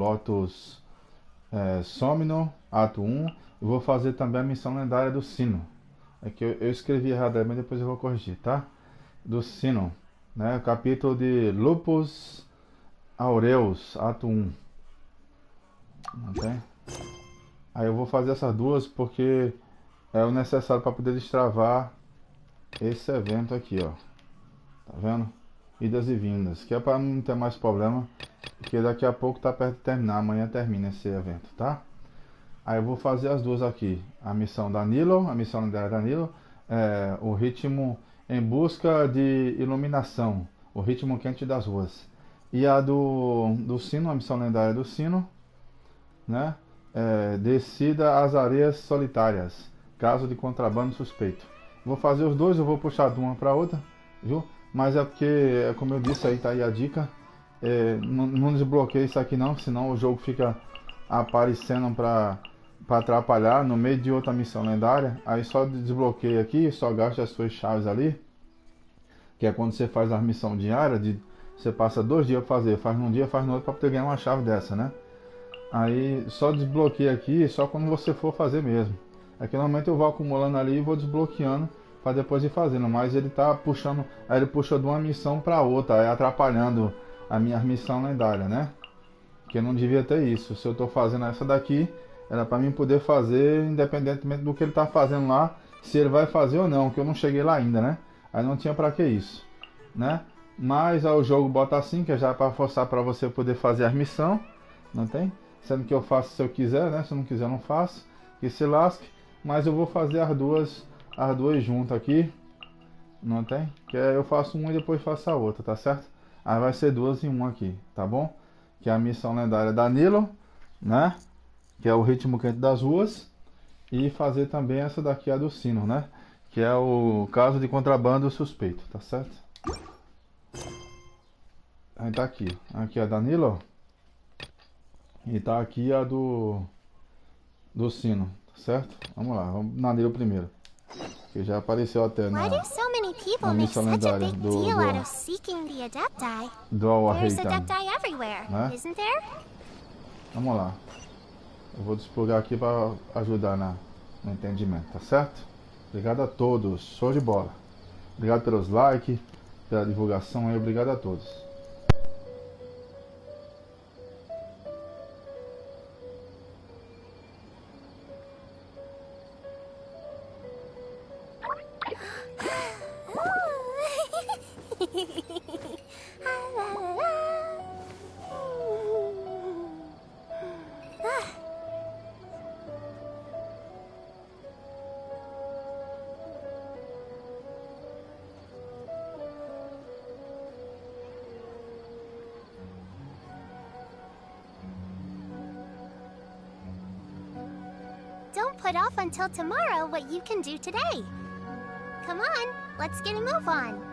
Lotus Somno, ato 1. E vou fazer também a missão lendária do Syno. É que eu escrevi errado aí, mas depois eu vou corrigir, tá? Do Syno, né? Capítulo de Lupus Aureus, ato 1. Ok? Aí eu vou fazer essas duas porque é o necessário para poder destravar esse evento aqui, ó. Tá vendo? Idas e vindas, que é para não ter mais problema, porque daqui a pouco tá perto de terminar, amanhã termina esse evento, tá? Aí eu vou fazer as duas aqui, a missão da Nilou, a missão da Nilou, o ritmo em busca de iluminação, o ritmo quente das ruas. E a do Syno, a missão lendária do Syno, né? Descida às areias solitárias, caso de contrabando suspeito. Vou fazer os dois, eu vou puxar de uma para outra, viu? Mas é porque, como eu disse, aí tá aí a dica. Não desbloqueie isso aqui não, senão o jogo fica aparecendo para atrapalhar no meio de outra missão lendária. Aí só desbloqueia aqui, só gasta as suas chaves ali, que é quando você faz a missão diária, você passa 2 dias para fazer, faz num dia, faz no outro para poder ganhar uma chave dessa, né? Aí só desbloqueia aqui só quando você for fazer mesmo. Aqui normalmente eu vou acumulando ali e vou desbloqueando para depois ir fazendo, mas ele tá puxando, aí ele puxa de uma missão para outra, aí atrapalhando a minha missão lendária, né? Que não devia ter isso. Se eu tô fazendo essa daqui, era para mim poder fazer independentemente do que ele tá fazendo lá, se ele vai fazer ou não, que eu não cheguei lá ainda, né? Aí não tinha para que isso, né? Mas aí o jogo bota assim, que é já para forçar para você poder fazer a missão, não tem? Sendo que eu faço se eu quiser, né? Se eu não quiser, eu não faço. Que se lasque. Mas eu vou fazer as duas juntas aqui. Não tem? Que aí eu faço uma e depois faço a outra, tá certo? Aí vai ser duas em uma aqui, tá bom? Que é a missão lendária da Nilou, né? Que é o ritmo quente das ruas. E fazer também essa daqui, a do Syno, né? Que é o caso de contrabando suspeito, tá certo? Aí tá aqui. Aqui é a da Nilou. E tá aqui a do Syno, tá certo? Vamos lá, vamos na Nilou primeiro. Que já apareceu até Why do so many people na make missão such a lendária big deal out of seeking the adepti? do Al There's Reitan, adepti everywhere, né? isn't there? Vamos lá. Eu vou desplugar aqui para ajudar no entendimento, tá certo? Obrigado a todos, show de bola. Obrigado pelos likes, pela divulgação aí, obrigado a todos. Don't put off until tomorrow what you can do today. Come on, let's get a move on.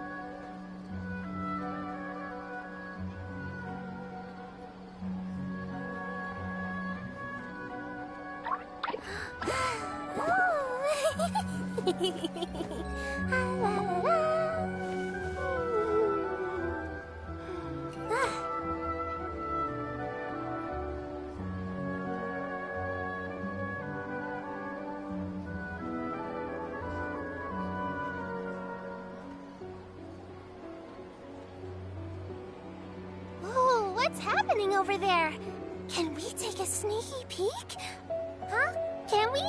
Ooh, what's happening over there? Can we take a sneaky peek? Huh? Can we?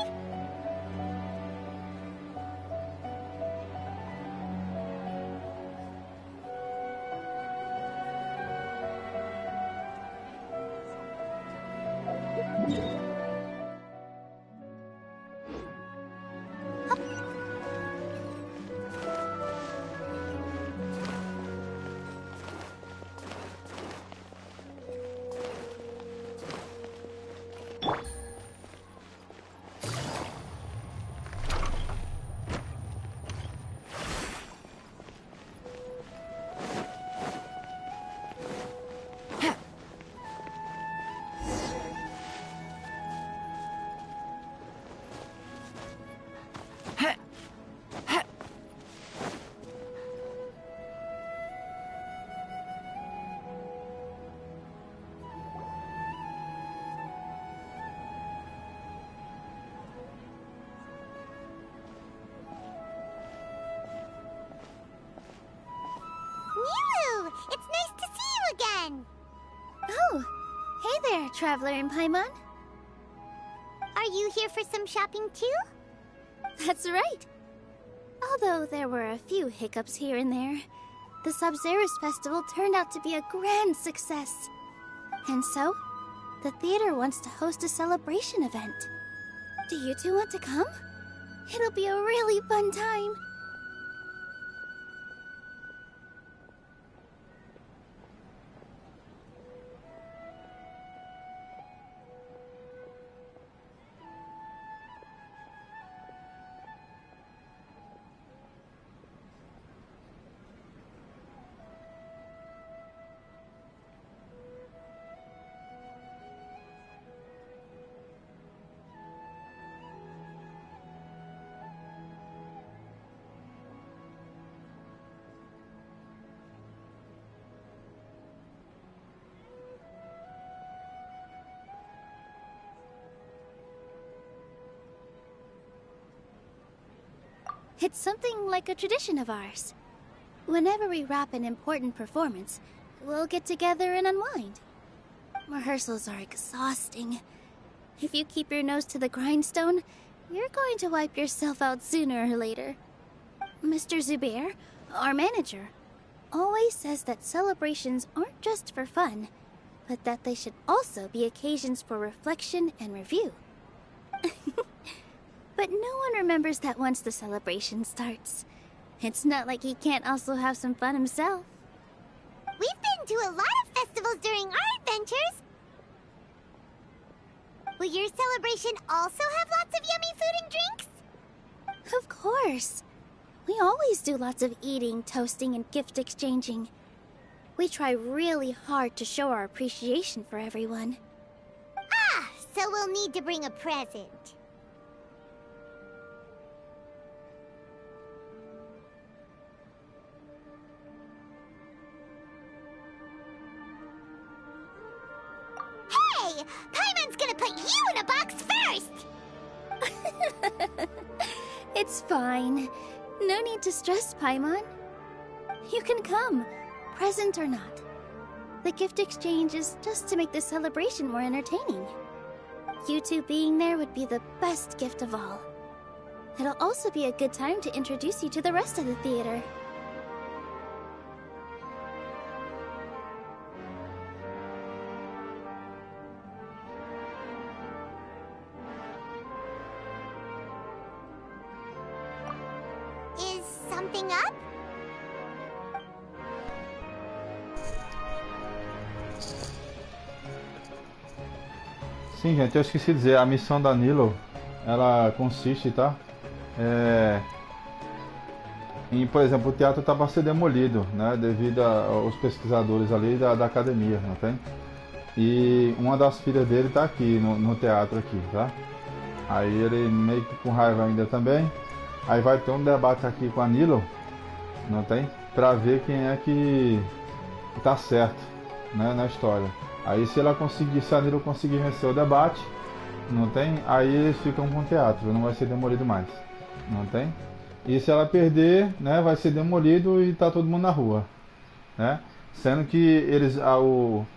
there, Traveler in Paimon. Are you here for some shopping too? That's right. Although there were a few hiccups here and there, the Sub-Zerus Festival turned out to be a grand success. And so, the theater wants to host a celebration event. Do you two want to come? It'll be a really fun time. It's something like a tradition of ours. Whenever we wrap an important performance, we'll get together and unwind. Rehearsals are exhausting. If you keep your nose to the grindstone, you're going to wipe yourself out sooner or later. Mr. Zubair, our manager, always says that celebrations aren't just for fun, but that they should also be occasions for reflection and review. But no one remembers that once the celebration starts. It's not like he can't also have some fun himself. We've been to a lot of festivals during our adventures. Will your celebration also have lots of yummy food and drinks? Of course. We always do lots of eating, toasting, and gift exchanging. We try really hard to show our appreciation for everyone. Ah, so we'll need to bring a present. Hey! Paimon's gonna put you in a box first! It's fine. No need to stress, Paimon. You can come, present or not. The gift exchange is just to make the celebration more entertaining. You two being there would be the best gift of all. It'll also be a good time to introduce you to the rest of the theater. Is something up? Sim, gente, eu esqueci de dizer, a missão da Nilou, ela consiste, tá? Em, por exemplo, o teatro está para ser demolido, né? Devido aos pesquisadores ali da academia, não tem? E uma das filhas dele tá aqui, no teatro aqui, tá? Aí ele meio que com raiva ainda também. Aí vai ter um debate aqui com a Nilou, não tem? Pra ver quem é que tá certo, né, na história. Aí se a Nilou conseguir vencer o debate, não tem? Aí eles ficam com o teatro, não vai ser demolido mais, não tem? E se ela perder, né, vai ser demolido e tá todo mundo na rua, né? Sendo que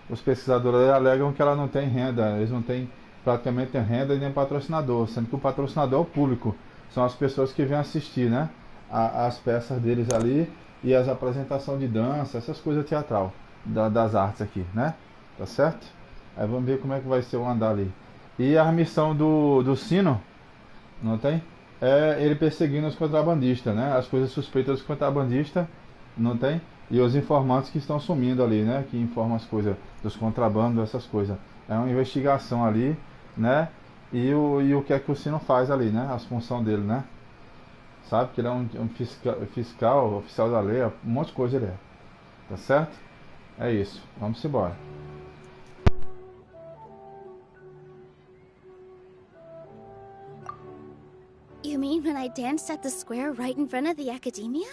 os pesquisadores alegam que ela não tem renda, eles não têm praticamente renda nem patrocinador, sendo que o patrocinador é o público, são as pessoas que vêm assistir, né, as peças deles ali e as apresentações de dança, essas coisas teatral das artes aqui, né? Tá certo? Aí vamos ver como é que vai ser o andar ali. E a missão do Syno, não tem? É ele perseguindo os contrabandistas, né? As coisas suspeitas dos contrabandistas, não tem? E os informantes que estão sumindo ali, né? Que informam as coisas dos contrabandos, essas coisas. É uma investigação ali, né? E o que é que o Syno faz ali, né? As funções dele, né? Sabe que ele é um fiscal, oficial da lei, um monte de coisa ele é. Tá certo? É isso. Vamos embora. You mean when I danced at the square right in front of the academia?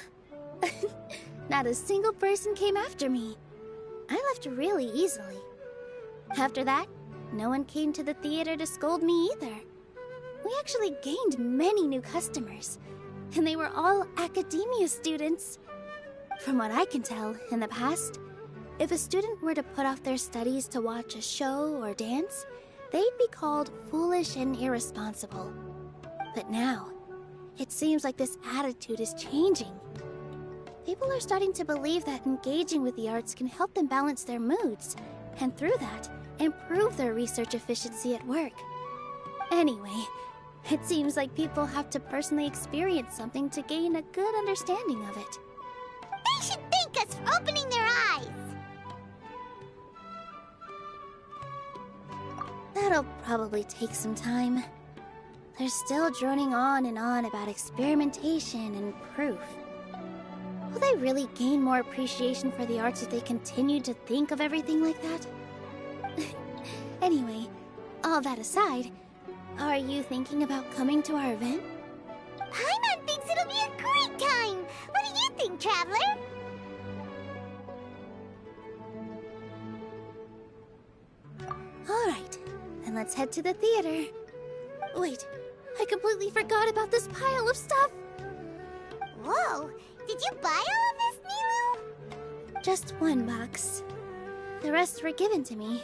Not a single person came after me. I left really easily. After that, no one came to the theater to scold me either. We actually gained many new customers, and they were all academia students. From what I can tell, in the past, If a student were to put off their studies to watch a show or dance, they'd be called foolish and irresponsible. But now, it seems like this attitude is changing. People are starting to believe that engaging with the arts can help them balance their moods, and through that, improve their research efficiency at work. Anyway, it seems like people have to personally experience something to gain a good understanding of it. They should thank us for opening their eyes! That'll probably take some time. They're still droning on and on about experimentation and proof. Will they really gain more appreciation for the arts if they continue to think of everything like that? Anyway, all that aside, are you thinking about coming to our event? Paimon thinks it'll be a great time! What do you think, Traveler? Alright, then let's head to the theater. Wait, I completely forgot about this pile of stuff! Whoa! Did you buy all of this, Nilou? Just one box. The rest were given to me.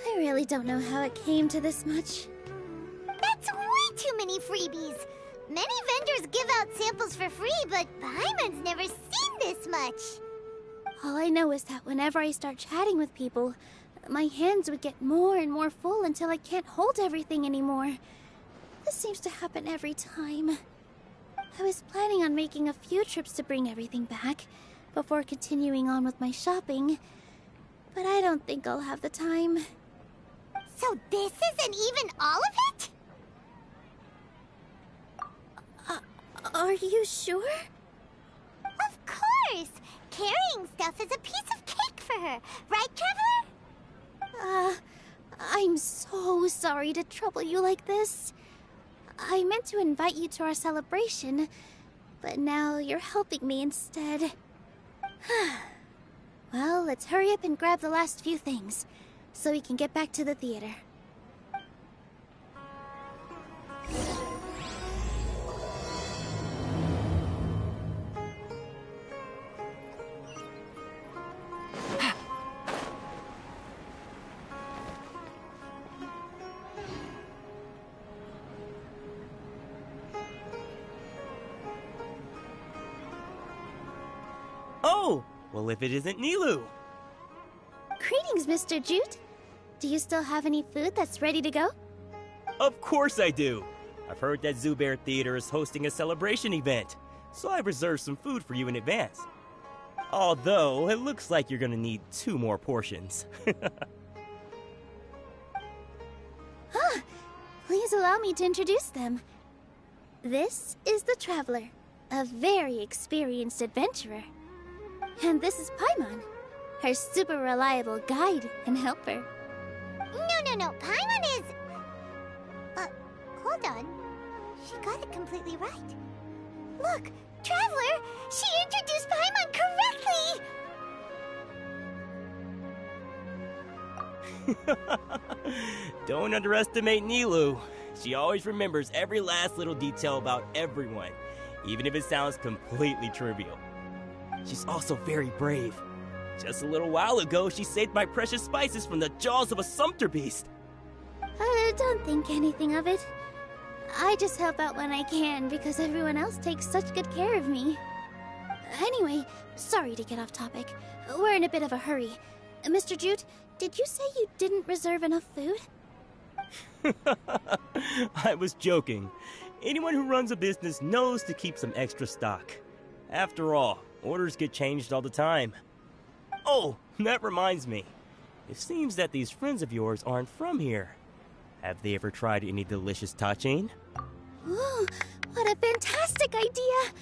I really don't know how it came to this much. That's way too many freebies! Many vendors give out samples for free, but Paimon's never seen this much! All I know is that whenever I start chatting with people, my hands would get more and more full until I can't hold everything anymore. This seems to happen every time. I was planning on making a few trips to bring everything back before continuing on with my shopping, but I don't think I'll have the time. So this isn't even all of it? Are you sure? Of course! Carrying stuff is a piece of cake for her, right, Traveler? I'm so sorry to trouble you like this. I meant to invite you to our celebration, but now you're helping me instead. Well, let's hurry up and grab the last few things, so we can get back to the theater. Oh! Well, if it isn't Nilou! Greetings, Mr. Jute. Do you still have any food that's ready to go? Of course I do! I've heard that Zubair Theater is hosting a celebration event, so I've reserved some food for you in advance. Although, it looks like you're gonna need 2 more portions. Please allow me to introduce them. This is the Traveler, a very experienced adventurer. And this is Paimon, her super reliable guide and helper. No, Paimon is... hold on. She got it completely right. Look, Traveler! She introduced Paimon correctly! Don't underestimate Nilou. She always remembers every last little detail about everyone, even if it sounds completely trivial. She's also very brave. Just a little while ago, she saved my precious spices from the jaws of a sumpter beast. Don't think anything of it. I just help out when I can because everyone else takes such good care of me. Anyway, sorry to get off topic. We're in a bit of a hurry. Mr. Jute, did you say you didn't reserve enough food? I was joking. Anyone who runs a business knows to keep some extra stock. After all, orders get changed all the time. Oh, that reminds me. It seems that these friends of yours aren't from here. Have they ever tried any delicious tachin? Ooh, what a fantastic idea!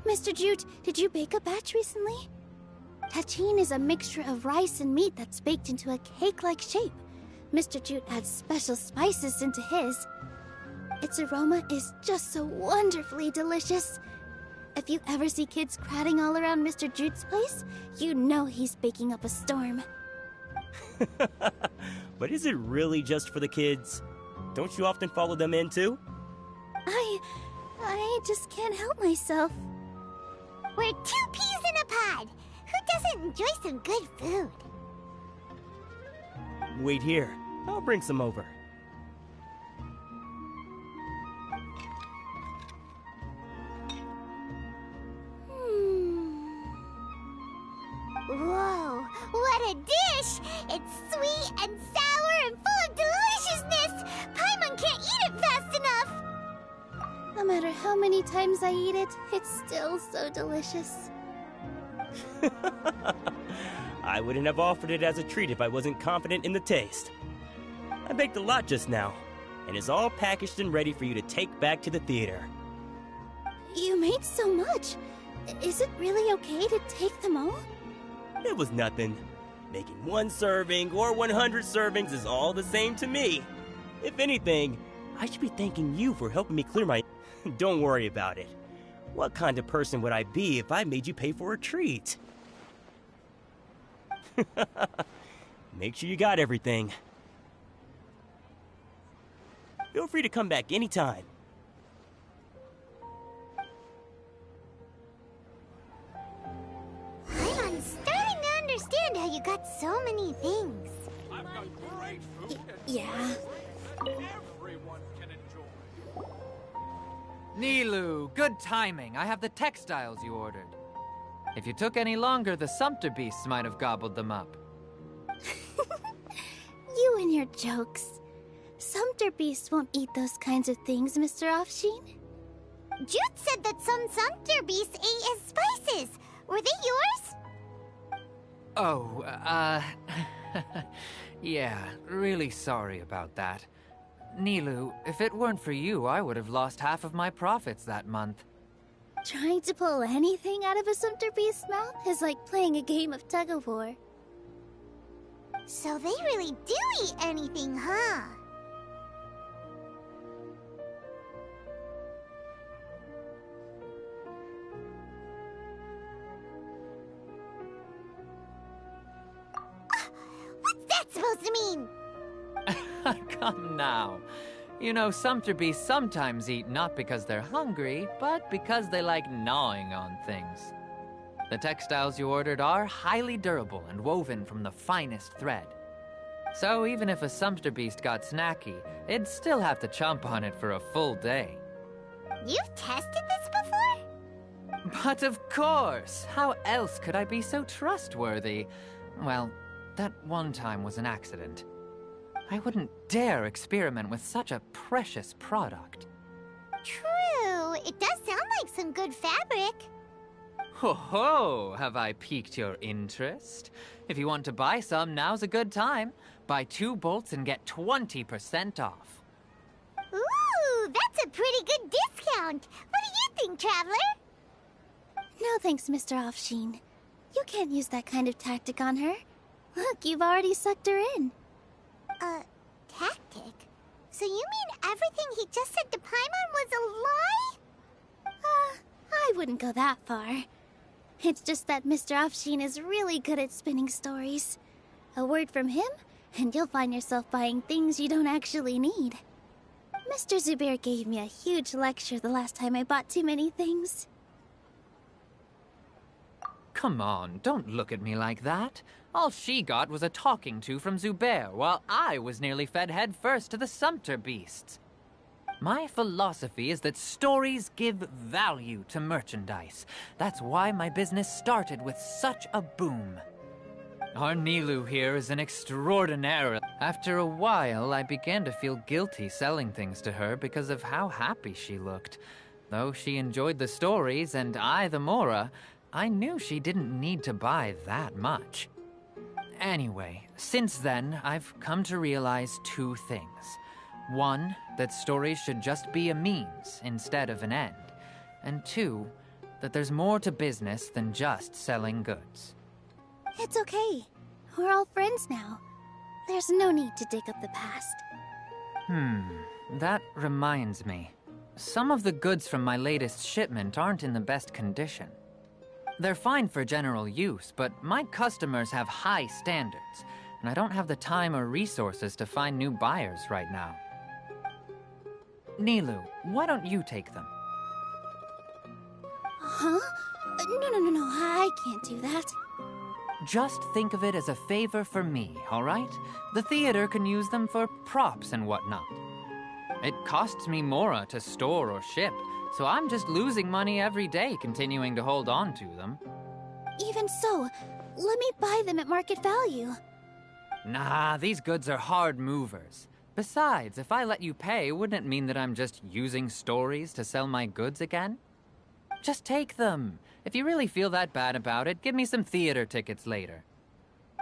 Mr. Jute, did you bake a batch recently? Tachin is a mixture of rice and meat that's baked into a cake-like shape. Mr. Jute adds special spices into his. Its aroma is just so wonderfully delicious. If you ever see kids crowding all around Mr. Jute's place, you know he's baking up a storm. But is it really just for the kids? Don't you often follow them in too? I just can't help myself. We're 2 peas in a pod! Who doesn't enjoy some good food? Wait here. I'll bring some over. Whoa, what a dish! It's sweet and sour and full of deliciousness! Paimon can't eat it fast enough! No matter how many times I eat it, it's still so delicious. I wouldn't have offered it as a treat if I wasn't confident in the taste. I baked a lot just now, and it's all packaged and ready for you to take back to the theater. You made so much. Is it really okay to take them all? It was nothing. Making 1 serving or 100 servings is all the same to me. If anything, I should be thanking you for helping me clear my... Don't worry about it. What kind of person would I be if I made you pay for a treat? Make sure you got everything. Feel free to come back anytime. I'm starting to understand how you got so many things. I've got great food Yeah. everyone can enjoy. Nilou, good timing. I have the textiles you ordered. If you took any longer, the sumpter beasts might have gobbled them up. You and your jokes. Sumpter beasts won't eat those kinds of things, Mr. Offsheen. Jude said that some sumpter beasts ate his spices. Were they yours? Oh, yeah, really sorry about that. Nilou, if it weren't for you, I would have lost half of my profits that month. Trying to pull anything out of a sumpter beast's mouth is like playing a game of tug-of-war. So they really do eat anything, huh? What's that supposed to mean? Come now. You know, sumpter beasts sometimes eat not because they're hungry, but because they like gnawing on things. The textiles you ordered are highly durable and woven from the finest thread. So even if a sumpter beast got snacky, it'd still have to chomp on it for a full day. You've tested this before? But of course! How else could I be so trustworthy? Well, that one time was an accident. I wouldn't dare experiment with such a precious product. True. It does sound like some good fabric. Ho ho! Have I piqued your interest? If you want to buy some, now's a good time. Buy 2 bolts and get 20% off. Ooh, that's a pretty good discount. What do you think, Traveler? No thanks, Mr. Offsheen. You can't use that kind of tactic on her. Look, you've already sucked her in. Tactic? So you mean everything he just said to Paimon was a lie? I wouldn't go that far. It's just that Mr. Offsheen is really good at spinning stories. A word from him, and you'll find yourself buying things you don't actually need. Mr. Zubair gave me a huge lecture the last time I bought too many things. Come on, don't look at me like that. All she got was a talking to from Zubair, while I was nearly fed head first to the sumpter beasts. My philosophy is that stories give value to merchandise. That's why my business started with such a boom. Our Nilou here is an extraordinaire. After a while, I began to feel guilty selling things to her because of how happy she looked. Though she enjoyed the stories and I the Mora, I knew she didn't need to buy that much. Anyway, since then, I've come to realize 2 things. 1, that stories should just be a means instead of an end. And 2, that there's more to business than just selling goods. It's okay. We're all friends now. There's no need to dig up the past. That reminds me. Some of the goods from my latest shipment aren't in the best condition. They're fine for general use, but my customers have high standards, and I don't have the time or resources to find new buyers right now. Nilou, why don't you take them? Huh? No, I can't do that. Just think of it as a favor for me, all right? The theater can use them for props and whatnot. It costs me mora to store or ship, so I'm just losing money every day continuing to hold on to them. Even so, let me buy them at market value. Nah, these goods are hard movers. Besides, if I let you pay, wouldn't it mean that I'm just using stories to sell my goods again? Just take them. If you really feel that bad about it, give me some theater tickets later.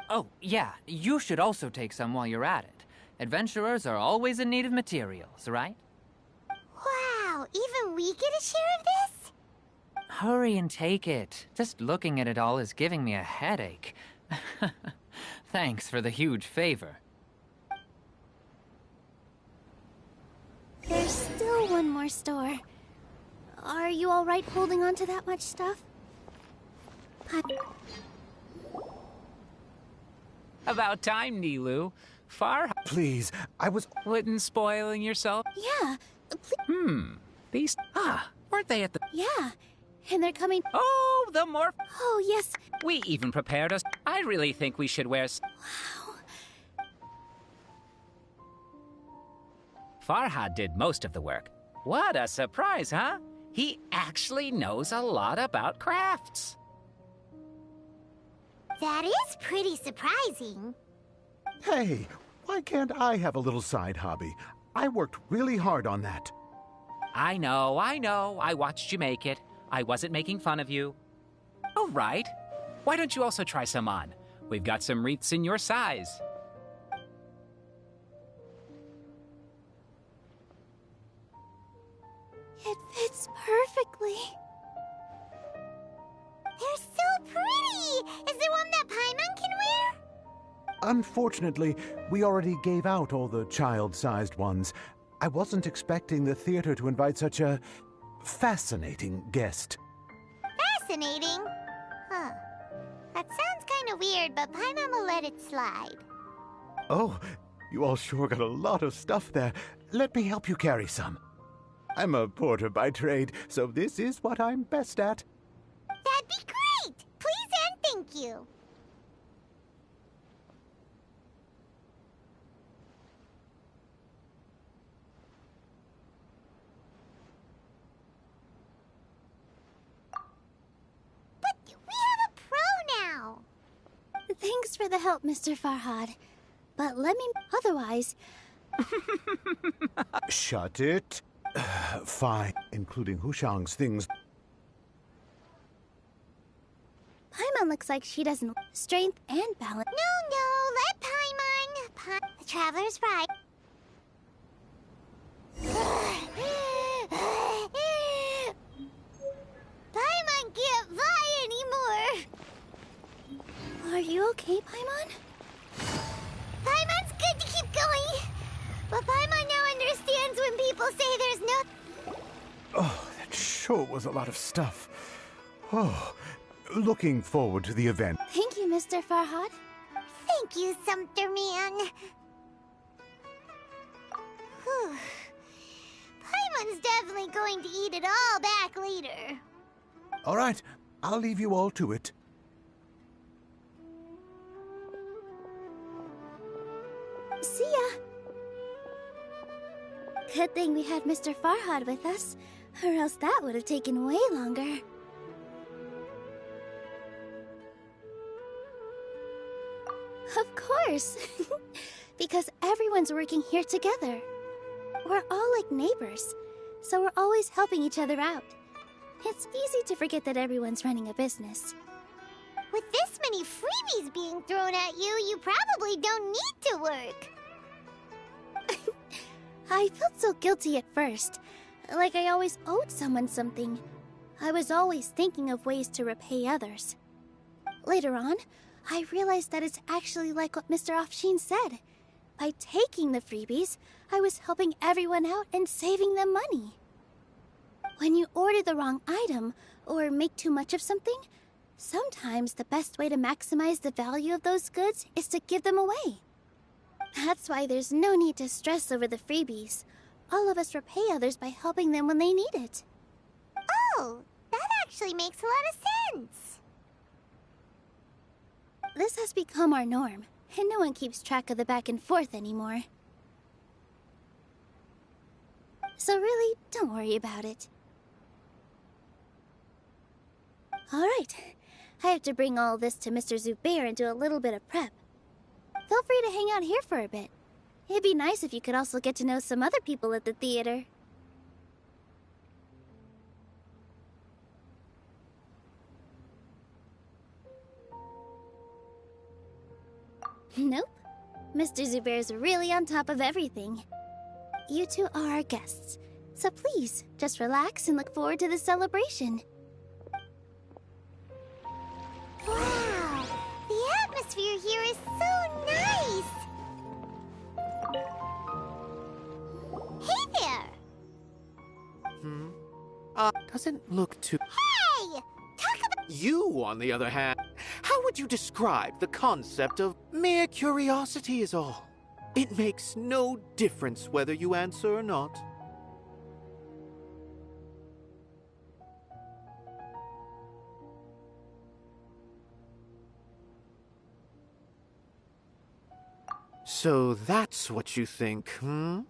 Oh, yeah, you should also take some while you're at it. Adventurers are always in need of materials, right? Wow, even we get a share of this? Hurry and take it. Just looking at it all is giving me a headache. Thanks for the huge favor. There's still one more store. Are you alright holding on to that much stuff? About time, Nilou. Far. Please, I was... Wouldn't spoiling yourself? Yeah, please. These. Weren't they at the. Yeah, and they're coming. Oh, the more. Oh, yes. We even prepared us. I really think we should wear. Wow. Farhad did most of the work. What a surprise, huh? He actually knows a lot about crafts. That is pretty surprising. Hey, why can't I have a little side hobby? I worked really hard on that. I know. I watched you make it. I wasn't making fun of you. All right. Why don't you also try some on? We've got some wreaths in your size. It fits perfectly. They're so pretty! Is there one that Paimon can wear? Unfortunately, we already gave out all the child-sized ones. I wasn't expecting the theater to invite such a fascinating guest. Fascinating? Huh. That sounds kind of weird, but Paimon will let it slide. Oh, you all sure got a lot of stuff there. Let me help you carry some. I'm a porter by trade, so this is what I'm best at. That'd be great! Please and thank you. But we have a pro now. Thanks for the help, Mr. Farhad. But let me... Otherwise... Shut it. Fine, including Hushang's things. Paimon looks like she doesn't... Strength and balance. No, let Paimon. The traveler's right. Paimon can't fly anymore. Are you okay, Paimon? Paimon's good to keep going. But Paimon now understands when people say there's no... Oh, that sure was a lot of stuff. Oh, looking forward to the event. Thank you, Mr. Farhad. Thank you, Sumpter Man. Whew. Paimon's definitely going to eat it all back later. All right, I'll leave you all to it. See ya. Good thing we had Mr. Farhad with us, or else that would have taken way longer. Of course! Because everyone's working here together. We're all like neighbors, so we're always helping each other out. It's easy to forget that everyone's running a business. With this many freebies being thrown at you, you probably don't need to work. I felt so guilty at first, like I always owed someone something. I was always thinking of ways to repay others. Later on, I realized that it's actually like what Mr. Afshin said. By taking the freebies, I was helping everyone out and saving them money. When you order the wrong item, or make too much of something, sometimes the best way to maximize the value of those goods is to give them away. That's why there's no need to stress over the freebies. All of us repay others by helping them when they need it. Oh, that actually makes a lot of sense. This has become our norm, and no one keeps track of the back and forth anymore. So really, don't worry about it. Alright, I have to bring all this to Mr. Zubair and do a little bit of prep. Feel free to hang out here for a bit. It'd be nice if you could also get to know some other people at the theater. Nope. Mr. Zubair's really on top of everything. You two are our guests, so please, just relax and look forward to the celebration. Wow, the atmosphere here is so nice! Hey there! Doesn't look too... Hey! Talk about... You, on the other hand, how would you describe the concept of mere curiosity is all? It makes no difference whether you answer or not. So that's what you think, hmm?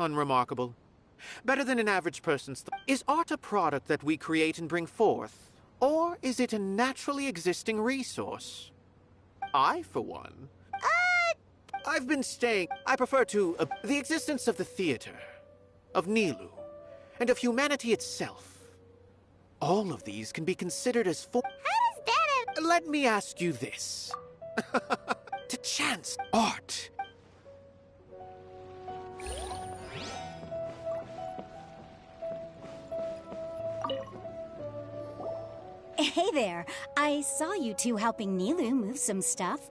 Unremarkable. Better than an average person's Is art a product that we create and bring forth? Or is it a naturally existing resource? I, for one... I've been staying... I prefer to... the existence of the theater, of Nilou, and of humanity itself. All of these can be considered as How does that... Let me ask you this. To chance art... Hey there. I saw you two helping Nilou move some stuff.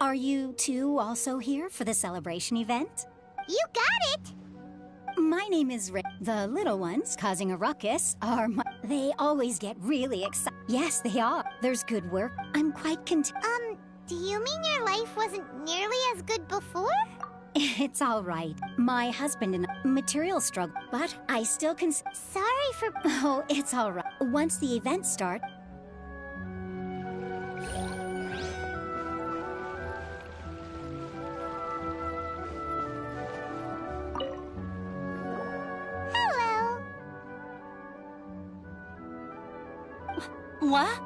Are you two also here for the celebration event? You got it! My name is Rick. The little ones causing a ruckus are They always get really excited. Yes, they are. There's good work. I'm quite content. Do you mean your life wasn't nearly as good before? It's all right. My husband and material struggle, but I still can... Sorry for... Oh, it's all right. Once the event starts... Hello. What?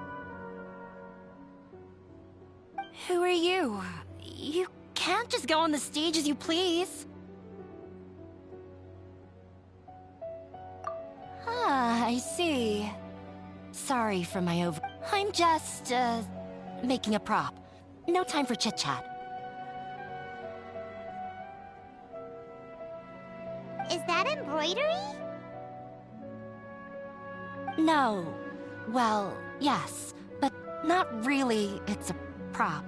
Who are you? You can't just go on the stage as you please. Ah, I see. Sorry for my over... I'm just, making a prop. No time for chit-chat. Is that embroidery? No. Well, yes, but not really. It's a prop.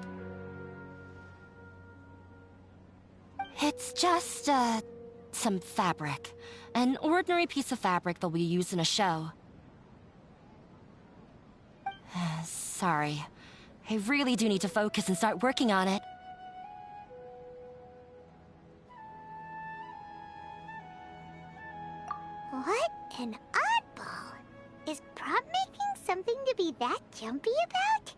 It's just, some fabric. An ordinary piece of fabric that we use in a show. Sorry. I really do need to focus and start working on it. What an oddball. Is prop making something to be that jumpy about?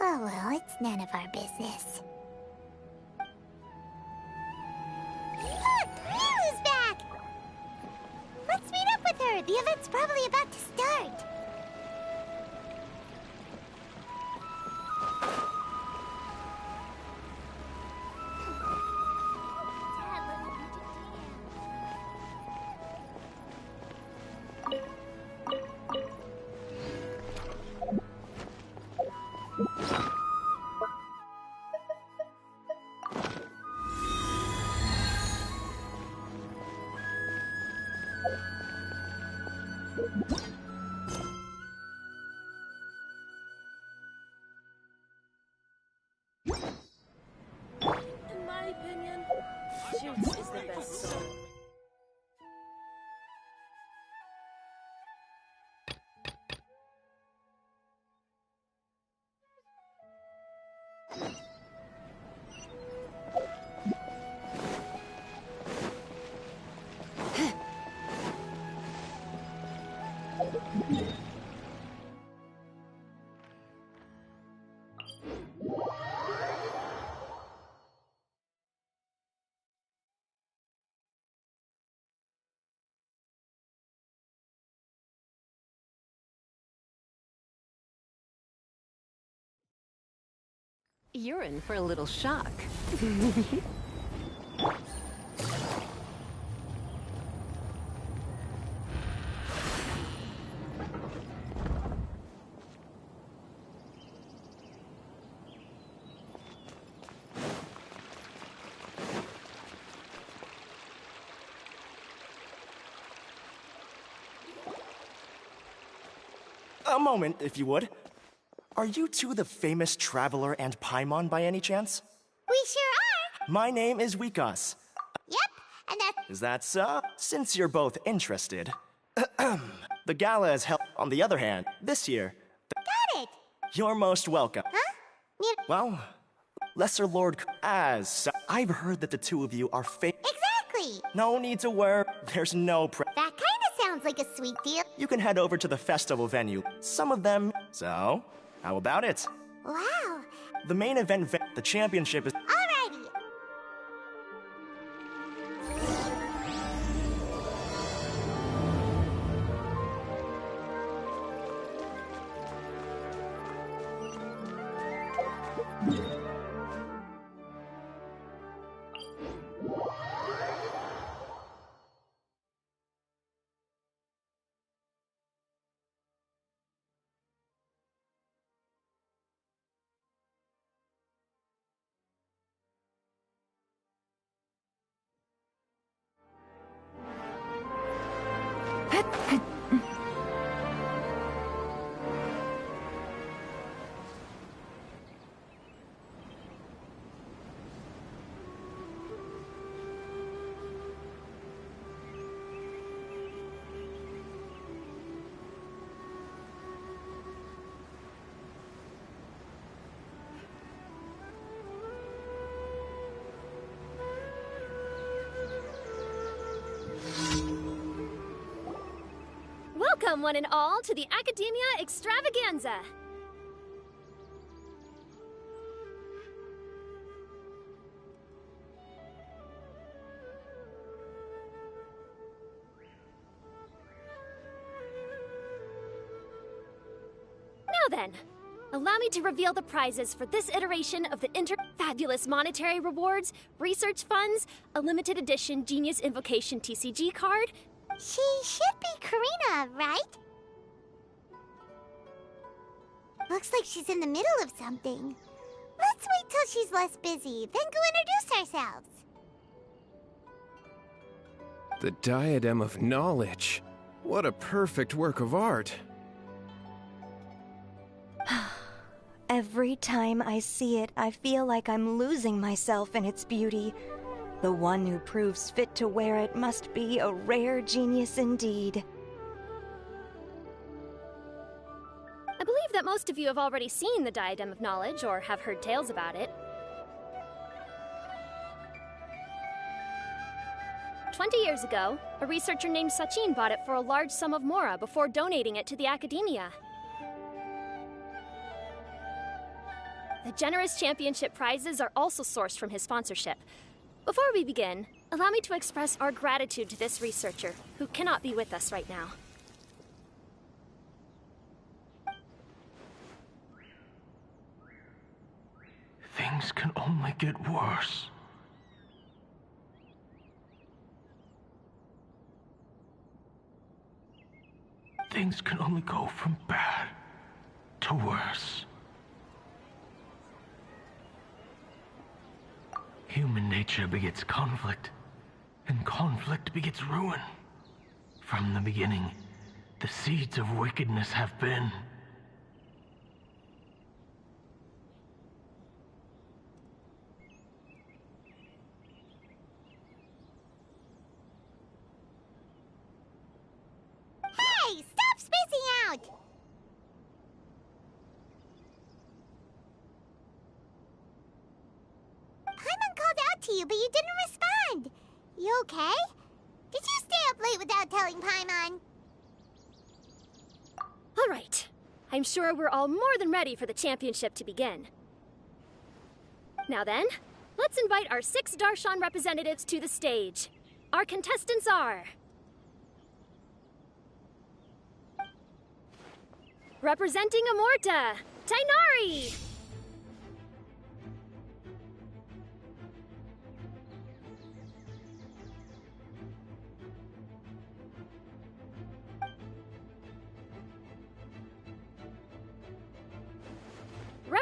Oh well, it's none of our business. Look! Nilou's back! Let's meet up with her! The event's probably about to start! You're in for a little shock. A moment, if you would. Are you two the famous Traveler and Paimon by any chance? We sure are! My name is Wikas. Yep, and that's... Is that so? Since you're both interested. The gala is held, on the other hand, this year. Got it! You're most welcome. Huh? Well, Lesser Lord as I've heard that the two of you are Exactly! No need to worry. There's no That kinda sounds like a sweet deal. You can head over to the festival venue. Some of them... So, how about it? Wow. The main event, the championship is... Alrighty. Welcome, one and all, to the Academia Extravaganza! Now then, allow me to reveal the prizes for this iteration of the fabulous monetary rewards, research funds, a limited edition Genius Invocation TCG card. She should be Karina, right? Looks like she's in the middle of something. Let's wait till she's less busy, then go introduce ourselves. The Diadem of Knowledge. What a perfect work of art. Every time I see it, I feel like I'm losing myself in its beauty. The one who proves fit to wear it must be a rare genius indeed. I believe that most of you have already seen the Diadem of Knowledge, or have heard tales about it. 20 years ago, a researcher named Sachin bought it for a large sum of Mora before donating it to the Academia. The generous championship prizes are also sourced from his sponsorship. Before we begin, allow me to express our gratitude to this researcher, who cannot be with us right now. Things can only get worse. Things can only go from bad to worse. Human nature begets conflict, and conflict begets ruin. From the beginning, the seeds of wickedness have been. Hey, stop spacing out! Paimon called out to you, but you didn't respond. You okay? Did you stay up late without telling Paimon? All right. I'm sure we're all more than ready for the championship to begin. Now then, let's invite our 6 Darshan representatives to the stage. Our contestants are... representing Amorta, Tainari!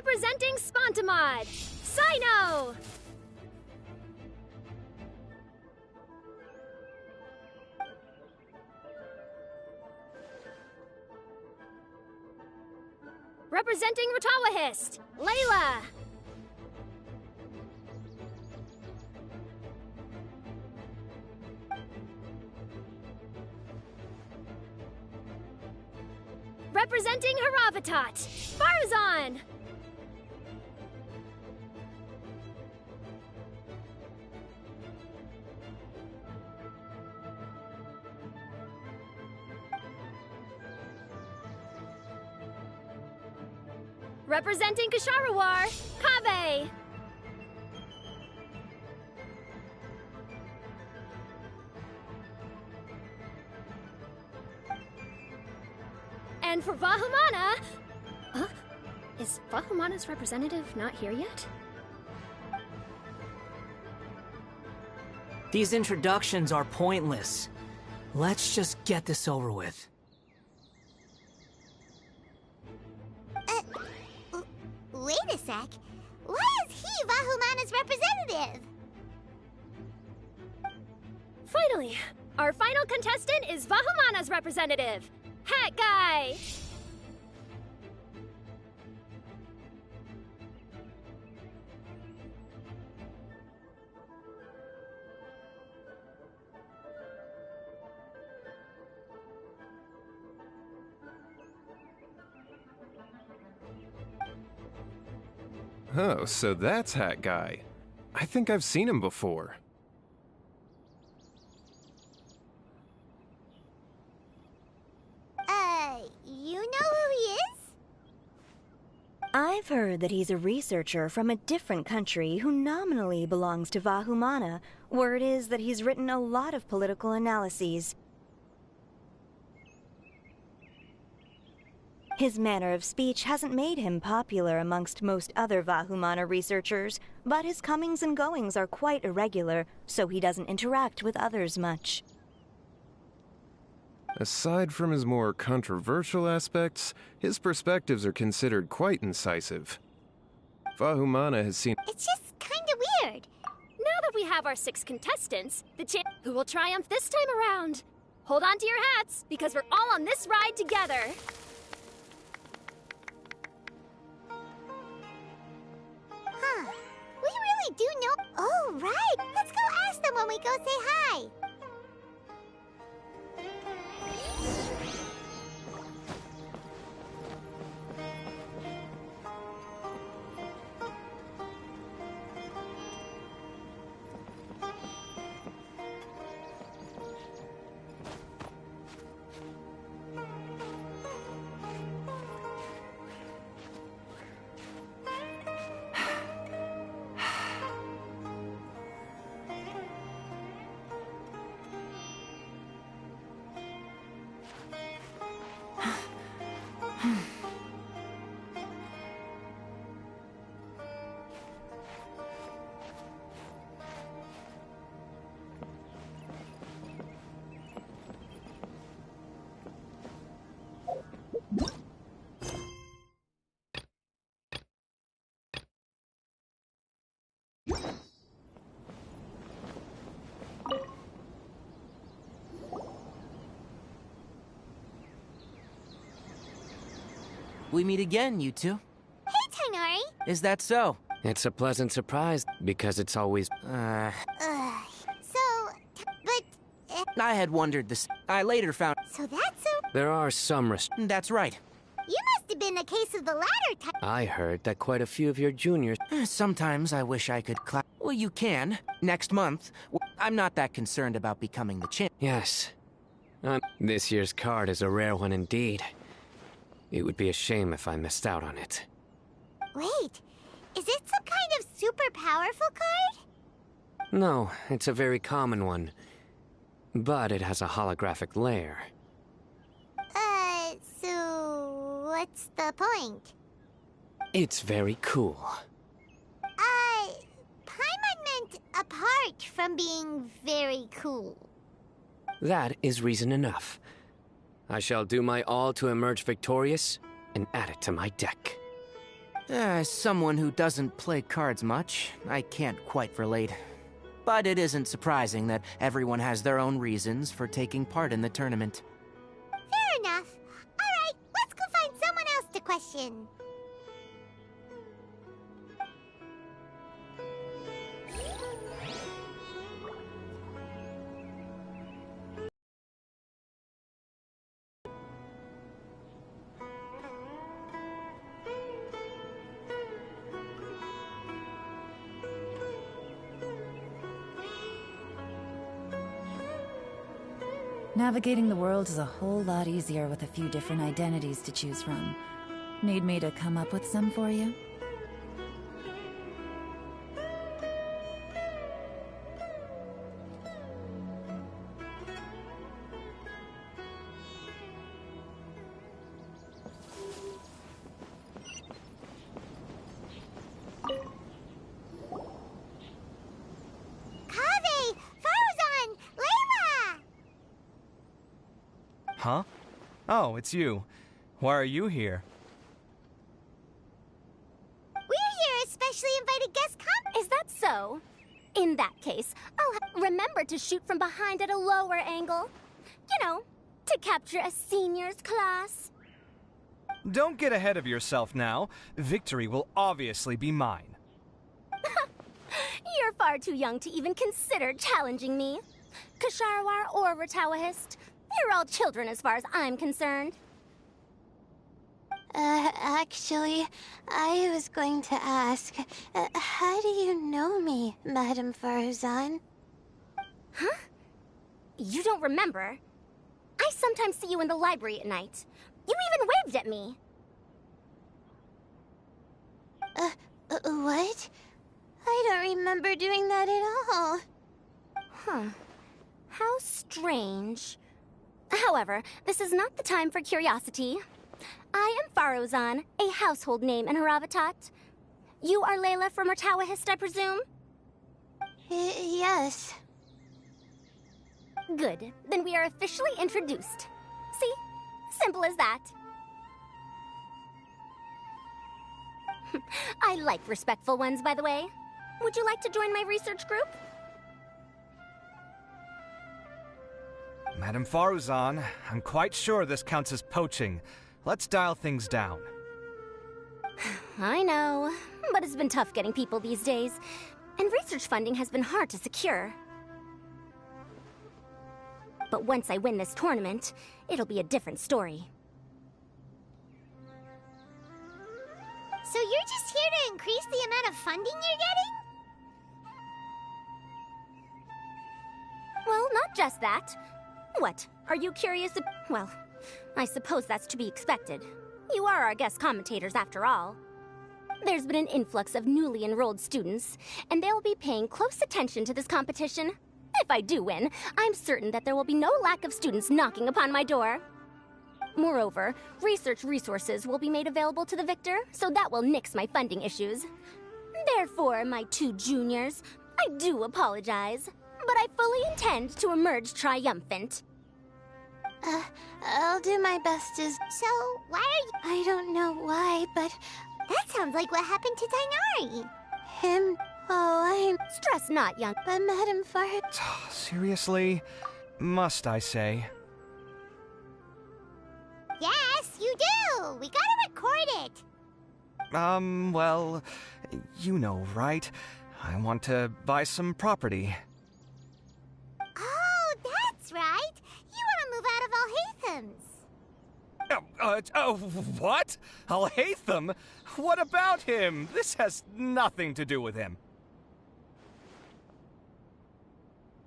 Representing Spontamod, Syno! Representing Ratawahist, Layla! Representing Haravatat, Farzan! Representing Kasharawar, Kaveh! And for Vahumana... Huh? Is Vahumana's representative not here yet? These introductions are pointless. Let's just get this over with. Wait a sec. Why is he Vahumana's representative? Finally, our final contestant is Vahumana's representative, Hat Guy! Oh, so that's Hat Guy. I think I've seen him before. You know who he is? I've heard that he's a researcher from a different country who nominally belongs to Vahumana. Word is that he's written a lot of political analyses. His manner of speech hasn't made him popular amongst most other Vahumana researchers, but his comings and goings are quite irregular, so he doesn't interact with others much. Aside from his more controversial aspects, his perspectives are considered quite incisive. Vahumana has seen— It's just kinda weird. Now that we have our 6 contestants, who will triumph this time around? Hold on to your hats, because we're all on this ride together. Huh. We really do know— Oh, right! Let's go ask them when we go say hi! We meet again, you two. Hey, Tighnari! Is that so? It's a pleasant surprise, because it's always, but... I had wondered this. I later found— So that's so... there are some That's right. You must have been a case of the latter type. I heard that quite a few of your juniors— Sometimes I wish I could Well, you can. Next month. I'm not that concerned about becoming the champ. Yes. This year's card is a rare one indeed. It would be a shame if I missed out on it. Wait, is it some kind of super powerful card? No, it's a very common one. But it has a holographic layer. So... what's the point? It's very cool. Paimon meant apart from being very cool. That is reason enough. I shall do my all to emerge victorious and add it to my deck. As someone who doesn't play cards much, I can't quite relate. But it isn't surprising that everyone has their own reasons for taking part in the tournament. Fair enough. Alright, let's go find someone else to question. Navigating the world is a whole lot easier with a few different identities to choose from. Need me to come up with some for you? Huh? Oh, it's you. Why are you here? We're here as specially invited guest Is that so? In that case, I'll remember to shoot from behind at a lower angle. You know, to capture a seniors class. Don't get ahead of yourself now. Victory will obviously be mine. You're far too young to even consider challenging me. Kasharwar or Ratawahist, you're all children as far as I'm concerned. Actually, I was going to ask, how do you know me, Madame Faruzan? Huh? You don't remember? I sometimes see you in the library at night. You even waved at me. What? I don't remember doing that at all. Huh. How strange. However, this is not the time for curiosity. I am Faruzan, a household name in Haravatat. You are Layla from Ratawahist, I presume? Yes. Good. Then we are officially introduced. See? Simple as that. I like respectful ones, by the way. Would you like to join my research group? Madame Faruzan, I'm quite sure this counts as poaching. Let's dial things down. I know, but it's been tough getting people these days, and research funding has been hard to secure. But once I win this tournament, it'll be a different story. So you're just here to increase the amount of funding you're getting? Well, not just that. What? Are you curious? Well, I suppose that's to be expected. You are our guest commentators, after all. There's been an influx of newly enrolled students, and they'll be paying close attention to this competition. If I do win, I'm certain that there will be no lack of students knocking upon my door. Moreover, research resources will be made available to the victor, so that will nix my funding issues. Therefore, my two juniors, I do apologize, but I fully intend to emerge triumphant. I'll do my best as... So, why are you... I don't know why, but... That sounds like what happened to Dainari. Him... Oh, I'm... Stress not, young... But Madame Seriously? Must I say? Yes, you do! We gotta record it! Well... You know, right? I want to buy some property. Oh, that's right! You want to move out of Alhatham's. What? Alhaitham? What about him? This has nothing to do with him.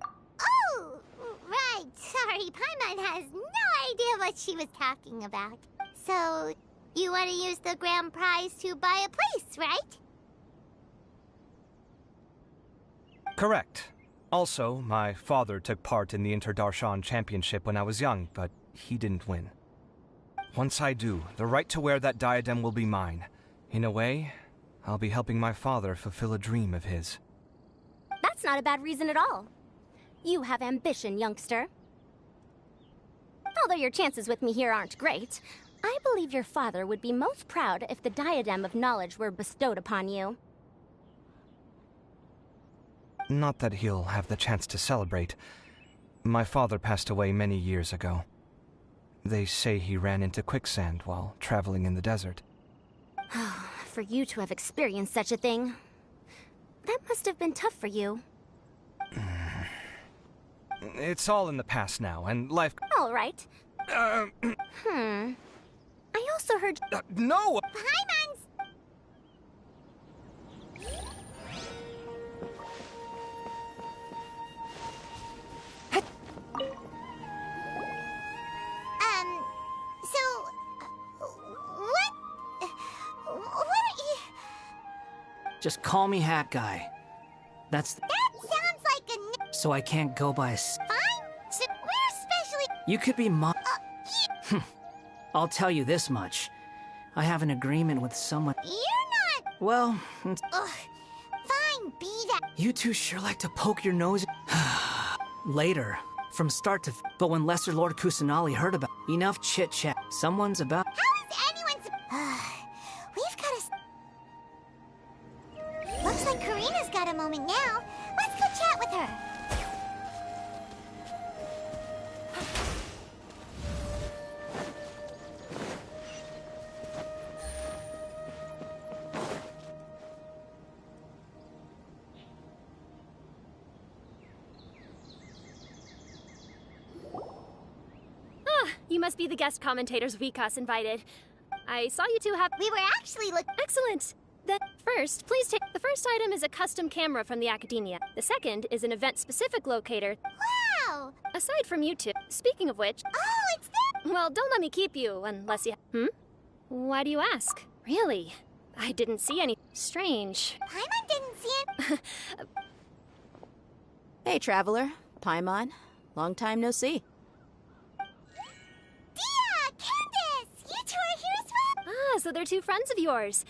Oh, right. Sorry, Paimon has no idea what she was talking about. So, you want to use the grand prize to buy a place, right? Correct. Also, my father took part in the Inter-Darshan Championship when I was young, but he didn't win. Once I do, the right to wear that diadem will be mine. In a way, I'll be helping my father fulfill a dream of his. That's not a bad reason at all. You have ambition, youngster. Although your chances with me here aren't great, I believe your father would be most proud if the diadem of knowledge were bestowed upon you. Not that he'll have the chance to celebrate. My father passed away many years ago. They say he ran into quicksand while traveling in the desert. For you to have experienced such a thing, that must have been tough for you. It's all in the past now, and life... All right. I also heard... No! Paimons! What are you... Just call me Hat Guy. That sounds like a... So I can't go by a... Fine. So we're especially... You could be I'll tell you this much. I have an agreement with someone... You're not... Well... Ugh. Fine, be that... You two sure like to poke your nose... Later. From start to... But when Lesser Lord Kusanali heard about... Enough chit-chat. Someone's about... How is anyone... We've got a... Looks like Karina's got a moment now. Let's go chat with her. You must be the guest commentators Vikas invited. I saw you two have... We were actually Excellent! Then, first, please take... The first item is a custom camera from the Academia. The second is an event-specific locator. Wow! Aside from you two, speaking of which... Oh, it's there! Well, don't let me keep you, unless you... Why do you ask? Really? I didn't see any... Strange. Paimon didn't see it. Hey, Traveler. Paimon. Long time no see. So they're two friends of yours.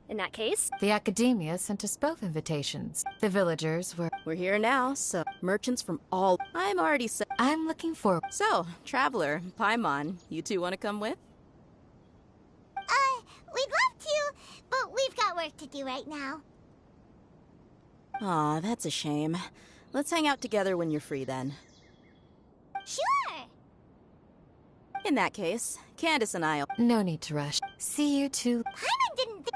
In that case... The Academia sent us both invitations. The villagers were... We're here now, so merchants from all... I'm already I'm looking for... So, Traveler, Paimon, you two want to come with? We'd love to, but we've got work to do right now. Aw, that's a shame. Let's hang out together when you're free then. Sure! In that case, Candace and I'll... No need to rush. See you two... Paimon didn't think...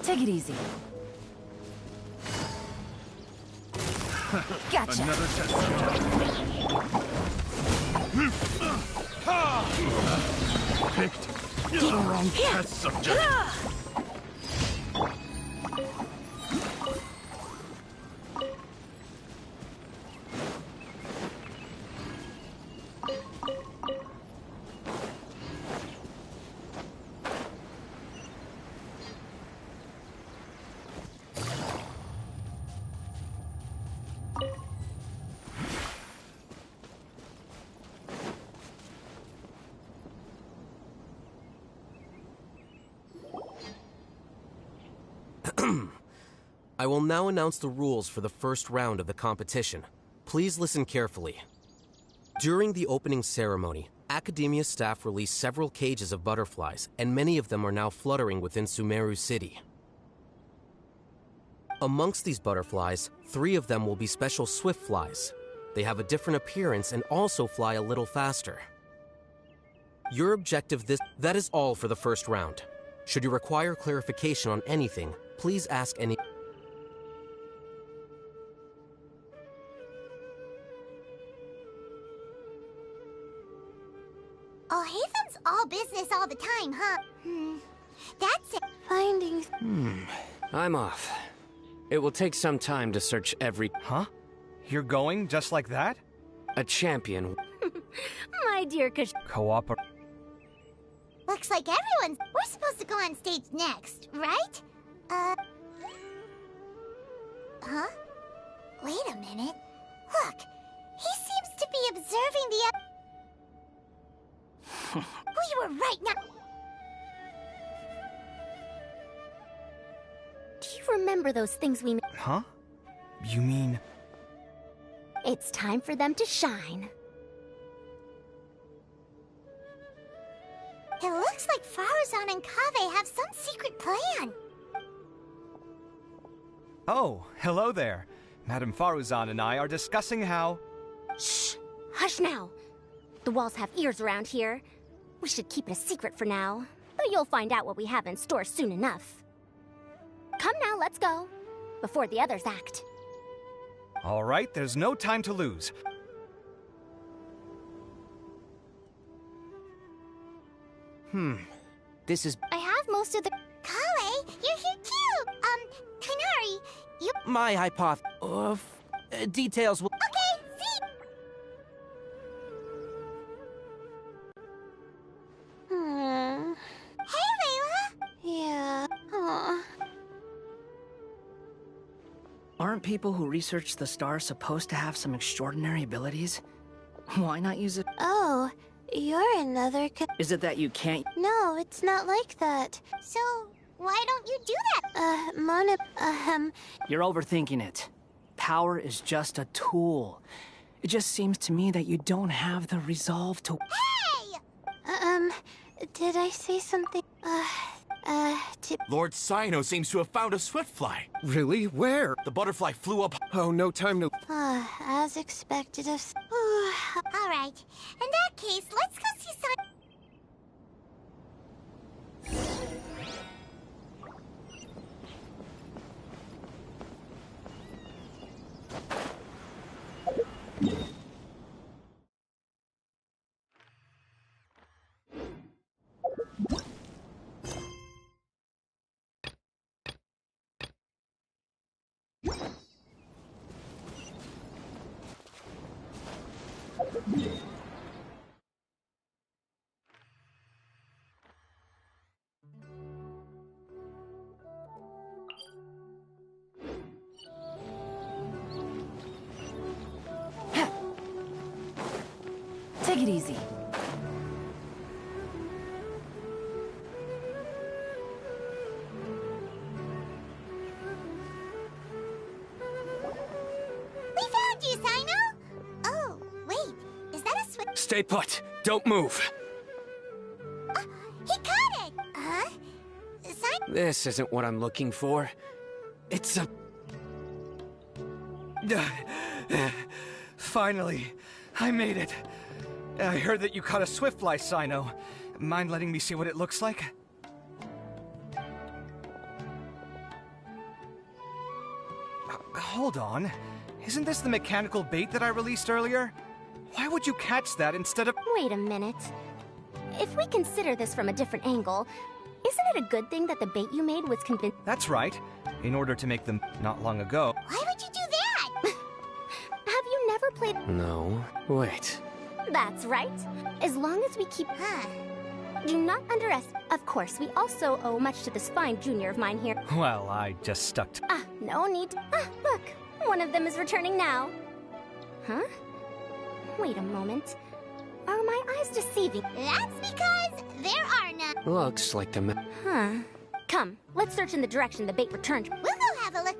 Take it easy. Gotcha. Another test subject. Picked the wrong test subject. I will now announce the rules for the first round of the competition. Please listen carefully. During the opening ceremony, Academia staff released several cages of butterflies, and many of them are now fluttering within Sumeru City. Amongst these butterflies, 3 of them will be special swift flies. They have a different appearance and also fly a little faster. Your objective that is all for the first round. Should you require clarification on anything, please ask any... all the time, huh? That's it. Finding... I'm off. It will take some time to search every... Huh? You're going just like that? A champion. My dear Kush... Cooperate. Looks like everyone's... We're supposed to go on stage next, right? Huh? Wait a minute. Look, he seems to be observing the... We were right now... Do you remember those things we made? Huh? You mean... It's time for them to shine. It looks like Faruzan and Kaveh have some secret plan. Oh, hello there. Madame Faruzan and I are discussing how... Shh! Hush now! The walls have ears around here. We should keep it a secret for now. Though you'll find out what we have in store soon enough. Come now, let's go. Before the others act. All right, there's no time to lose. This is... I have most of the... Kale, you're here too! Kainari, you... My hypothesis... details will... Okay, see... Hey, Layla! Yeah. Aw. Aren't people who research the stars supposed to have some extraordinary abilities? Why not use it? Oh, you're another... Is it that you can't? No, it's not like that. So, why don't you do that? You're overthinking it. Power is just a tool. It just seems to me that you don't have the resolve to... Hey! Did I say something? Lord Syno seems to have found a swiftfly. Really? Where? The butterfly flew up. Oh, no time to... As expected of... All right. In that case, let's go see Take it easy. We found you, Syno! Oh, wait. Is that a swift... Stay put. Don't move. He caught it! Huh? Syno... This isn't what I'm looking for. It's a... Finally, I made it. I heard that you caught a swiftfly, Syno. Mind letting me see what it looks like? Hold on. Isn't this the mechanical bait that I released earlier? Why would you catch that instead of... Wait a minute. If we consider this from a different angle, isn't it a good thing that the bait you made was convinced? That's right. In order to make them not long ago... Why would you do that? Have you never played... No. Wait. That's right. As long as we keep... Do not underestimate... Of course, we also owe much to this fine junior of mine here. Well, I just stuck to... No need... look. One of them is returning now. Huh? Wait a moment. Are my eyes deceiving? That's because there are none. Looks like the... Huh. Come, let's search in the direction the bait returned. We'll go have a look.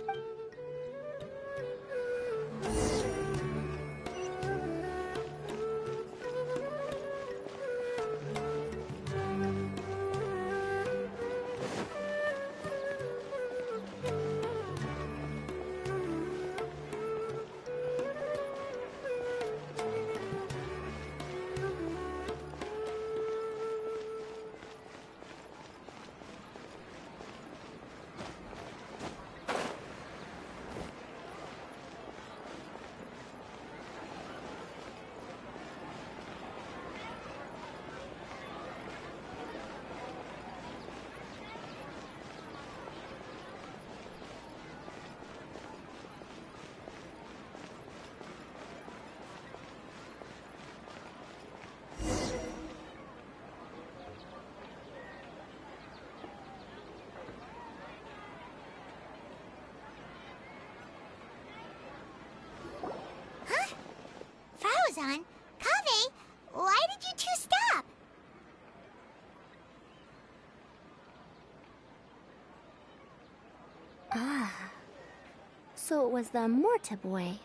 So it was the Morta boy.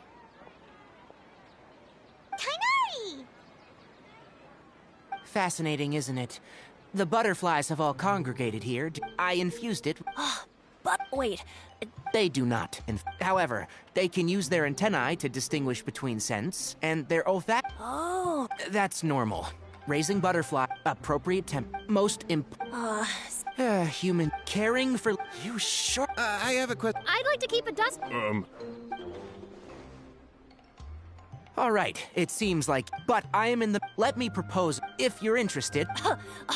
Kainari! Fascinating, isn't it? The butterflies have all congregated here. I infused it. But wait. They do not. However, they can use their antennae to distinguish between scents, and their olfact. Oh. That's normal. Raising butterfly, appropriate temp, most human caring for. You sure? I have a question. I'd like to keep a dust. All right, it seems like, but I am in the. Let me propose, if you're interested.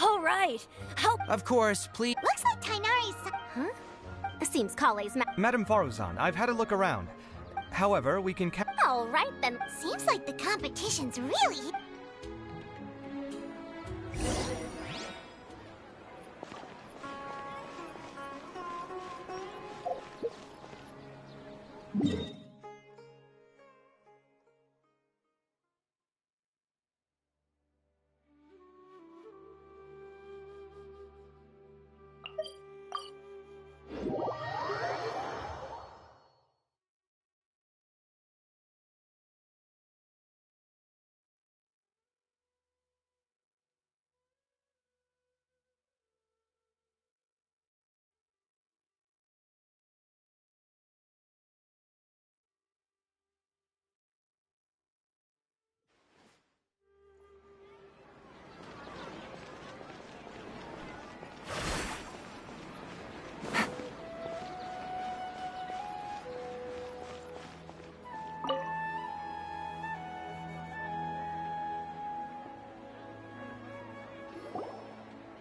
All right. Help. Of course, please. Looks like Kainari's. Huh? Seems Kale's Madam Faruzan, I've had a look around. However, we can All right then. Seems like the competition's really.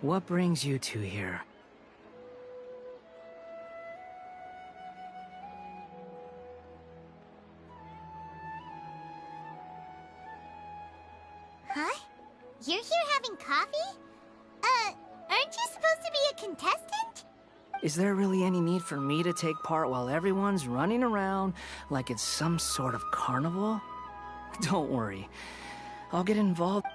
What brings you two here? Huh? You're here having coffee? Aren't you supposed to be a contestant? Is there really any need for me to take part while everyone's running around like it's some sort of carnival? Don't worry. I'll get involved.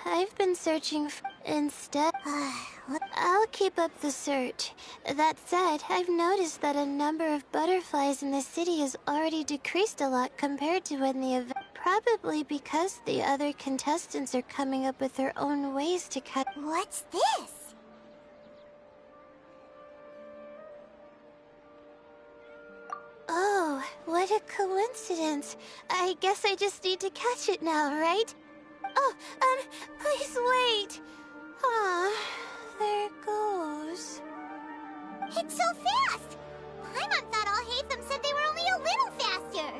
I've been searching instead. I'll keep up the search. That said, I've noticed that a number of butterflies in the city has already decreased a lot compared to when the event. Probably because the other contestants are coming up with their own ways to cut. What's this? Oh, what a coincidence. I guess I just need to catch it now, right? Oh, please wait. Ah, there it goes. It's so fast! Paimon thought all Hatham said they were only a little faster.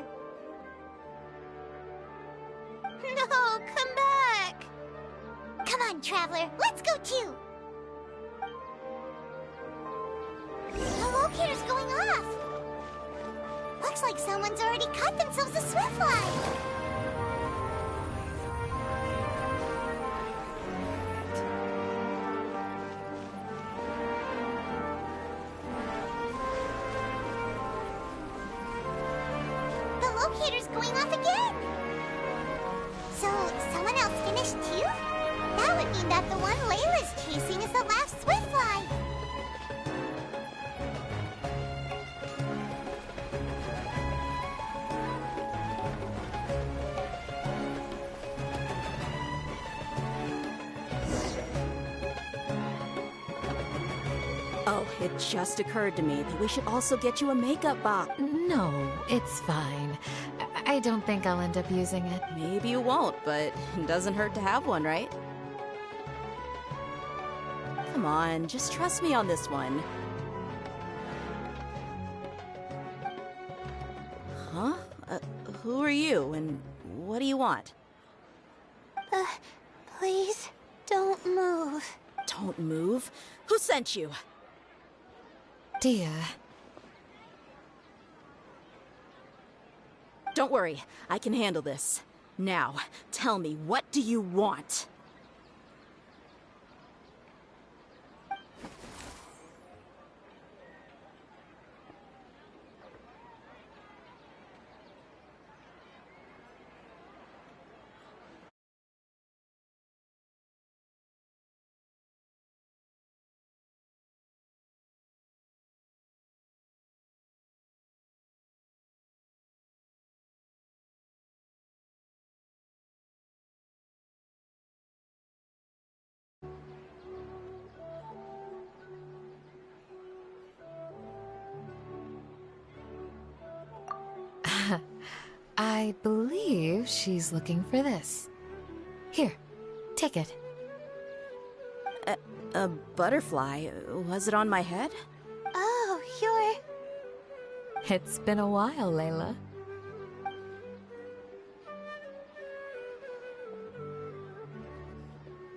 No, come back. Come on, Traveler, let's go too. The locator's going off. Looks like someone's already cut themselves a swiftfly. off again! So, someone else finished too? That would mean that the one Layla's chasing is the last Swiftfly. Oh, it just occurred to me that we should also get you a makeup box. No, it's fine. I don't think I'll end up using it. Maybe you won't, but it doesn't hurt to have one, right? Come on, just trust me on this one. Huh? Who are you, and what do you want? Please, don't move. Don't move? Who sent you? Dia. Don't worry, I can handle this. Now, tell me, what do you want? I believe she's looking for this. Here, take it. A butterfly? Was it on my head? Oh, you're... It's been a while, Layla.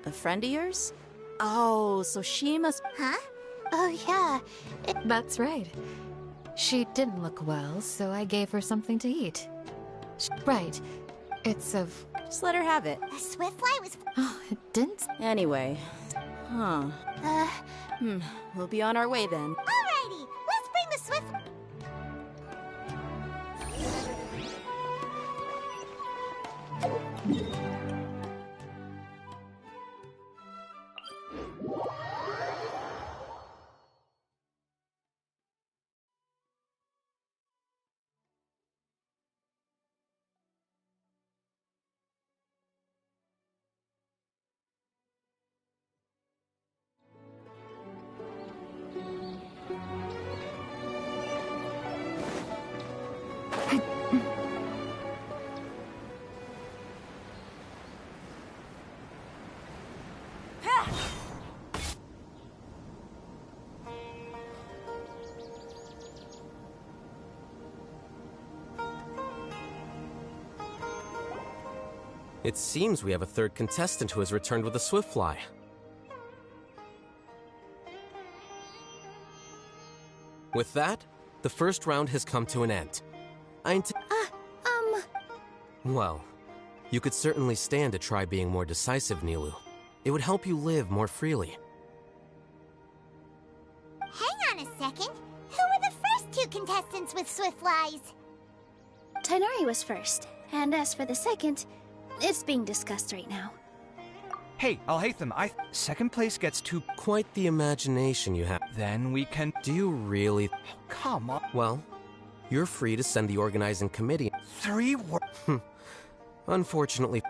A friend of yours? Oh, so she must... Huh? Oh, yeah. That's right. She didn't look well, so I gave her something to eat. Right. It's of... Just let her have it. A Swiftfly was... Oh, it didn't... Anyway. Huh. We'll be on our way then. Alrighty, let's bring the Swift... It seems we have a third contestant who has returned with a Swiftfly. With that, the first round has come to an end. Well, you could certainly stand to try being more decisive, Nilou. It would help you live more freely. Hang on a second. Who were the first two contestants with Swiftflies? Tighnari was first, and as for the second, it's being discussed right now. Hey, Alhaitham, second place gets to... Quite the imagination you have. Then we can... Do you really... Come on. Well, you're free to send the organizing committee... 3 words... Unfortunately...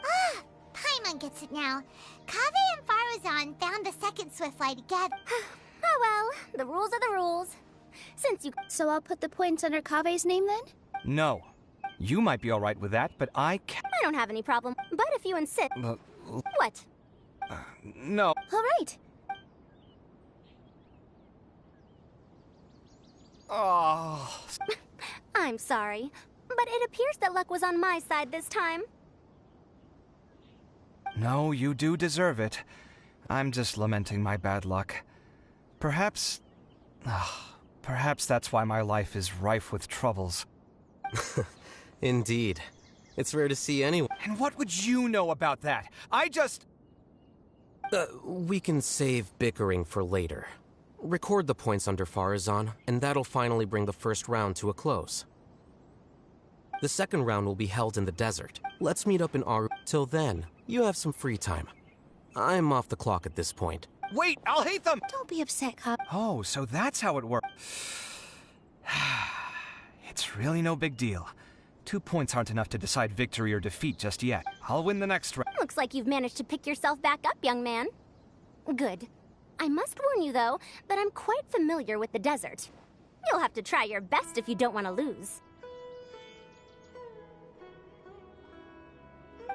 Paimon gets it now. Kaveh and Faruzan found the second Swiftfly together. Oh well, the rules are the rules. Since you... So I'll put the points under Kave's name then? No. You might be alright with that, but I can't... I don't have any problem, but if you insist... What? No. All right. Oh. I'm sorry, but it appears that luck was on my side this time. No, you do deserve it. I'm just lamenting my bad luck. Perhaps... perhaps that's why my life is rife with troubles. Indeed. It's rare to see anyone... And what would you know about that? I just... we can save bickering for later. Record the points under Faruzan, and that'll finally bring the first round to a close. The second round will be held in the desert. Let's meet up in our... Till then, you have some free time. I'm off the clock at this point. Wait, I'll hate them! Don't be upset, Cop. Oh, so that's how it works. It's really no big deal. 2 points aren't enough to decide victory or defeat just yet. I'll win the next round. Looks like you've managed to pick yourself back up, young man. Good. I must warn you, though, that I'm quite familiar with the desert. You'll have to try your best if you don't want to lose.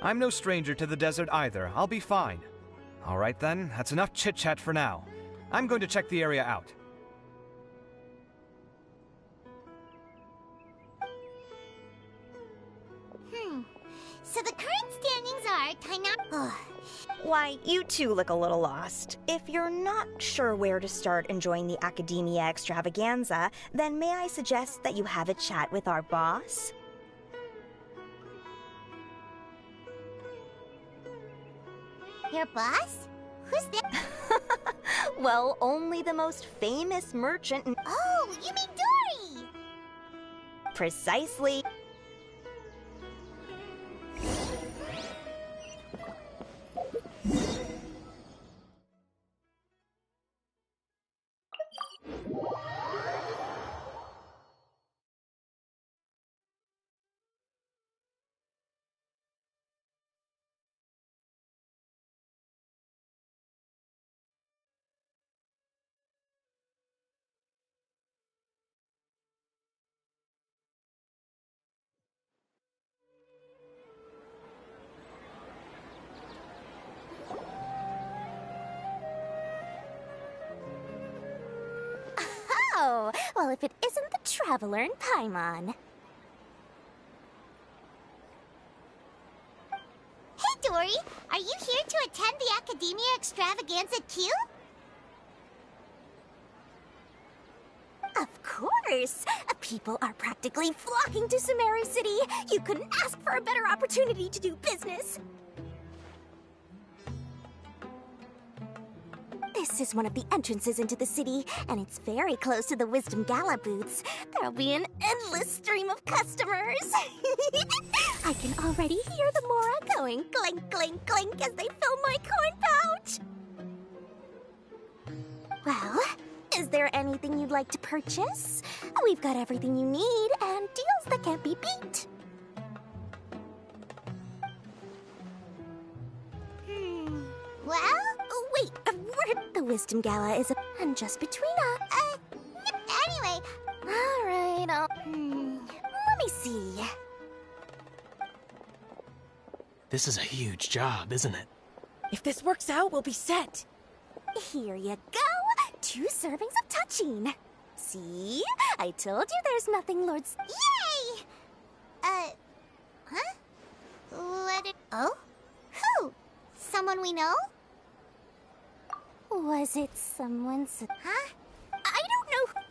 I'm no stranger to the desert either. I'll be fine. All right then, that's enough chit-chat for now. I'm going to check the area out. So the current standings are Why, you two look a little lost. If you're not sure where to start enjoying the Academia extravaganza, then may I suggest that you have a chat with our boss? Your boss? Who's that? Well, only the most famous merchant. Oh, you mean Dory! Precisely. Oh, well, if it isn't the Traveler in Paimon. Hey, Dory! Are you here to attend the Academia Extravaganza too? Of course! People are practically flocking to Sumeru City. You couldn't ask for a better opportunity to do business. This is one of the entrances into the city, and it's very close to the Wisdom Gala booths. There'll be an endless stream of customers. I can already hear the Mora going clink, clink, clink as they fill my coin pouch. Well, is there anything you'd like to purchase? We've got everything you need and deals that can't be beat. Well? Wait, the Wisdom Gala is and just between us. Anyway. All right, let me see. This is a huge job, isn't it? If this works out, we'll be set. Here you go. 2 servings of touching. See? I told you there's nothing Lord's... Yay! Huh? Oh? Who? Someone we know? Was it someone's... Huh? I don't know.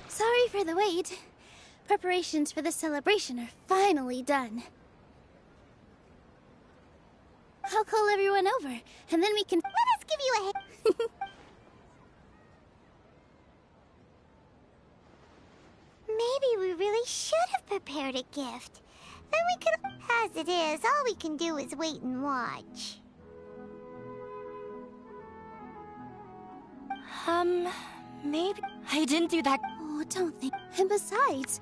Sorry for the wait. Preparations for the celebration are finally done. I'll call everyone over, and then we can— Let us give you a hint. Maybe we really should have prepared a gift. Then we could— As it is, all we can do is wait and watch. Maybe I didn't do that. Oh, don't think. And besides,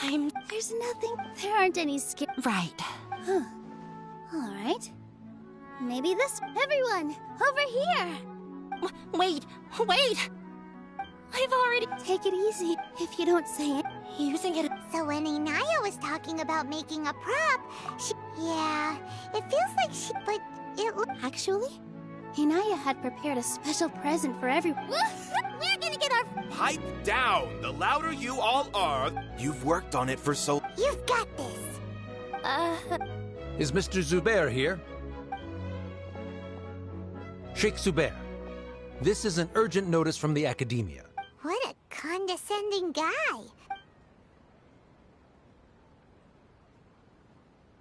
there's nothing. There aren't any Right. Huh. All right. Maybe this. Everyone, over here. Wait. I've already— Take it easy. If you don't say it. Using it. So when Inaya was talking about making a prop, yeah, it feels like but it— Actually, Inaya had prepared a special present for everyone. We're gonna get our— Pipe down! The louder you all are, you've worked on it for so— You've got this. Is Mr. Zubair here? Sheikh Zubair, this is an urgent notice from the Academia. What a condescending guy.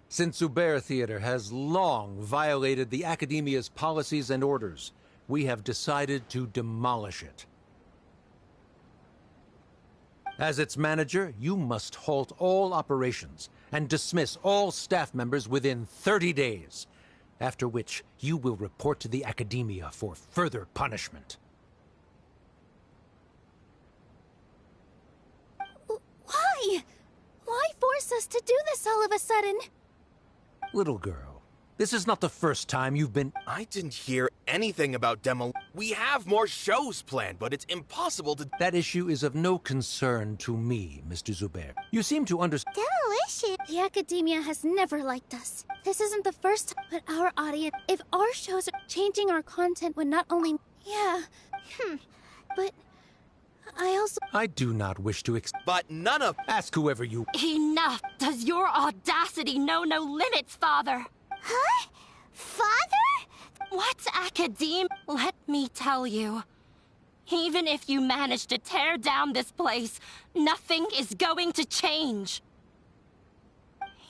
Since Zubair Theater has long violated the Academia's policies and orders, we have decided to demolish it. As its manager, you must halt all operations and dismiss all staff members within 30 days, after which you will report to the Academia for further punishment. Why? Why force us to do this all of a sudden? Little girl, this is not the first time you've been— I didn't hear anything about demo. We have more shows planned, but it's impossible to— That issue is of no concern to me, Mr. Zubair. You seem to understand— Delicious! The Academia has never liked us. This isn't the first time, but our audience— If our shows are changing our content would not only— Yeah. But I also— I do not wish to But none of— Ask whoever you— Enough! Does your audacity know no limits, Father? Huh? Father? What's academe? Let me tell you. Even if you manage to tear down this place, nothing is going to change.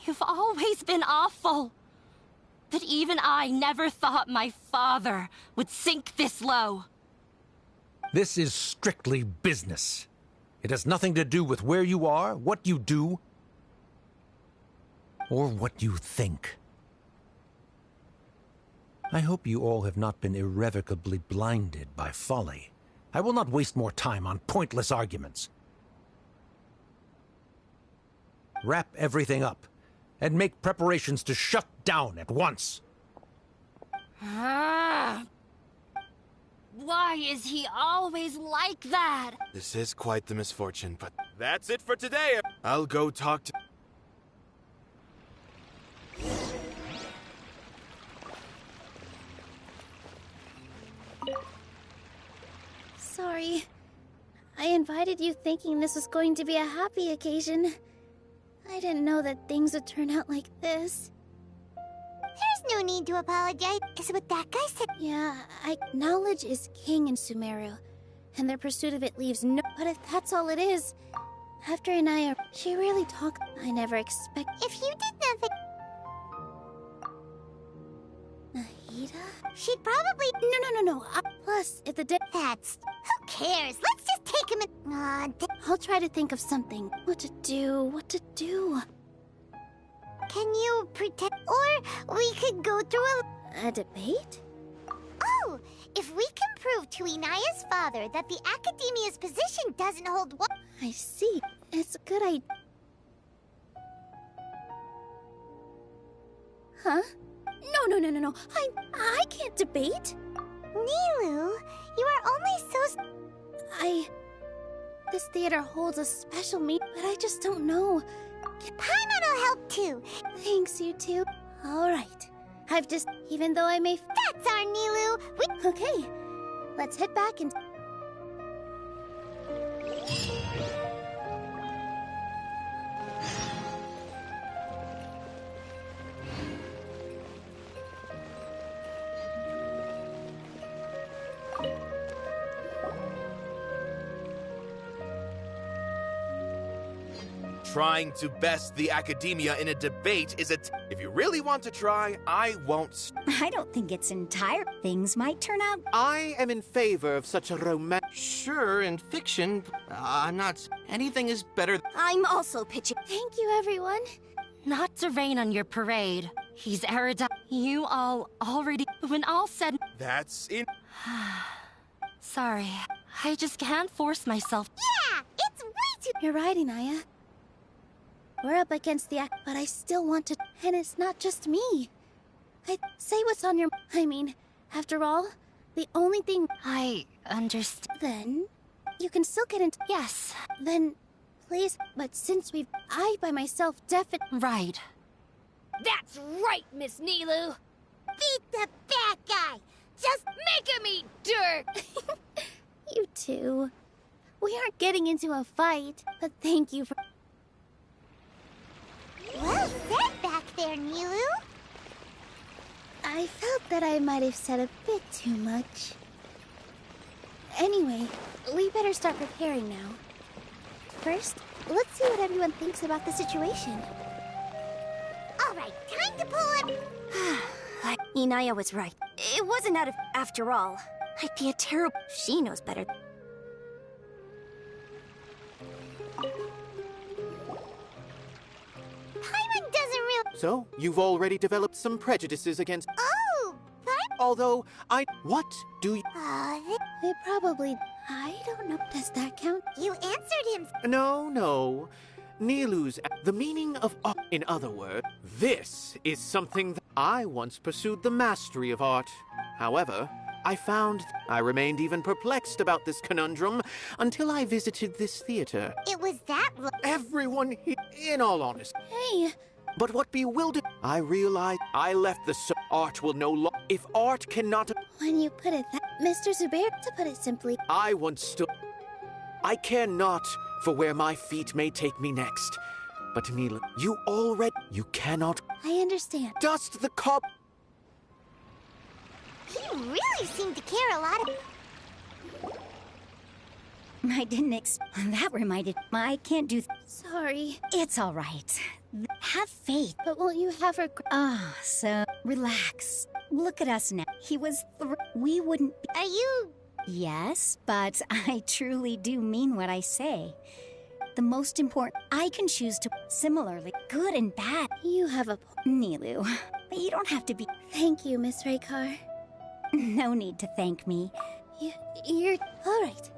You've always been awful. But even I never thought my father would sink this low. This is strictly business. It has nothing to do with where you are, what you do, or what you think. I hope you all have not been irrevocably blinded by folly. I will not waste more time on pointless arguments. Wrap everything up, and make preparations to shut down at once. Why is he always like that? This is quite the misfortune, but that's it for today. I'll go talk to— Sorry. I invited you thinking this was going to be a happy occasion. I didn't know that things would turn out like this. There's no need to apologize. Is what that guy said. Yeah, knowledge is king in Sumeru, and their pursuit of it leaves no— But if that's all it is, after Inaya, she really talked— I never expect— If you did nothing— Ida? She'd probably... No. Plus, if the That's... Who cares? Let's just take him in... I'll try to think of something. What to do. Can you pretend... Or we could go through a debate? Oh! If we can prove to Inaya's father that the Academia's position doesn't hold what... I see. It's a good idea. Huh? No. I can't debate. Nilou, you are only so... This theater holds a special meaning, but I just don't know. Paimon'll help too. Thanks, you two. All right. I've just... Even though I may... That's our Nilou! Okay. Let's head back and... Trying to best the Academia in a debate is if you really want to try, I won't. I don't think it's entire. Things might turn out. I am in favor of such a Sure, in fiction, I'm not. Anything is better. I'm also pitching. Thank you, everyone. Not to rain on your parade. He's erudite. You all already... When all said... That's it. Sorry. I just can't force myself. Yeah! It's way too... You're right, Inaya. We're up against the act, but I still want to... And it's not just me. Say what's on your... I mean, after all, the only thing... I understand. Then, you can still get into... Yes. Then, please, but since I by myself definitely... Right. That's right, Miss Nilou. Beat the bad guy! Just make him eat dirt! You two. We aren't getting into a fight, but thank you for... Well said back there, Nilou. I felt that I might have said a bit too much. Anyway, we better start preparing now. First, let's see what everyone thinks about the situation. All right, time to pull it. Inaya was right. It wasn't out of... After all, I'd be a terrible... She knows better. Paimon doesn't really... So, you've already developed some prejudices against... Oh, Although, What do you... They probably... I don't know. Does that count? You answered him. No. Nilou's... The meaning of art... In other words, this is something that I once pursued the mastery of art. However, I remained even perplexed about this conundrum until I visited this theater. It was that... Everyone here, in all honesty. Hey! But what bewildered... I realized I left the art will no longer... If art cannot... When you put it that... Mr. Zubair, to put it simply... I once stood... I care not for where my feet may take me next. But Nilou, you cannot... I understand. Dust the cob... He really seemed to care a lot of... I didn't That reminded... I can't do... Sorry. It's all right. Have faith. But won't you have her... So... Relax. Look at us now. He was... We wouldn't... Are you... Yes, but I truly do mean what I say. The most important... I can choose to... Similarly, good and bad. You have a... Nilou, you don't have to be... Thank you, Miss Raykar. No need to thank me. You're... All right.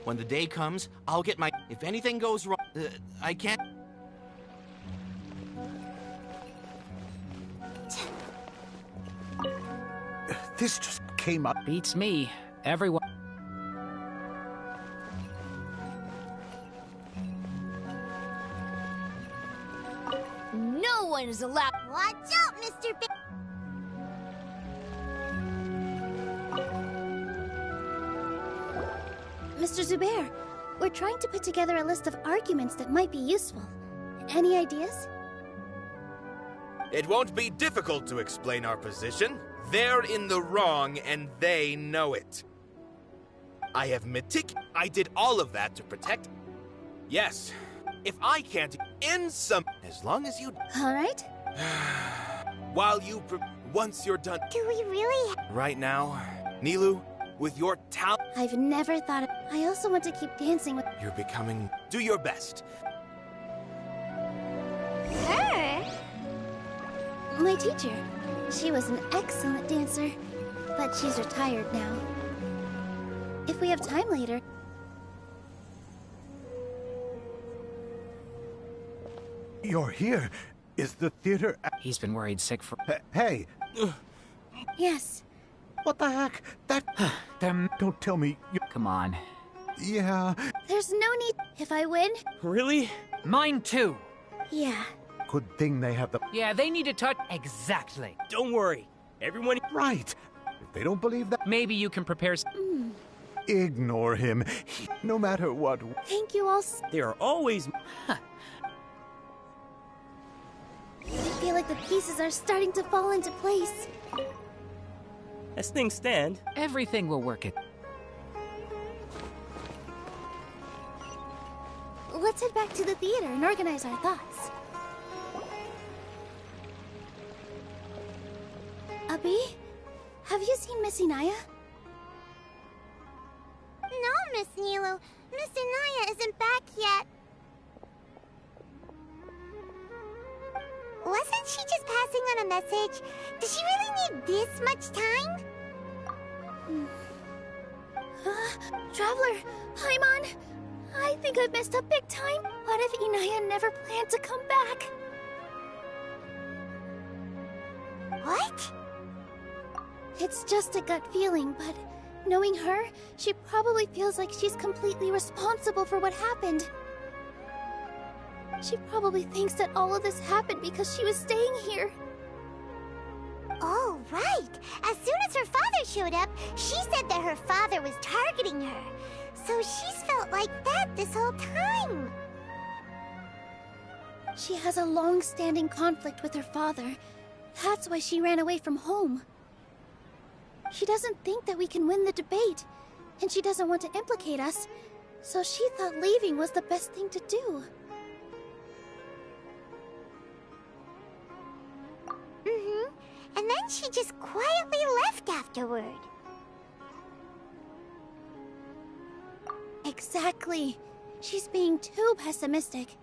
When the day comes, I'll get my... If anything goes wrong, I can't... This just came up. Beats me. Everyone... No one is allowed... Watch out, Mr. Mr. Zubair, we're trying to put together a list of arguments that might be useful. Any ideas? It won't be difficult to explain our position. They're in the wrong, and they know it. I did all of that to protect... Yes. If I can't end some... As long as you... All right. While you... Once you're done... Do we really... Right now, Nilou, with your talent... I've never thought of... I also want to keep dancing with... You're becoming... Do your best. Her? My teacher. She was an excellent dancer, but she's retired now. If we have time later... You're here. Is the theater... He's been worried sick for... Hey! Yes. What the heck? That... Don't tell me you... Come on. Yeah... There's no need... If I win... Really? Mine too. Yeah. Good thing they have the... Yeah, they need to touch... Exactly. Don't worry. Everyone... Right. If they don't believe that... Maybe you can prepare... Ignore him. No matter what... Thank you all... There are always... I feel like the pieces are starting to fall into place. As things stand, everything will work it. Let's head back to the theater and organize our thoughts. Abby, have you seen Miss Inaya? No, Miss Nilou. Miss Inaya isn't back yet. Wasn't she just passing on a message? Does she really need this much time? Traveler, Paimon, I think I've messed up big time. What if Inaya never planned to come back? What? It's just a gut feeling, but knowing her, she probably feels like she's completely responsible for what happened. She probably thinks that all of this happened because she was staying here. Oh, right. As soon as her father showed up, she said that her father was targeting her. So she's felt like that this whole time. She has a long-standing conflict with her father. That's why she ran away from home. She doesn't think that we can win the debate, and she doesn't want to implicate us, so she thought leaving was the best thing to do. And then she just quietly left afterward. Exactly. She's being too pessimistic.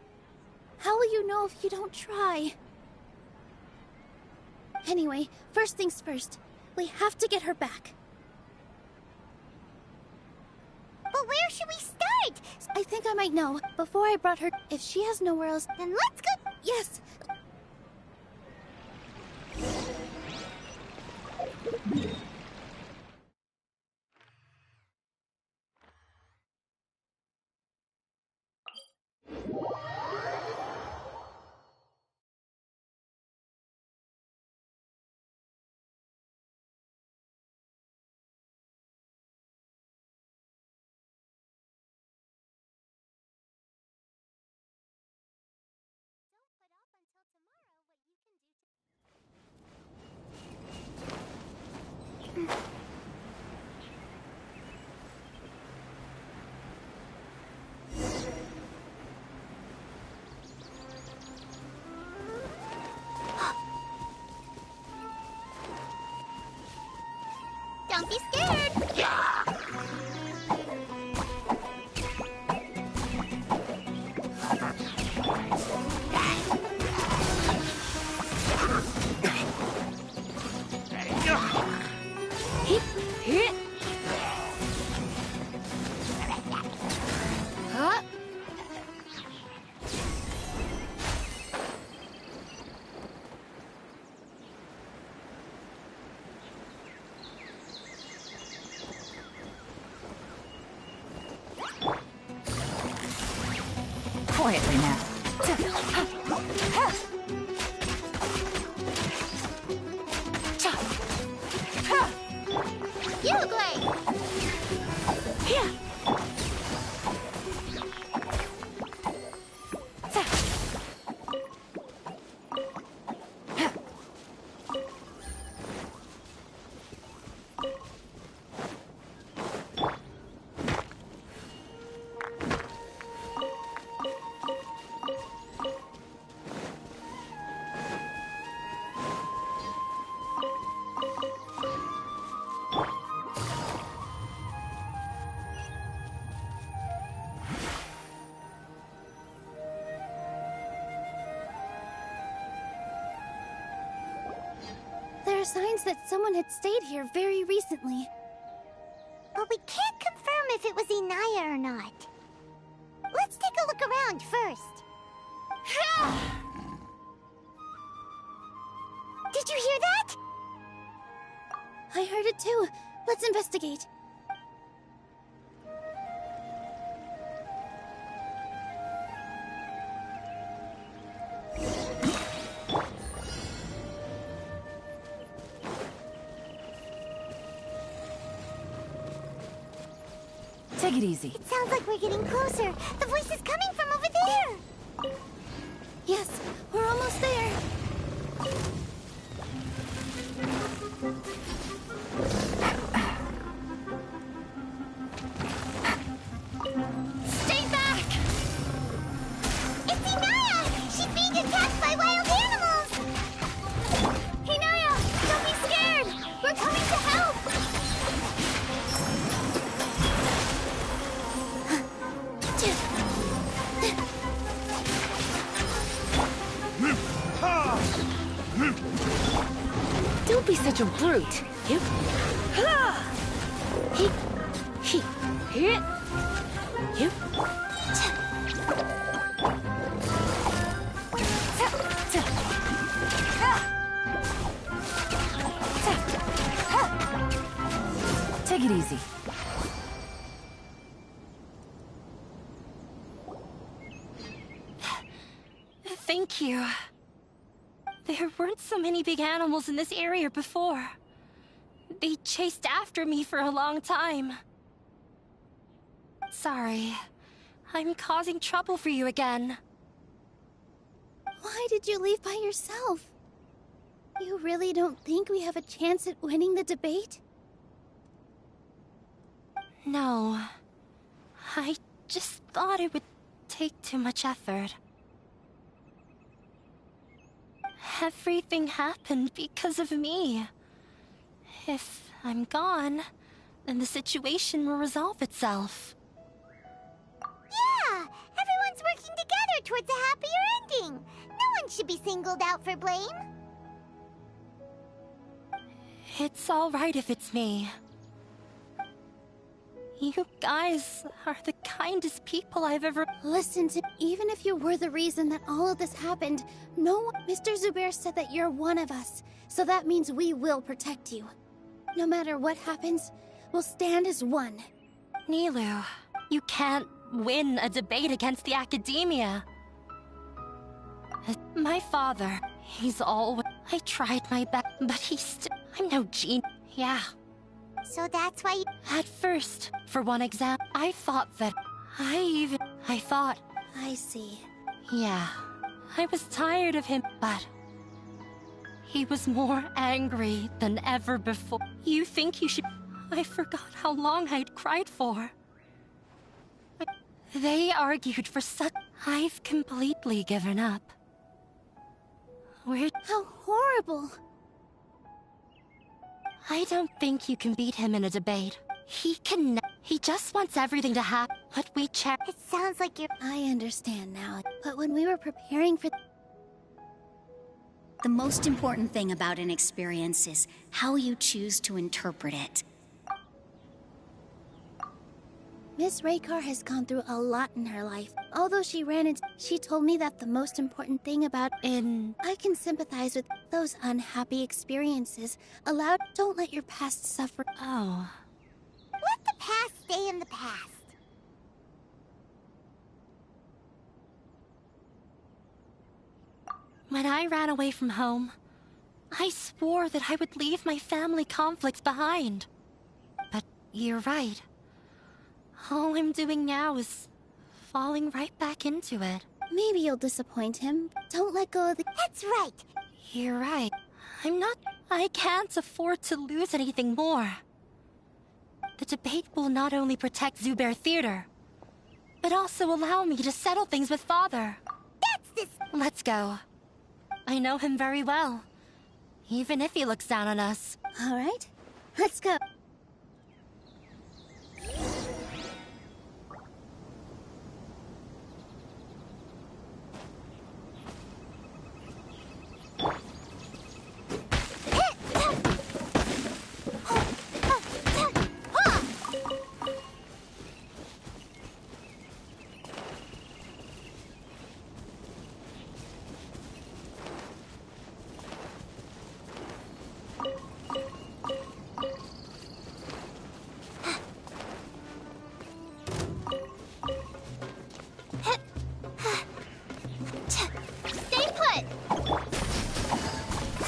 How will you know if you don't try? Anyway, first things first. We have to get her back. But where should we start? I think I might know. Before I brought her, if she has nowhere else, then let's go. Yes. Don't be scared. Quietly now. signs that someone had stayed here very recently. But we can't confirm if it was Inaya or not. Let's take a look around first. Did you hear that? I heard it too. Let's investigate. Take it easy. It sounds like we're getting closer. The voice is coming from over there. Yes, we're almost there. Stay back! It's Inaya! She's being attacked by wild animals! Inaya, don't be scared! We're coming to help! Don't be such a brute. You. You. Take it easy. Thank you. There weren't so many big animals in this area before. They chased after me for a long time. Sorry. I'm causing trouble for you again. Why did you leave by yourself? You really don't think we have a chance at winning the debate? No. I just thought it would take too much effort. Everything happened because of me. If I'm gone, then the situation will resolve itself. Yeah! Everyone's working together towards a happier ending. No one should be singled out for blame. It's all right if it's me. You guys are the kindest people I've ever... Listen to... Even if you were the reason that all of this happened, no one... Mr. Zubair said that you're one of us, so that means we will protect you. No matter what happens, we'll stand as one. Nilou, you can't win a debate against the academia. My father, he's always... I tried my best, but he's still... I'm no genius. Yeah. So that's why you... At first, for one exam, I thought that... I thought... I see. Yeah. I was tired of him, but... He was more angry than ever before. You think you should... I forgot how long I'd cried for. They argued for such... I've completely given up. How horrible! I don't think you can beat him in a debate. He just wants everything to happen, but we check. It sounds like you're... I understand now, but when we were preparing for... The most important thing about an experience is how you choose to interpret it. Miss Raykar has gone through a lot in her life. Although she she told me that the most important thing about I can sympathize with those unhappy experiences. Don't let your past suffer. Oh. Let the past stay in the past. When I ran away from home, I swore that I would leave my family conflicts behind. But you're right. All I'm doing now is falling right back into it. Maybe you'll disappoint him. Don't let go of the... That's right. You're right. I can't afford to lose anything more. The debate will not only protect Zubair Theater, but also allow me to settle things with Father. That's this... Let's go. I know him very well, even if he looks down on us. All right, let's go.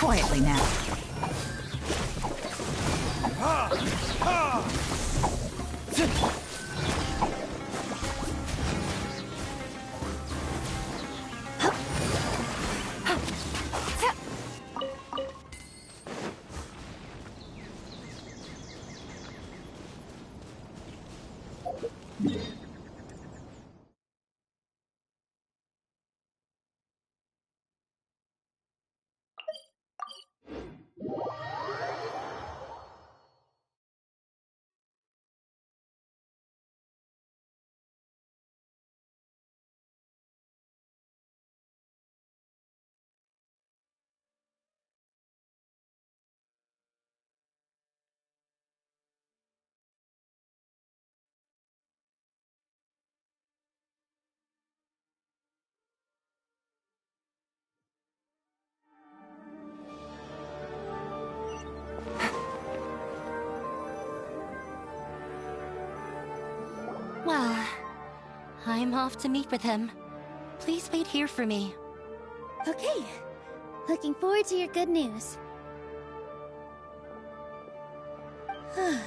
Quietly now. Well, I'm off to meet with him. Please wait here for me. Okay. Looking forward to your good news. That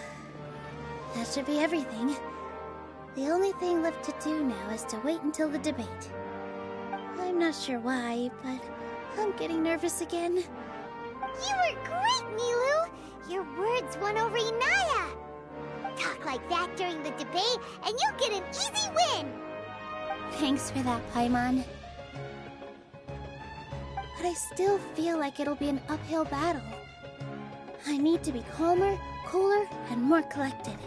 should be everything. The only thing left to do now is to wait until the debate. I'm not sure why, but I'm getting nervous again. You were great, Nilou! Your words won over Inaya! Talk like that during the debate, and you'll get an easy win! Thanks for that, Paimon. But I still feel like it'll be an uphill battle. I need to be calmer, cooler, and more collected.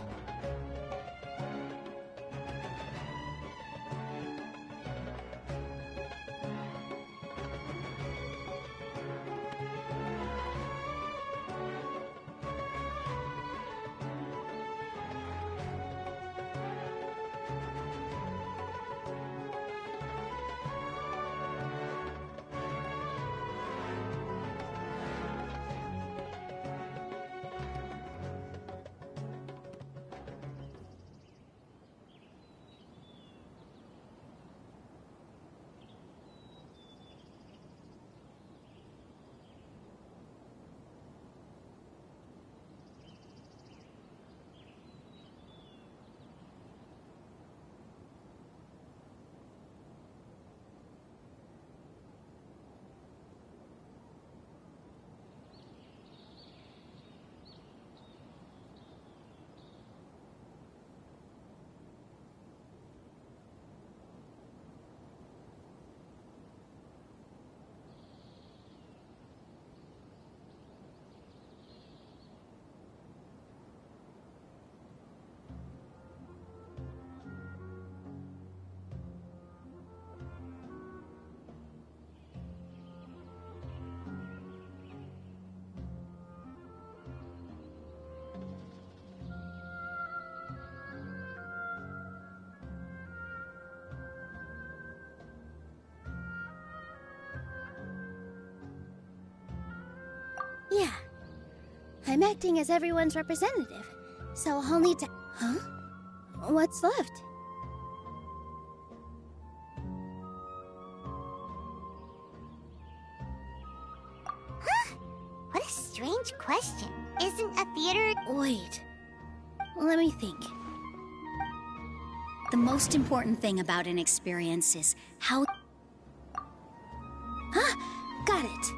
Yeah. I'm acting as everyone's representative, so I'll need to... Huh? What's left? Huh? What a strange question. Isn't a theater... Wait. Let me think. The most important thing about an experience is how... Got it.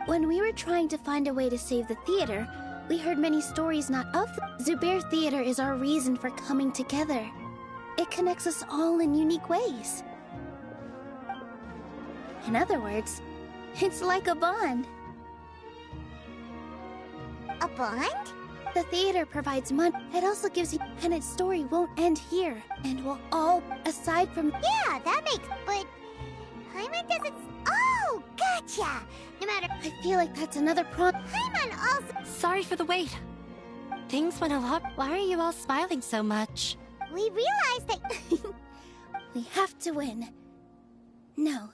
When we were trying to find a way to save the theater, we heard many stories not of the... Zubair Theater is our reason for coming together. It connects us all in unique ways. In other words, it's like a bond. A bond? The theater provides money. It also gives you... And its story won't end here. And we'll all... Aside from... Yeah, that makes... But... Paimon doesn't... Oh, gotcha! No matter... I feel like that's another problem. Paimon also... Sorry for the wait. Things went a lot... Why are you all smiling so much? We realized that... We have to win. No.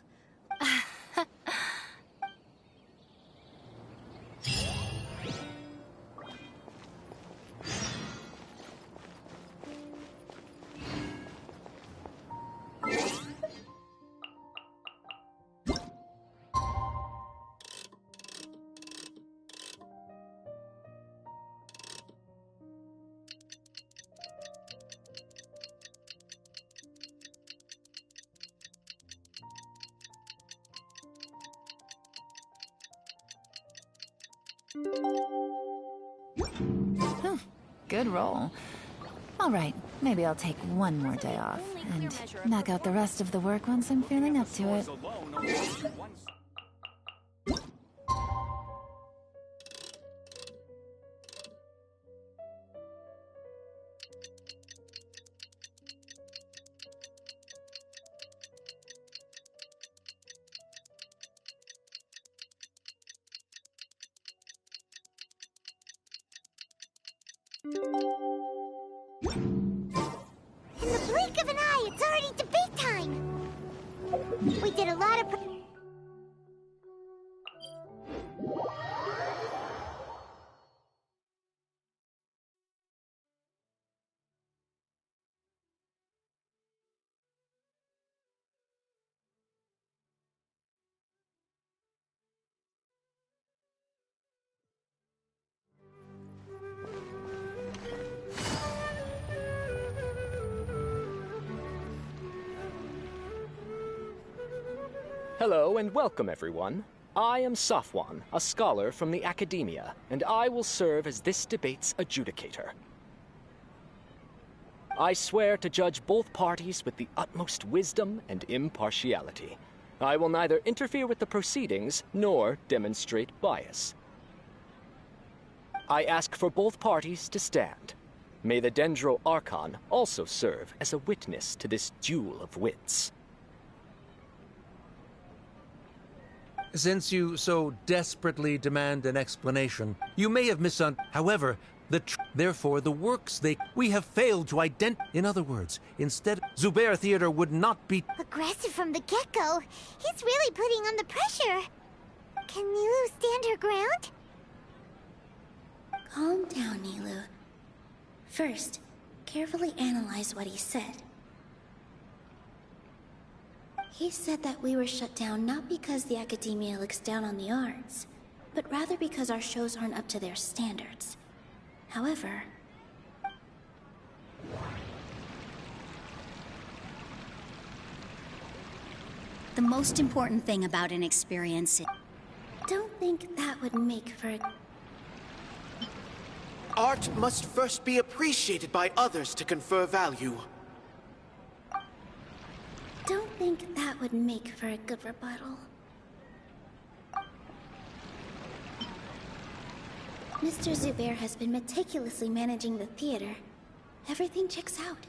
Good roll. All right, maybe I'll take one more day off and knock out the rest of the work once I'm feeling up to it. In the blink of an eye, it's already debate time! We did a lot of... Hello and welcome, everyone. I am Safwan, a scholar from the Academia, and I will serve as this debate's adjudicator. I swear to judge both parties with the utmost wisdom and impartiality. I will neither interfere with the proceedings nor demonstrate bias. I ask for both parties to stand. May the Dendro Archon also serve as a witness to this duel of wits. Since you so desperately demand an explanation, you may have However, therefore the works we have failed to In other words, instead, Zubair Theater would not be aggressive from the get-go. He's really putting on the pressure. Can Nilou stand her ground? Calm down, Nilou. First, carefully analyze what he said. He said that we were shut down not because the Academia looks down on the arts, but rather because our shows aren't up to their standards. However... The most important thing about an experience is... Don't think that would make for a... Art must first be appreciated by others to confer value. Don't think that would make for a good rebuttal. Mr. Zubair has been meticulously managing the theater. Everything checks out.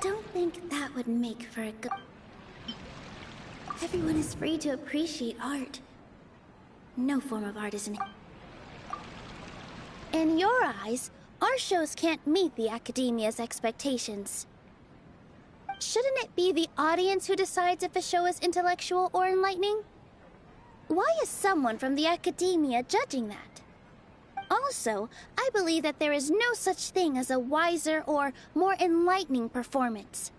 Don't think that would make for a good... Everyone is free to appreciate art. No form of art is an... In your eyes, our shows can't meet the Academia's expectations. Shouldn't it be the audience who decides if a show is intellectual or enlightening? Why is someone from the Academia judging that? Also, I believe that there is no such thing as a wiser or more enlightening performance.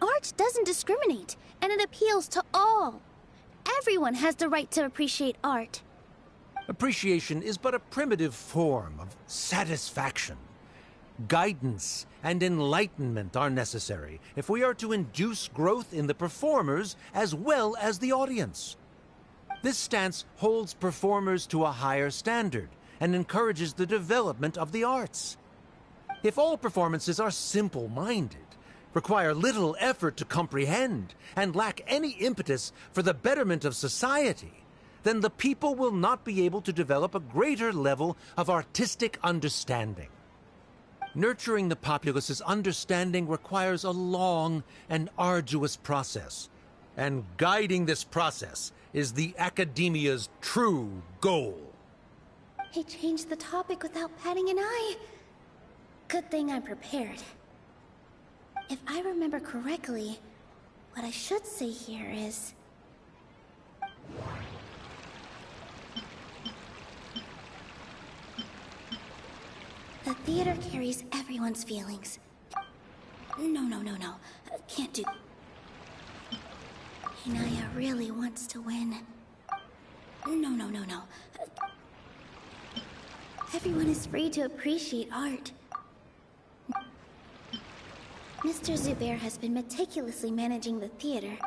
Art doesn't discriminate, and it appeals to all. Everyone has the right to appreciate art. Appreciation is but a primitive form of satisfaction. Guidance and enlightenment are necessary if we are to induce growth in the performers as well as the audience. This stance holds performers to a higher standard and encourages the development of the arts. If all performances are simple-minded, require little effort to comprehend, and lack any impetus for the betterment of society, then the people will not be able to develop a greater level of artistic understanding. Nurturing the populace's understanding requires a long and arduous process, and guiding this process is the Academia's true goal. He changed the topic without batting an eye. Good thing I'm prepared. If I remember correctly, what I should say here is... The theater carries everyone's feelings. No. Can't do... Inaya really wants to win. No. Everyone is free to appreciate art. Mr. Zubair has been meticulously managing the theater.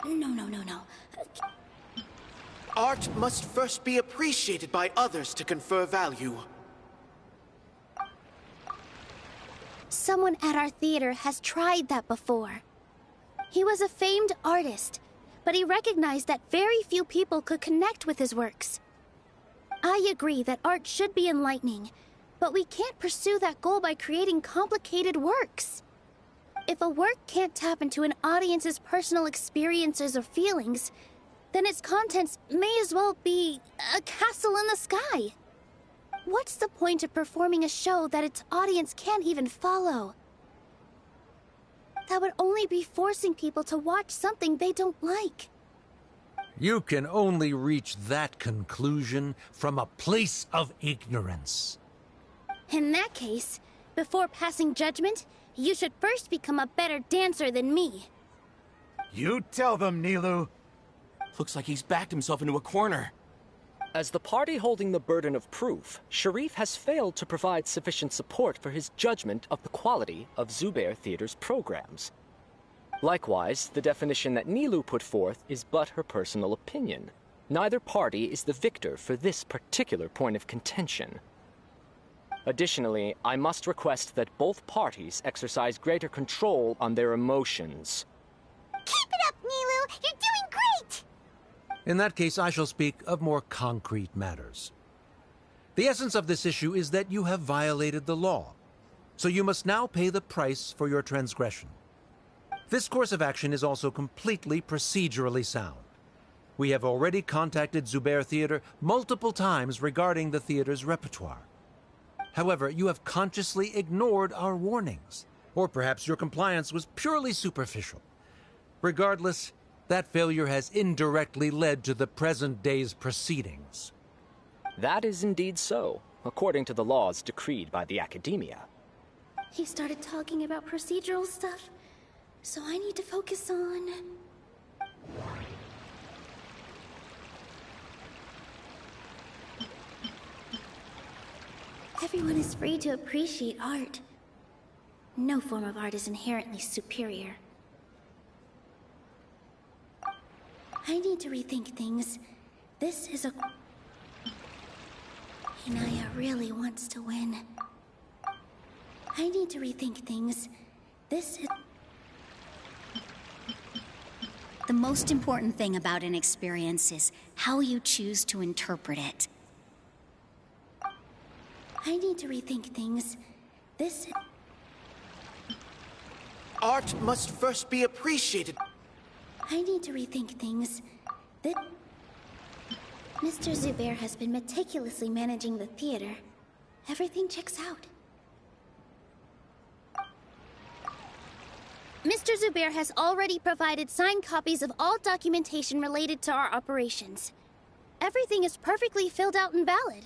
No. Art must first be appreciated by others to confer value. Someone at our theater has tried that before. He was a famed artist, but he recognized that very few people could connect with his works. I agree that art should be enlightening, but we can't pursue that goal by creating complicated works. If a work can't tap into an audience's personal experiences or feelings, then its contents may as well be a castle in the sky. What's the point of performing a show that its audience can't even follow? That would only be forcing people to watch something they don't like. You can only reach that conclusion from a place of ignorance. In that case, before passing judgment, you should first become a better dancer than me. You tell them, Nilou. Looks like he's backed himself into a corner. As the party holding the burden of proof, Sharif has failed to provide sufficient support for his judgment of the quality of Zubair Theater's programs. Likewise, the definition that Nilou put forth is but her personal opinion. Neither party is the victor for this particular point of contention. Additionally, I must request that both parties exercise greater control on their emotions. Keep it up, Nilou! You're doing great! In that case, I shall speak of more concrete matters. The essence of this issue is that you have violated the law, so you must now pay the price for your transgression. This course of action is also completely procedurally sound. We have already contacted Zubair Theater multiple times regarding the theater's repertoire. However, you have consciously ignored our warnings, or perhaps your compliance was purely superficial. Regardless, that failure has indirectly led to the present day's proceedings. That is indeed so, according to the laws decreed by the Academia. He started talking about procedural stuff, so I need to focus on... Everyone is free to appreciate art. No form of art is inherently superior. I need to rethink things. This is a... Inaya really wants to win. I need to rethink things. This is... The most important thing about an experience is how you choose to interpret it. I need to rethink things. This is... Art must first be appreciated. I need to rethink things. Mr. Zubair has been meticulously managing the theater. Everything checks out. Mr. Zubair has already provided signed copies of all documentation related to our operations. Everything is perfectly filled out and valid.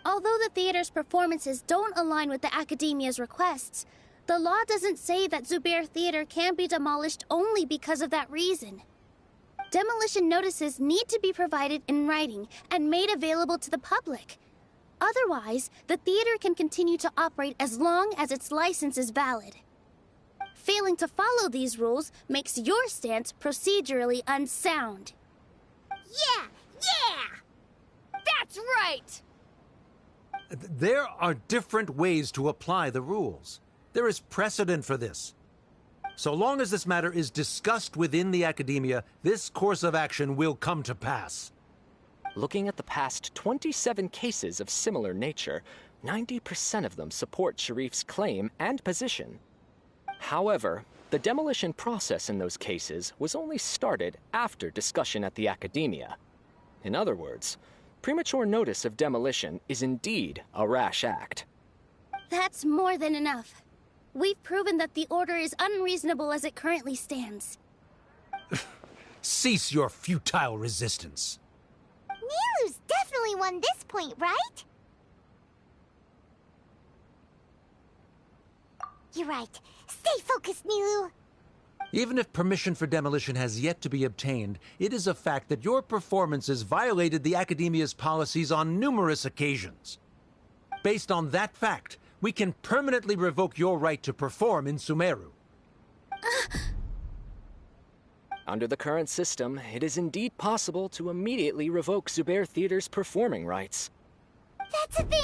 Although the theater's performances don't align with the Academia's requests, the law doesn't say that Zubair Theater can be demolished only because of that reason. Demolition notices need to be provided in writing and made available to the public. Otherwise, the theater can continue to operate as long as its license is valid. Failing to follow these rules makes your stance procedurally unsound. Yeah! Yeah! That's right! There are different ways to apply the rules. There is precedent for this. So long as this matter is discussed within the Academia, this course of action will come to pass. Looking at the past 27 cases of similar nature, 90% of them support Sharif's claim and position. However, the demolition process in those cases was only started after discussion at the Academia. In other words, premature notice of demolition is indeed a rash act. That's more than enough. We've proven that the order is unreasonable as it currently stands. Cease your futile resistance. Nilou's definitely won this point, right? You're right. Stay focused, Nilou. Even if permission for demolition has yet to be obtained, it is a fact that your performances violated the Academia's policies on numerous occasions. Based on that fact, we can permanently revoke your right to perform in Sumeru. Under the current system, it is indeed possible to immediately revoke Zubair Theater's performing rights. That's a thing?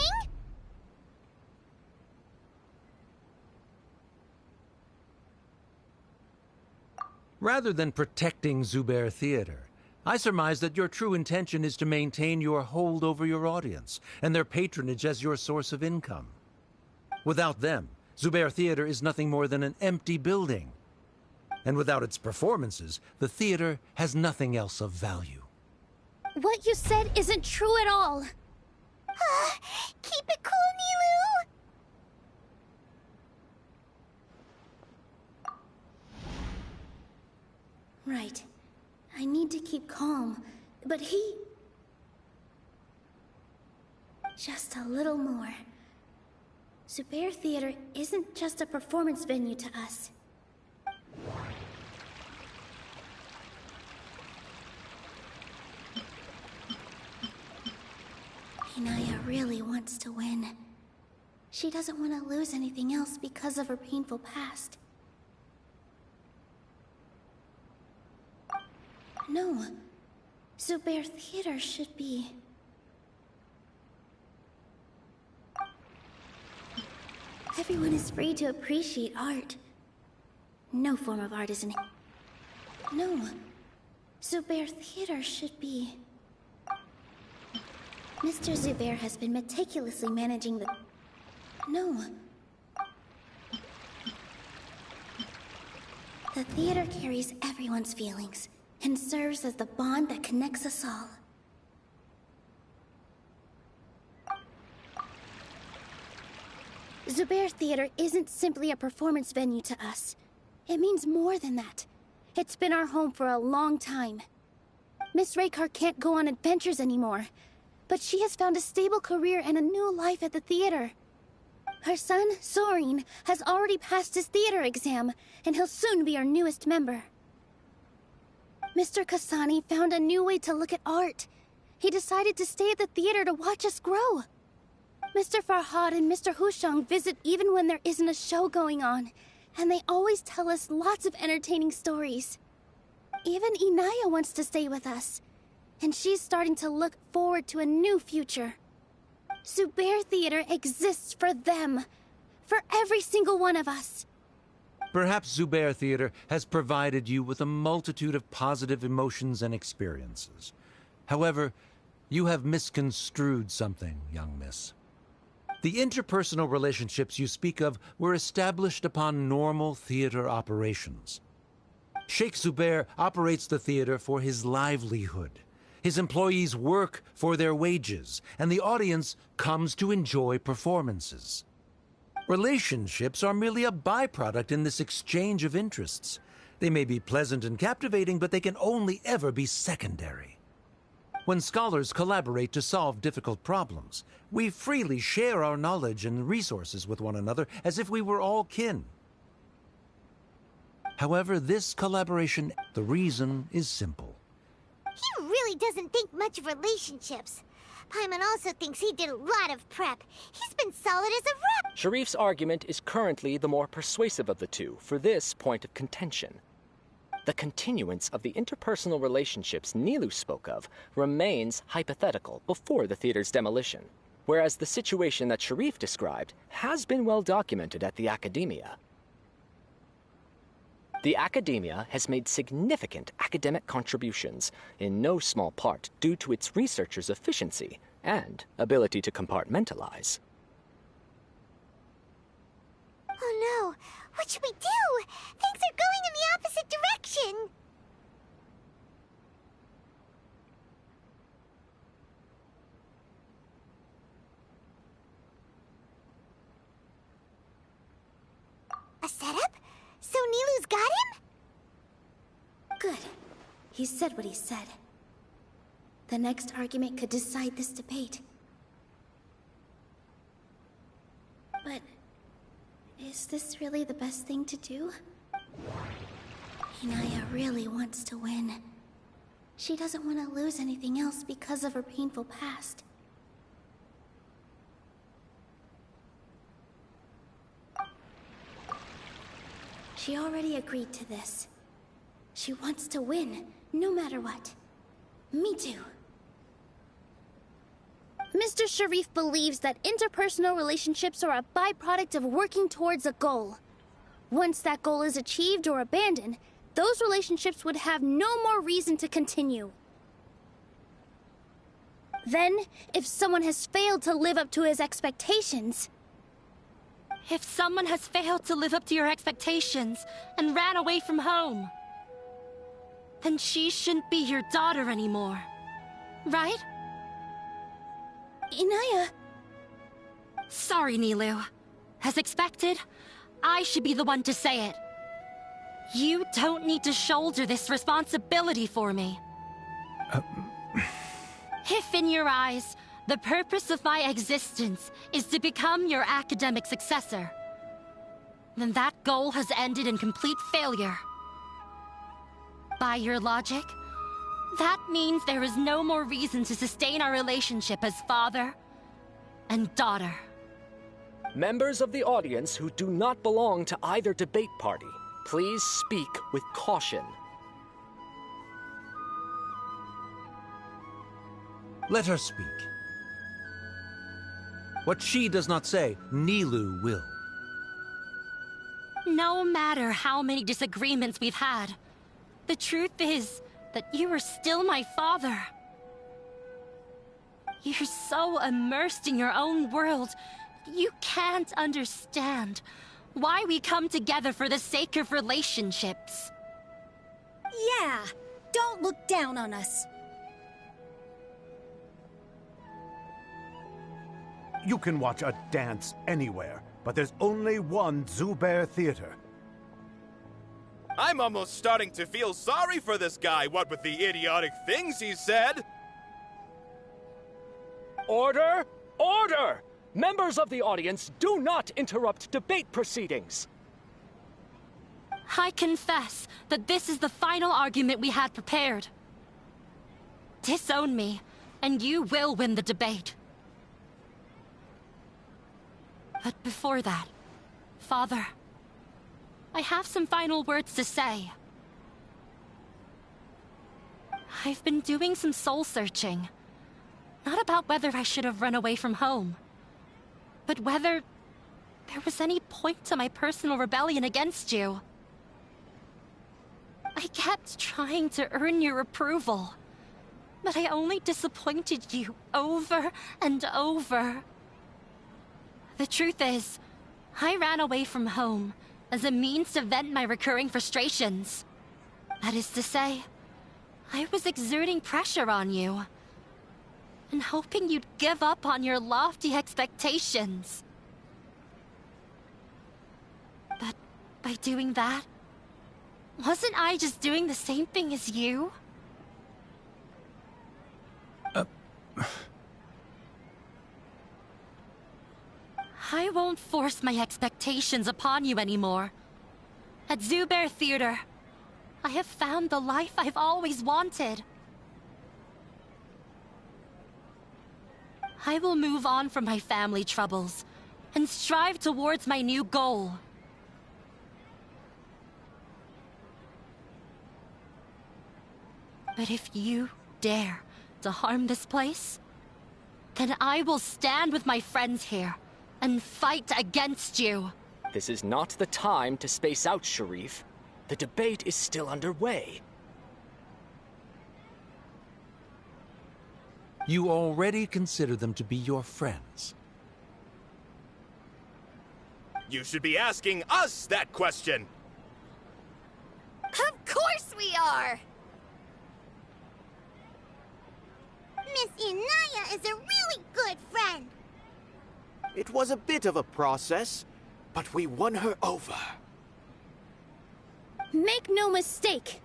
Rather than protecting Zubair Theater, I surmise that your true intention is to maintain your hold over your audience and their patronage as your source of income. Without them, Zubair Theater is nothing more than an empty building. And without its performances, the theater has nothing else of value. What you said isn't true at all. Keep it cool, Nilou! Right. I need to keep calm, but he... Just a little more. Zubair Theater isn't just a performance venue to us. Inaya really wants to win. She doesn't want to lose anything else because of her painful past. No. Zubair Theater should be... Everyone is free to appreciate art. No form of art is an... No. Zubair Theater should be... Mr. Zubair has been meticulously managing the... No. The theater carries everyone's feelings and serves as the bond that connects us all. Zubair Theater isn't simply a performance venue to us. It means more than that. It's been our home for a long time. Miss Raykar can't go on adventures anymore, but she has found a stable career and a new life at the theater. Her son, Soren, has already passed his theater exam, and he'll soon be our newest member. Mr. Kasani found a new way to look at art. He decided to stay at the theater to watch us grow. Mr. Farhad and Mr. Hushang visit even when there isn't a show going on, and they always tell us lots of entertaining stories. Even Inaya wants to stay with us, and she's starting to look forward to a new future. Zubair Theater exists for them, for every single one of us. Perhaps Zubair Theater has provided you with a multitude of positive emotions and experiences. However, you have misconstrued something, young miss. The interpersonal relationships you speak of were established upon normal theater operations. Sheikh Zubair operates the theater for his livelihood. His employees work for their wages, and the audience comes to enjoy performances. Relationships are merely a byproduct in this exchange of interests. They may be pleasant and captivating, but they can only ever be secondary. When scholars collaborate to solve difficult problems, we freely share our knowledge and resources with one another as if we were all kin. However, this collaboration, the reason is simple. He really doesn't think much of relationships. Paimon also thinks he did a lot of prep. He's been solid as a rock. Sharif's argument is currently the more persuasive of the two for this point of contention. The continuance of the interpersonal relationships Nilou spoke of remains hypothetical before the theater's demolition, whereas the situation that Sharif described has been well documented at the Academia. The Academia has made significant academic contributions, in no small part due to its researchers' efficiency and ability to compartmentalize. Oh no! What should we do? Things are going in the opposite direction! A setup? So Nilou's got him? Good. He said what he said. The next argument could decide this debate. But... is this really the best thing to do? Inaya really wants to win. She doesn't want to lose anything else because of her painful past. She already agreed to this. She wants to win, no matter what. Me too. Mr. Sharif believes that interpersonal relationships are a byproduct of working towards a goal. Once that goal is achieved or abandoned, those relationships would have no more reason to continue. Then, if someone has failed to live up to his expectations... If someone has failed to live up to your expectations and ran away from home, then she shouldn't be your daughter anymore, right? Inaya... Sorry, Nilou. As expected, I should be the one to say it. You don't need to shoulder this responsibility for me. If in your eyes, the purpose of my existence is to become your academic successor, then that goal has ended in complete failure. By your logic, that means there is no more reason to sustain our relationship as father and daughter. Members of the audience who do not belong to either debate party, please speak with caution. Let her speak. What she does not say, Nilou will. No matter how many disagreements we've had, the truth is that you are still my father. You're so immersed in your own world, you can't understand why we come together for the sake of relationships. Yeah, don't look down on us. You can watch a dance anywhere, but there's only one Zubair Theater. I'm almost starting to feel sorry for this guy, what with the idiotic things he said. Order! Order! Members of the audience, do not interrupt debate proceedings. I confess that this is the final argument we had prepared. Disown me, and you will win the debate. But before that, Father, I have some final words to say. I've been doing some soul-searching. Not about whether I should have run away from home, but whether there was any point to my personal rebellion against you. I kept trying to earn your approval, but I only disappointed you over and over. The truth is, I ran away from home as a means to vent my recurring frustrations. That is to say, I was exerting pressure on you, and hoping you'd give up on your lofty expectations. But by doing that, wasn't I just doing the same thing as you? I won't force my expectations upon you anymore. At Zubair Theater, I have found the life I've always wanted. I will move on from my family troubles and strive towards my new goal. But if you dare to harm this place, then I will stand with my friends here and fight against you. This is not the time to space out, Sharif. The debate is still underway. You already consider them to be your friends. You should be asking us that question. Of course we are! Miss Inaya is a really good friend. It was a bit of a process, but we won her over. Make no mistake.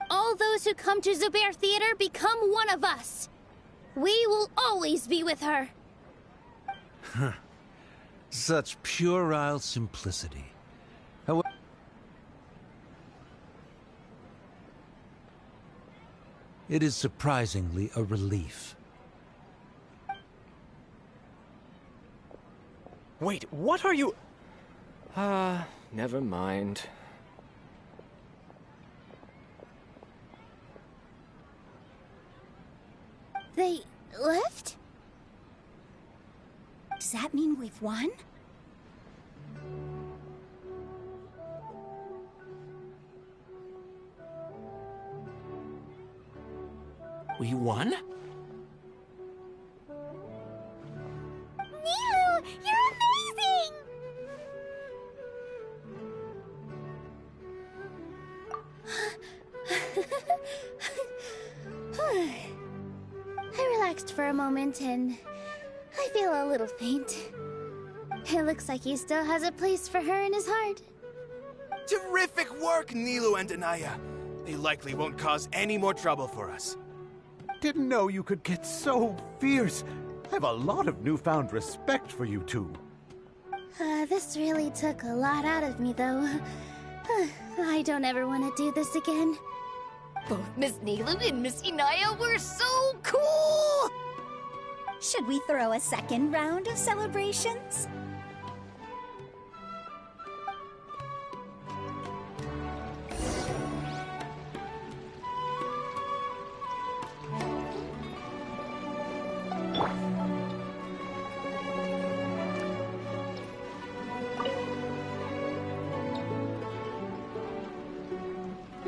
All those who come to Zubair Theater become one of us. We will always be with her. Such puerile simplicity. However, it is surprisingly a relief. Wait, what are you... never mind. we've won? We won? Nilou, you're amazing! I relaxed for a moment and I feel a little faint. It looks like he still has a place for her in his heart. Terrific work, Nilou and Anaya. They likely won't cause any more trouble for us. Didn't know you could get so fierce. I have a lot of newfound respect for you two. This really took a lot out of me, though. I don't ever want to do this again. Both Miss Nilou and Miss Anaya were so cool! Should we throw a second round of celebrations?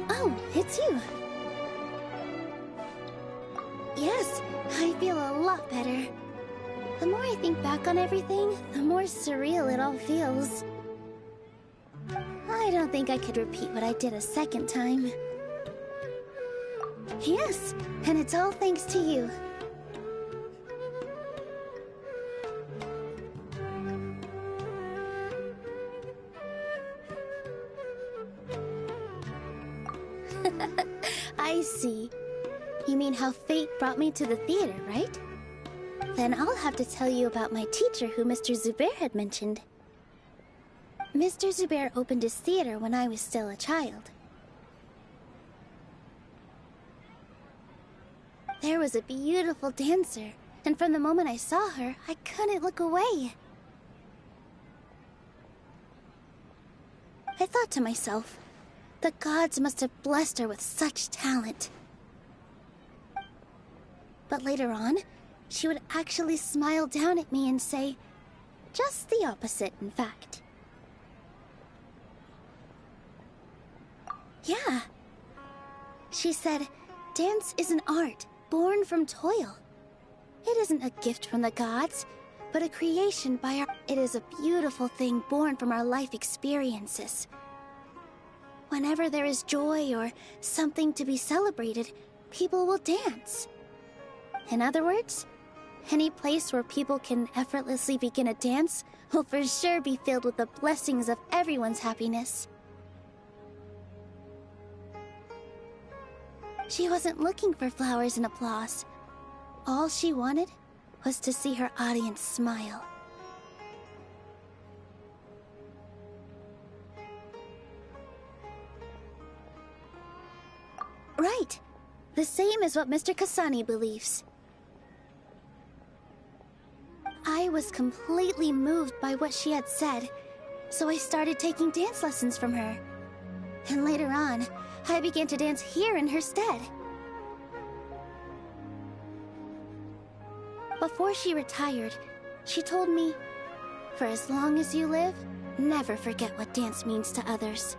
Oh, it's you. Yes, I feel a lot better. The more I think back on everything, the more surreal it all feels. I don't think I could repeat what I did a second time. Yes, and it's all thanks to you. I see. You mean how fate brought me to the theater, right? Then I'll have to tell you about my teacher who Mr. Zubair had mentioned. Mr. Zubair opened his theater when I was still a child. There was a beautiful dancer, and from the moment I saw her, I couldn't look away. I thought to myself, the gods must have blessed her with such talent. But later on, she would actually smile down at me and say, just the opposite, in fact. Yeah. She said, dance is an art born from toil. It isn't a gift from the gods, but a creation by our... It is a beautiful thing born from our life experiences. Whenever there is joy or something to be celebrated, people will dance. In other words, any place where people can effortlessly begin a dance will for sure be filled with the blessings of everyone's happiness. She wasn't looking for flowers and applause. All she wanted was to see her audience smile. Right. The same as what Mr. Kasani believes. I was completely moved by what she had said, so I started taking dance lessons from her. And later on, I began to dance here in her stead. Before she retired, she told me, for as long as you live, never forget what dance means to others.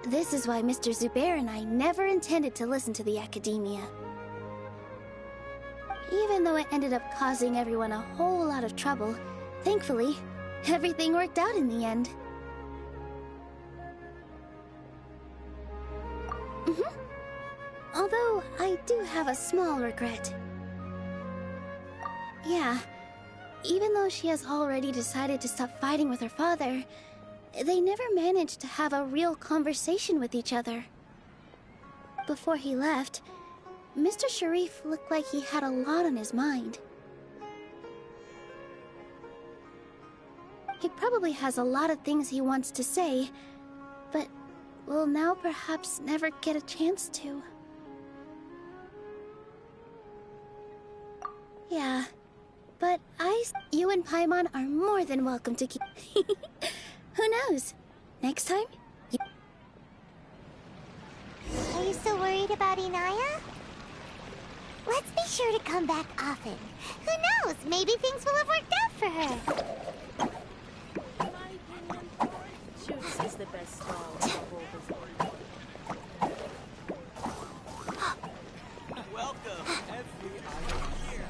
This is why Mr. Zubair and I never intended to listen to the academia. Even though it ended up causing everyone a whole lot of trouble, thankfully, everything worked out in the end. Although, I do have a small regret. Yeah, even though she has already decided to stop fighting with her father, they never managed to have a real conversation with each other. Before he left, Mr. Sharif looked like he had a lot on his mind. He probably has a lot of things he wants to say, but will now perhaps never get a chance to. Yeah, but you and Paimon are more than welcome to keep... Who knows? Next time? Are you still worried about Inaya? Let's be sure to come back often. Who knows? Maybe things will have worked out for her. Choose is the best stall of all the Welcome, every other year.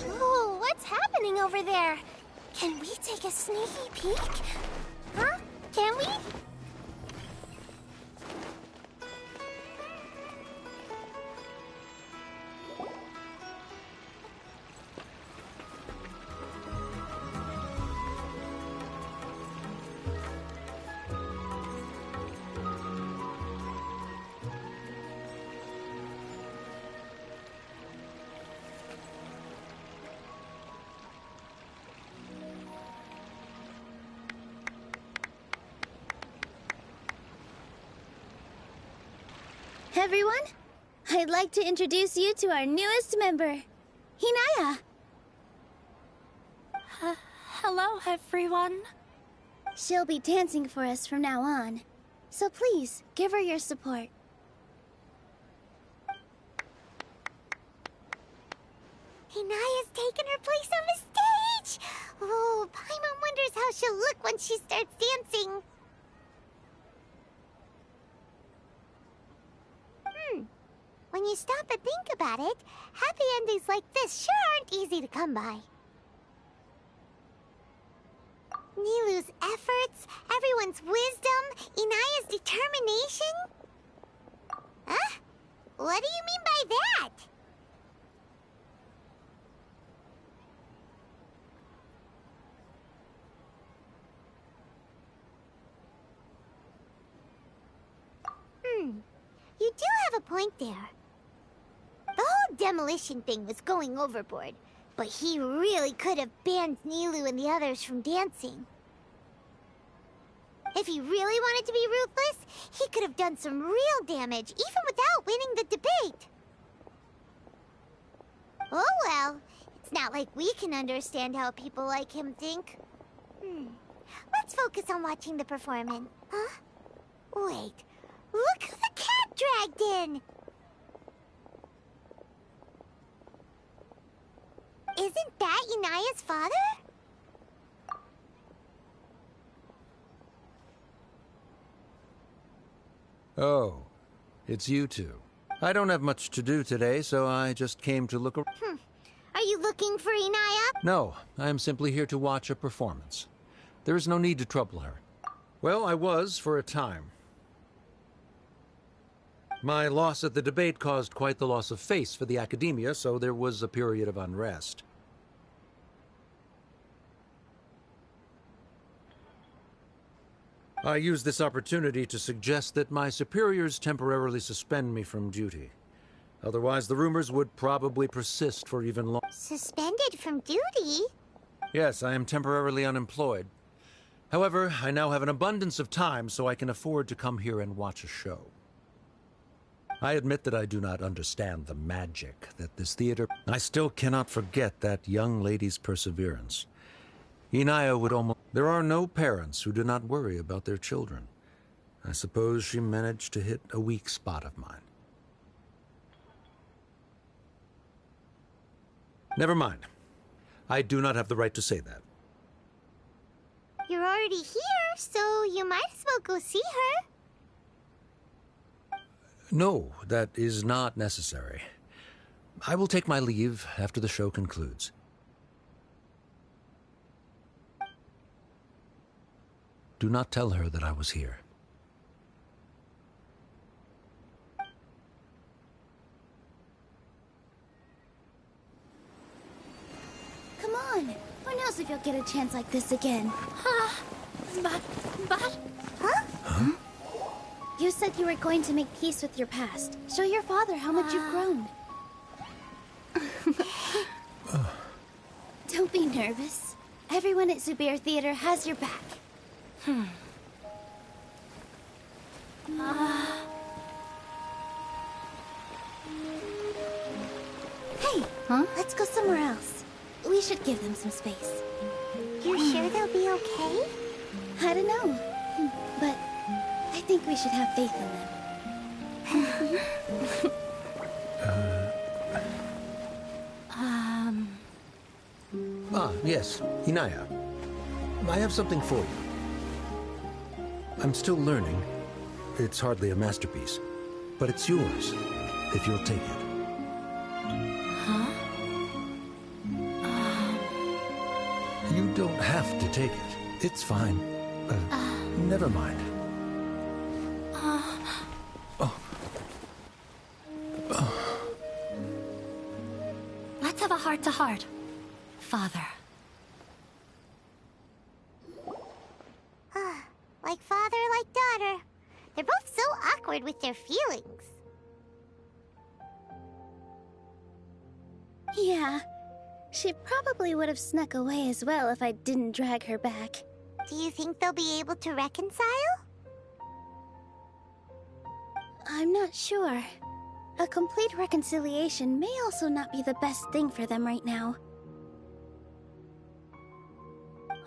Ooh, what's happening over there? Can we take a sneaky peek? Huh? Can we? Everyone, I'd like to introduce you to our newest member, Hinaya. Hello, everyone. She'll be dancing for us from now on, so please give her your support. Hinaya's taken her place on the stage! Oh, Paimon wonders how she'll look when she starts dancing. When you stop and think about it, happy endings like this sure aren't easy to come by. Nilou's efforts, everyone's wisdom, Inaya's determination? Huh? What do you mean by that? You do have a point there. The whole demolition thing was going overboard, but he really could have banned Nilou and the others from dancing. If he really wanted to be ruthless, he could have done some real damage, even without winning the debate. Oh well, it's not like we can understand how people like him think. Let's focus on watching the performance. Huh? Wait, look who the cat dragged in! Isn't that Inaya's father? Oh, it's you two. I don't have much to do today, so I just came to look around. Are you looking for Inaya? No, I am simply here to watch a performance. There is no need to trouble her. Well, I was for a time. My loss at the debate caused quite the loss of face for the academia, so there was a period of unrest. I used this opportunity to suggest that my superiors temporarily suspend me from duty. Otherwise, the rumors would probably persist for even longer. Suspended from duty? Yes, I am temporarily unemployed. However, I now have an abundance of time, so I can afford to come here and watch a show. I admit that I do not understand the magic that this theater... I still cannot forget that young lady's perseverance. Inaya would almost... There are no parents who do not worry about their children. I suppose she managed to hit a weak spot of mine. Never mind. I do not have the right to say that. You're already here, so you might as well go see her. No, that is not necessary. I will take my leave after the show concludes. Do not tell her that I was here. Come on. Who knows if you'll get a chance like this again? But... Huh? You said you were going to make peace with your past. Show your father how much you've grown. Don't be nervous. Everyone at Zubair Theater has your back. Hey, let's go somewhere else. We should give them some space. You're sure they'll be okay? I don't know, but I think we should have faith in them. Yes, Inaya. I have something for you. I'm still learning. It's hardly a masterpiece, but it's yours, if you'll take it. You don't have to take it. It's fine. Never mind. Let's have a heart-to-heart, Father. Like father, like daughter. They're both so awkward with their feelings. Yeah, she probably would have snuck away as well if I didn't drag her back. Do you think they'll be able to reconcile? I'm not sure. A complete reconciliation may also not be the best thing for them right now.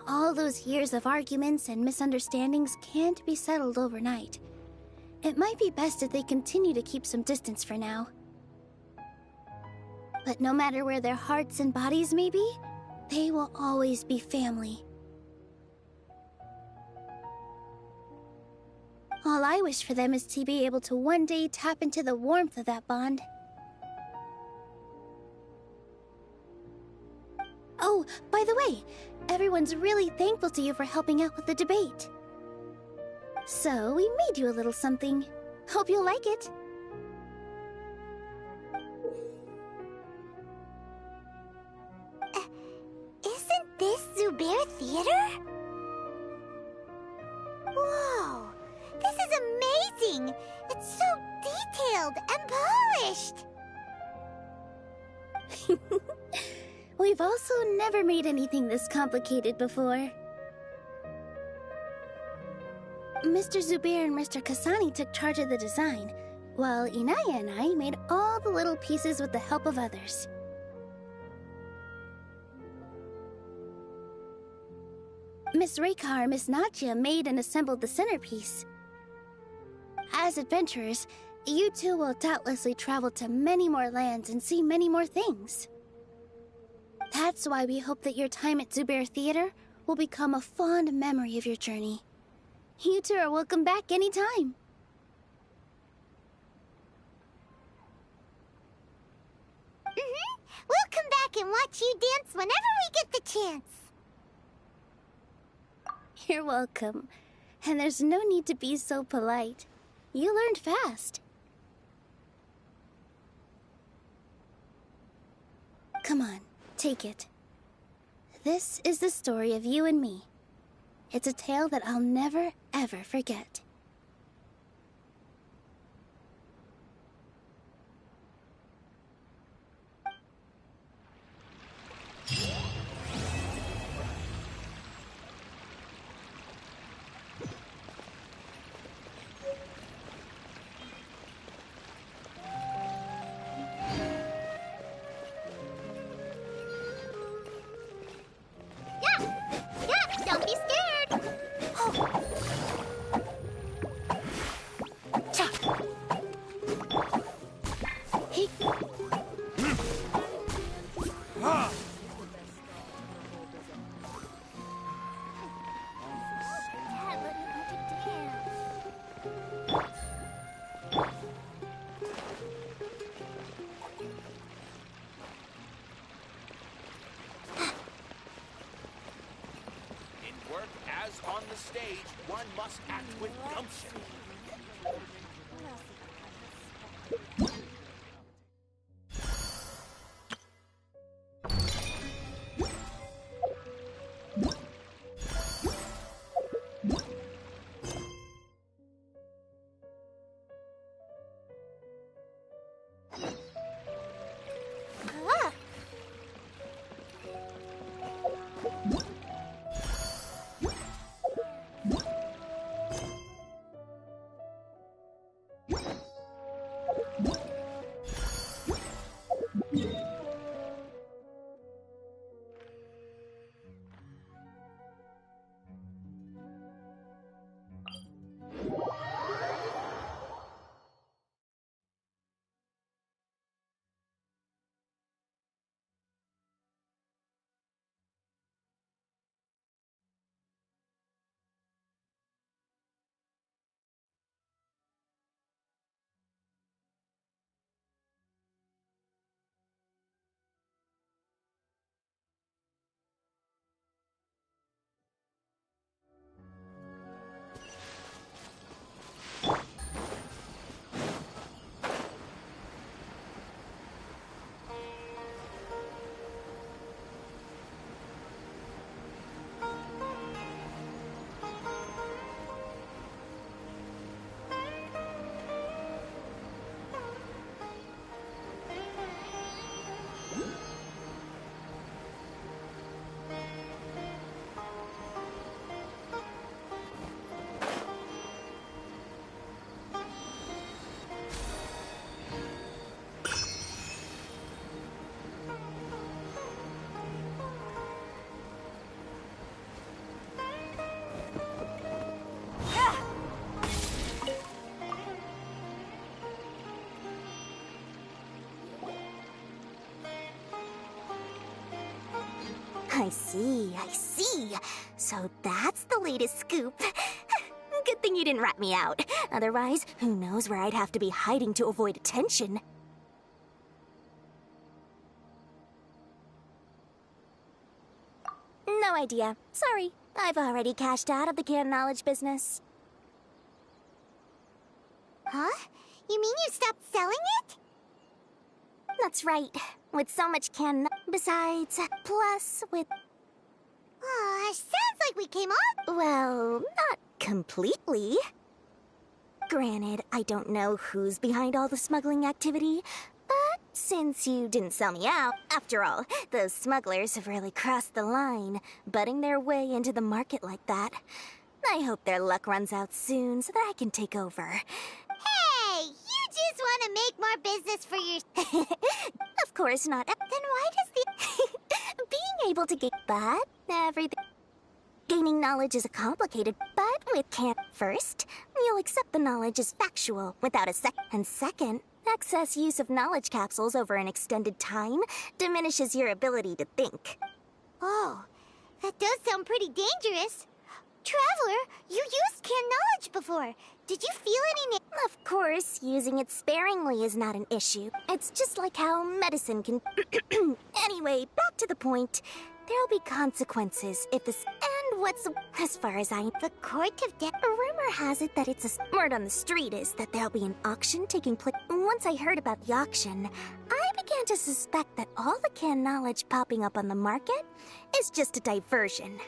All those years of arguments and misunderstandings can't be settled overnight. It might be best if they continue to keep some distance for now. But no matter where their hearts and bodies may be, they will always be family. All I wish for them is to be able to one day tap into the warmth of that bond. Oh, by the way, everyone's really thankful to you for helping out with the debate. So, we made you a little something. Hope you'll like it. Isn't this Zubair Theater? Whoa! This is amazing! It's so detailed and polished! We've also never made anything this complicated before. Mr. Zubair and Mr. Kasani took charge of the design, while Inaya and I made all the little pieces with the help of others. Miss Reika or Miss Nadia made and assembled the centerpiece. As adventurers, you two will doubtlessly travel to many more lands and see many more things. That's why we hope that your time at Zubair Theater will become a fond memory of your journey. You two are welcome back anytime. We'll come back and watch you dance whenever we get the chance. You're welcome. And there's no need to be so polite. You learned fast. Come on, take it. This is the story of you and me. It's a tale that I'll never, ever forget. Yeah, don't be scared. stage, one must act with gumption. I see. So that's the latest scoop. Good thing you didn't rat me out. Otherwise, who knows where I'd have to be hiding to avoid attention. No idea. Sorry. I've already cashed out of the canned knowledge business. Huh? You mean you stopped selling it? That's right. With so much besides, plus with... sounds like we came up. Well, not completely. Granted, I don't know who's behind all the smuggling activity, but since you didn't sell me out, after all, those smugglers have really crossed the line, butting their way into the market like that. I hope their luck runs out soon so that I can take over. Hey, you just want to make more business for your... Of course not. Then why does the... being able to get... But everything... Gaining knowledge is complicated, but with can't... First, you'll accept the knowledge as factual without a And second, excess use of knowledge capsules over an extended time diminishes your ability to think. Oh, that does sound pretty dangerous. Traveler, you used canned knowledge before. Did you feel any... Of course, using it sparingly is not an issue. It's just like how medicine can... Anyway, back to the point. There'll be consequences if this... And what's... As far as I... The Court of Death... A rumor has it that it's a... Word on the street is that there'll be an auction taking place... Once I heard about the auction, I began to suspect that all the canned knowledge popping up on the market is just a diversion.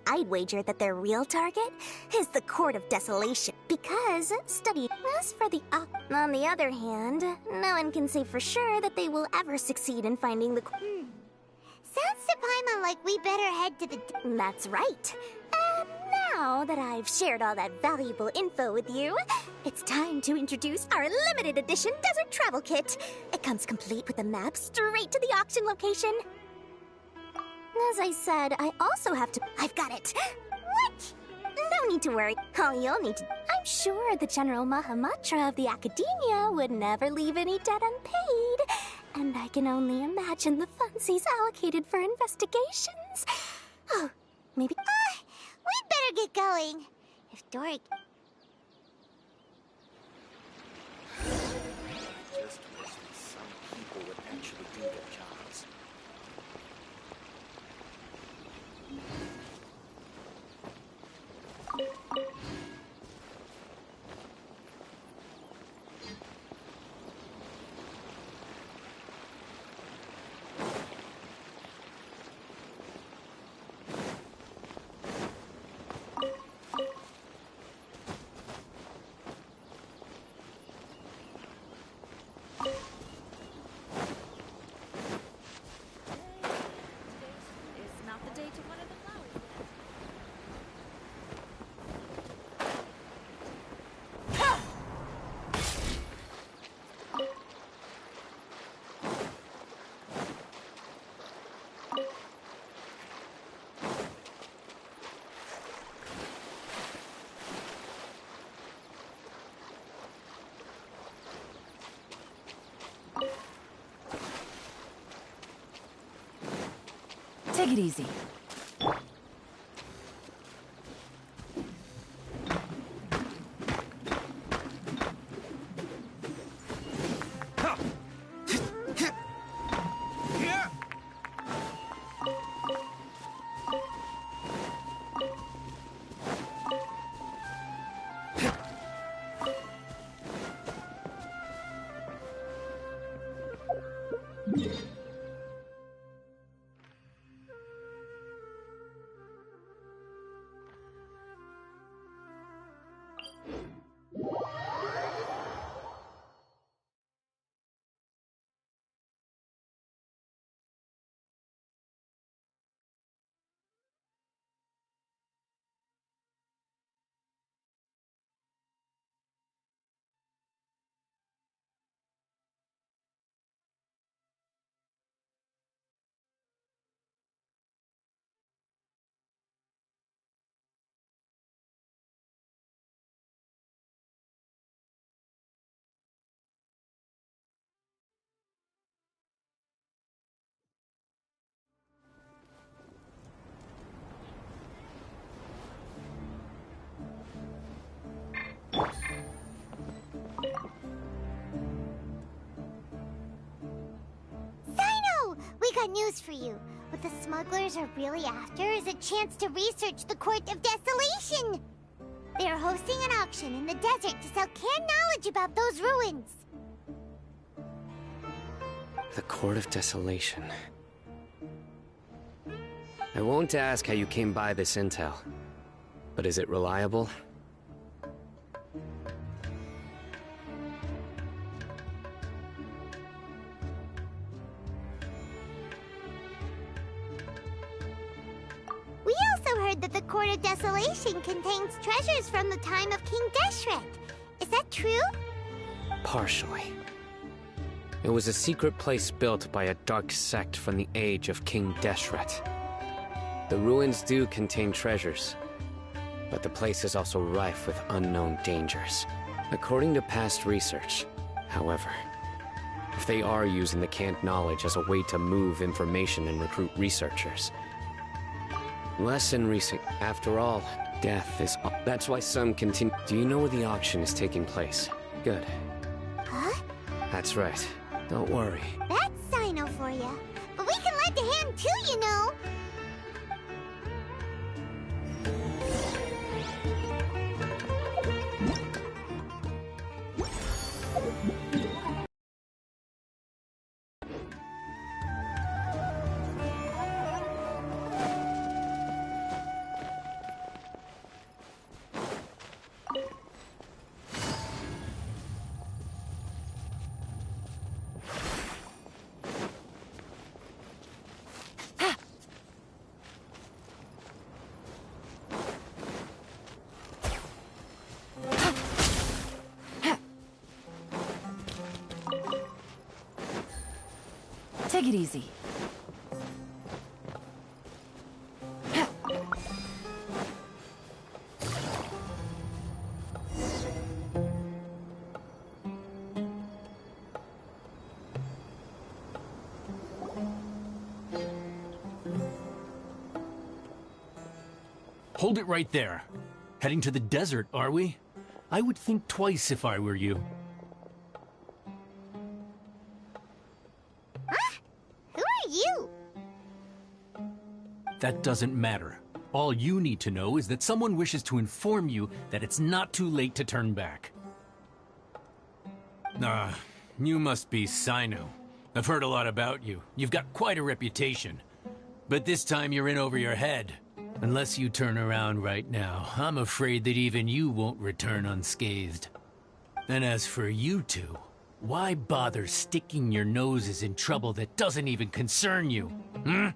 I'd wager that their real target is the Court of Desolation, because study... As for the... On the other hand, no one can say for sure that they will ever succeed in finding the... Sounds to Paimon like we better head to the... That's right. And now that I've shared all that valuable info with you, it's time to introduce our limited edition desert travel kit. It comes complete with a map straight to the auction location. As I said, I also have to... I've got it! What? No need to worry. All you'll need to... I'm sure the General Mahamatra of the Academia would never leave any debt unpaid. And I can only imagine the funds he's allocated for investigations. Oh, maybe... we'd better get going. If Doric... Just wish some people would actually do their jobs. Take it easy. Syno! We got news for you. What the smugglers are really after is a chance to research the Court of Desolation. They are hosting an auction in the desert to sell canned knowledge about those ruins. The Court of Desolation. I won't ask how you came by this intel, but is it reliable? We also heard that the Court of Desolation contains treasures from the time of King Deshret. Is that true? Partially. It was a secret place built by a dark sect from the age of King Deshret. The ruins do contain treasures, but the place is also rife with unknown dangers. According to past research, however, if they are using the canned knowledge as a way to move information and recruit researchers, less in recent. After all, death is. That's why some continue. Do you know where the auction is taking place? Good. Huh? That's right. Don't worry. That's Syno for you. But we can lend a hand too, you know. Take it easy. Hold it right there. Heading to the desert, are we? I would think twice if I were you. Who are you? That doesn't matter. All you need to know is that someone wishes to inform you that it's not too late to turn back. Ah, you must be Syno. I've heard a lot about you. You've got quite a reputation. But this time you're in over your head. Unless you turn around right now, I'm afraid that even you won't return unscathed. And as for you two, why bother sticking your noses in trouble that doesn't even concern you, hmm?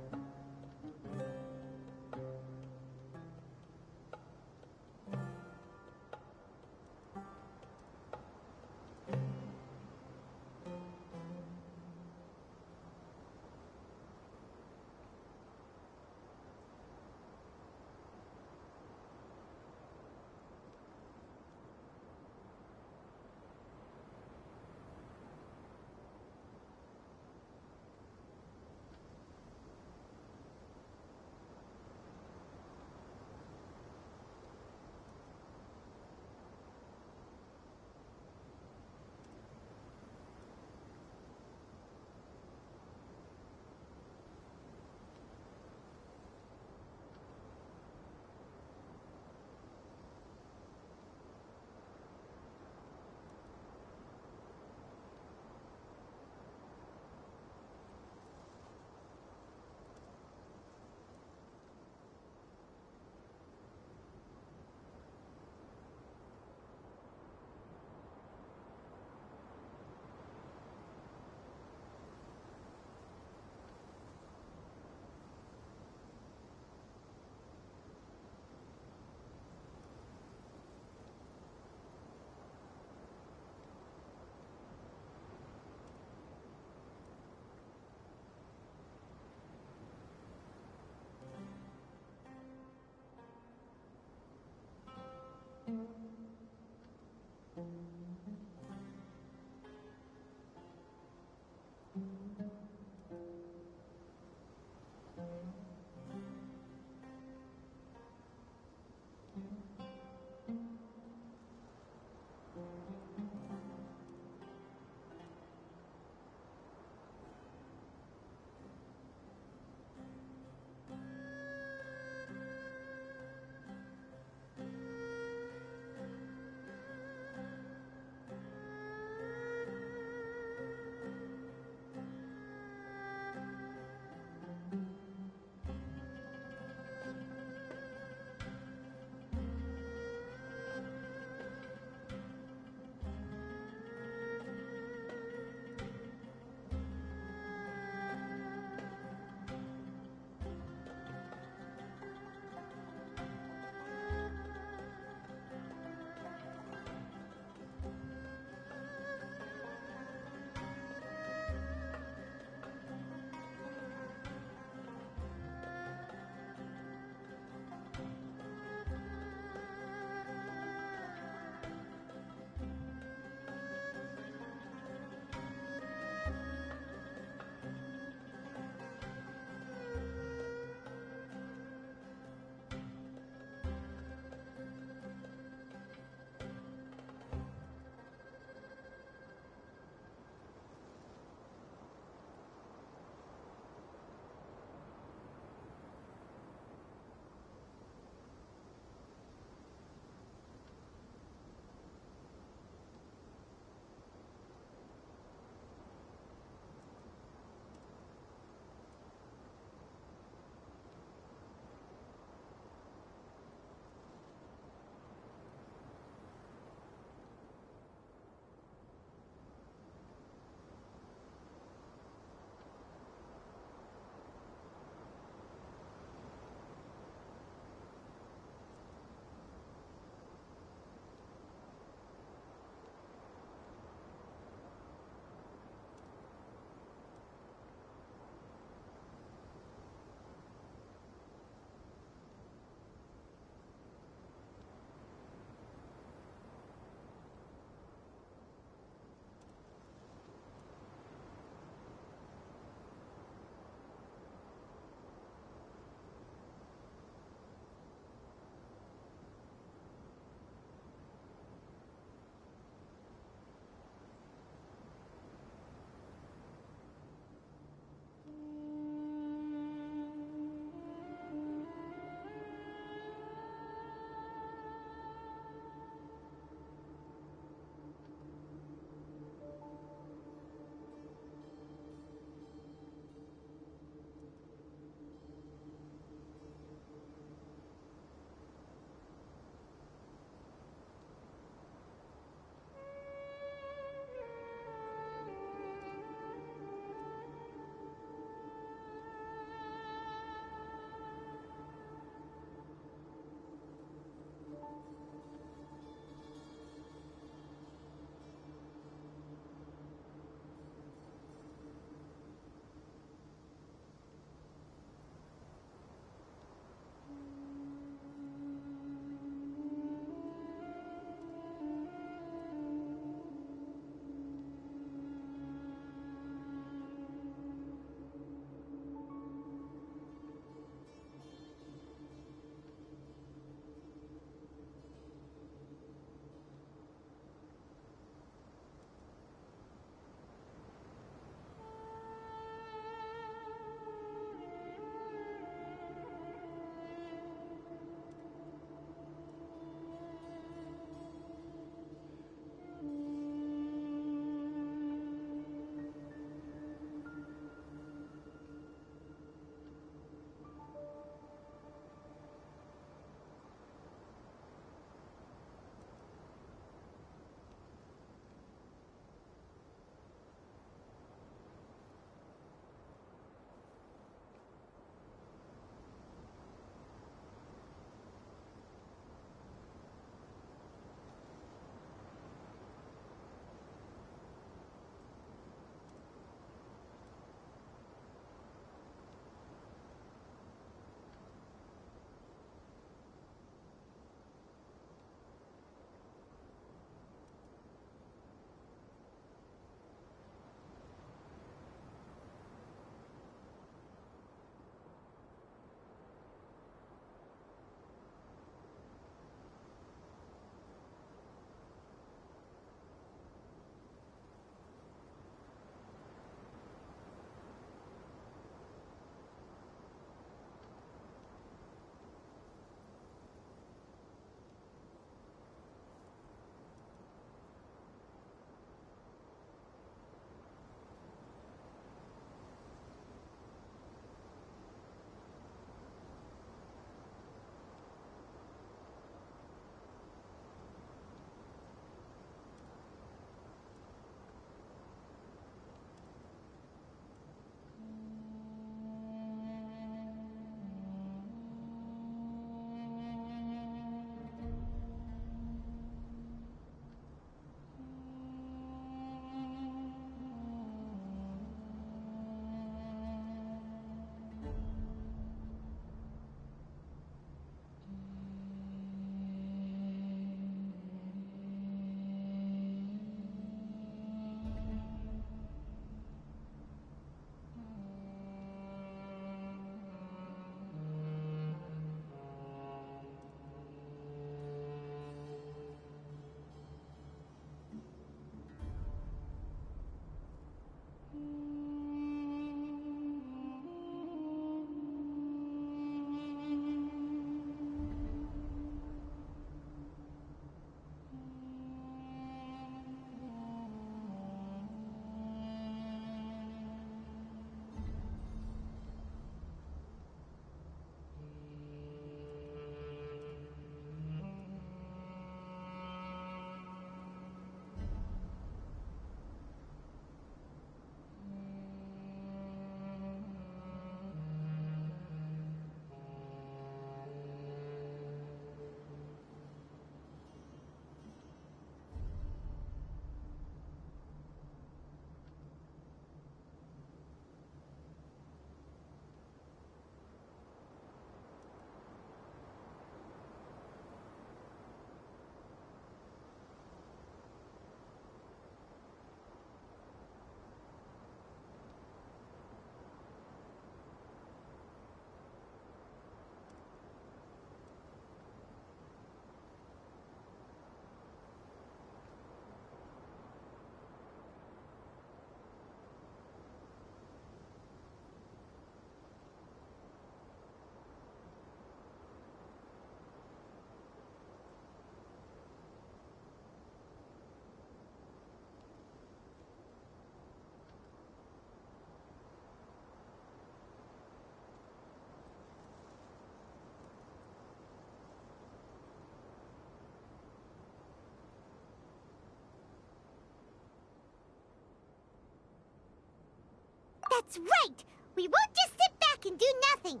That's right! We won't just sit back and do nothing!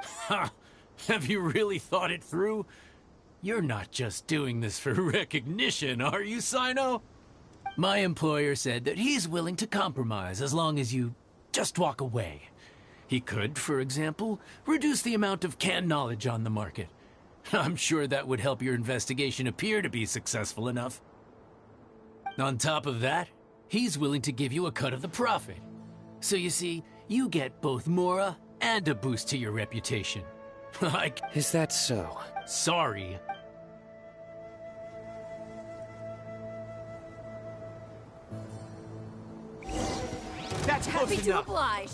Ha! Have you really thought it through? You're not just doing this for recognition, are you, Syno? My employer said that he's willing to compromise as long as you just walk away. He could, for example, reduce the amount of canned knowledge on the market. I'm sure that would help your investigation appear to be successful enough. On top of that, he's willing to give you a cut of the profit. So you see, you get both Mora and a boost to your reputation. Is that so? Sorry. That's Happy close to enough. oblige.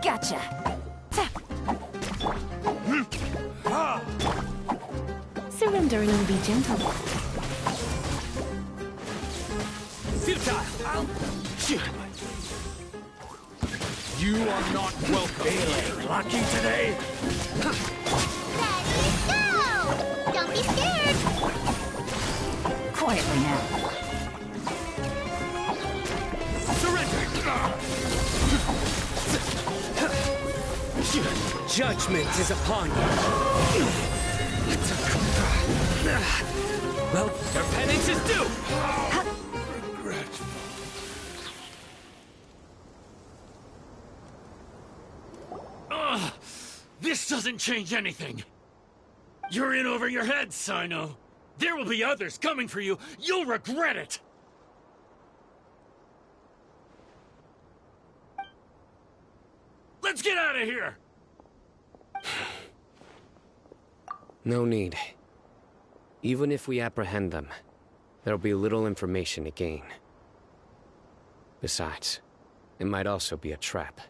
Gotcha. Surrender and be gentle. You are not welcome. Feeling lucky today? Ready, go! Don't be scared! Quietly now. Judgment is upon you. Well, your penance is due! Regret. This doesn't change anything. You're in over your head, Syno. There will be others coming for you. You'll regret it. Let's get out of here! No need. Even if we apprehend them, there'll be little information to gain. Besides, it might also be a trap.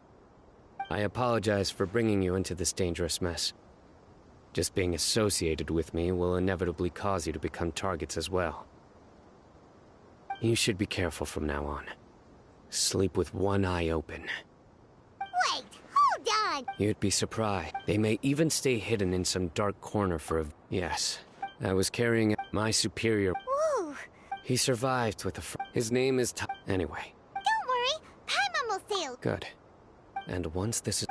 I apologize for bringing you into this dangerous mess. Just being associated with me will inevitably cause you to become targets as well. You should be careful from now on. Sleep with one eye open. Wait, hold on! You'd be surprised. They may even stay hidden in some dark corner for a... Yes, I was carrying my superior... Ooh. He survived with a... His name is... Anyway. Don't worry, Paimon will sail. Good. And once this is...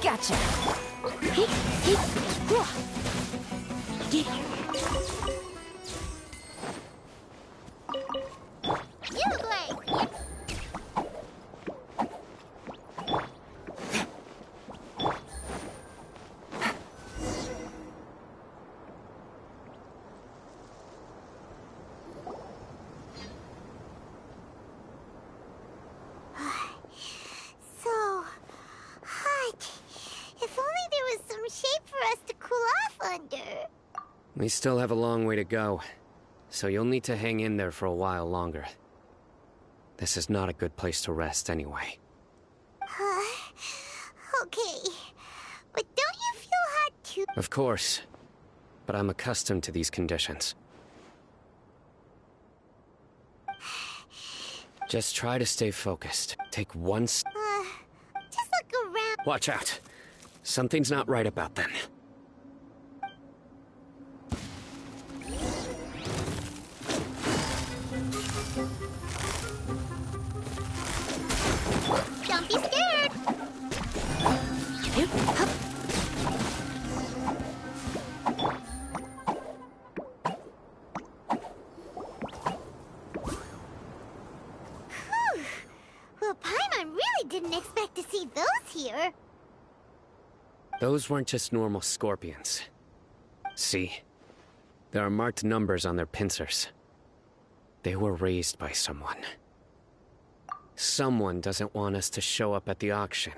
Gotcha. So hot. If only there was some shade for us to cool off under. We still have a long way to go. So you'll need to hang in there for a while longer. This is not a good place to rest anyway. Okay. But don't you feel hot too? Of course. But I'm accustomed to these conditions. Just try to stay focused. Take one just look around. Watch out. Something's not right about them. Don't be scared. Well, Paimon really didn't expect to see those here. Those weren't just normal scorpions. See? There are marked numbers on their pincers. They were raised by someone. Someone doesn't want us to show up at the auction.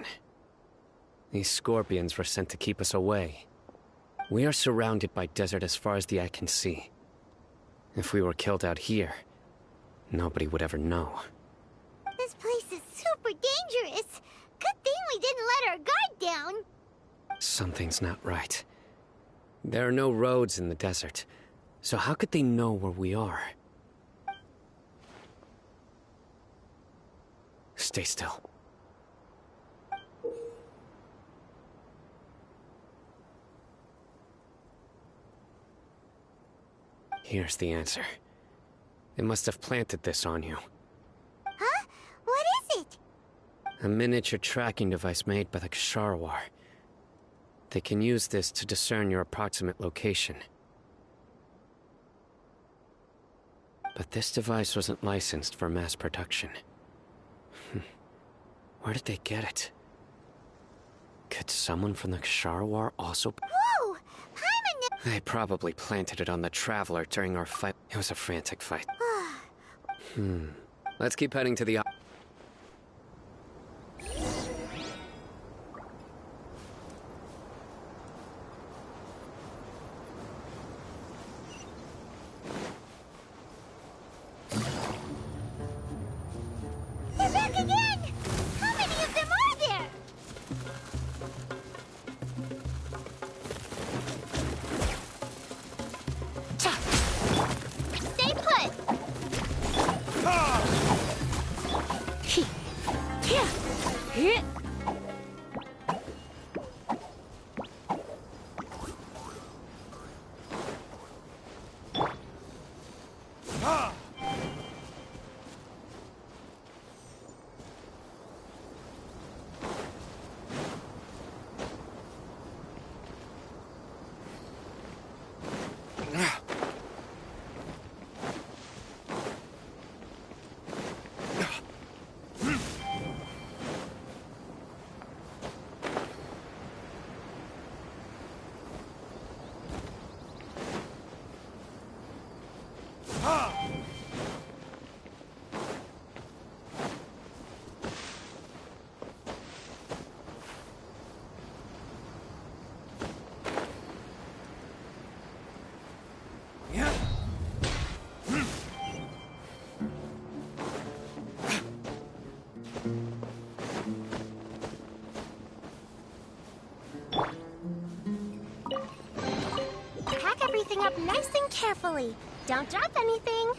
These scorpions were sent to keep us away. We are surrounded by desert as far as the eye can see. If we were killed out here, nobody would ever know. This place is super dangerous. Good thing we didn't let our guard down. Something's not right. There are no roads in the desert, so how could they know where we are? Stay still. Here's the answer. They must have planted this on you. Huh? What is it? A miniature tracking device made by the Ksharwar. They can use this to discern your approximate location. But this device wasn't licensed for mass production. Where did they get it? Could someone from the Ksharwar also... Whoa! Paimon... They probably planted it on the Traveler during our fight. It was a frantic fight. Let's keep heading to the... They're back again! How many of them are there? Stay put! Pack everything up nice and carefully. Don't drop anything.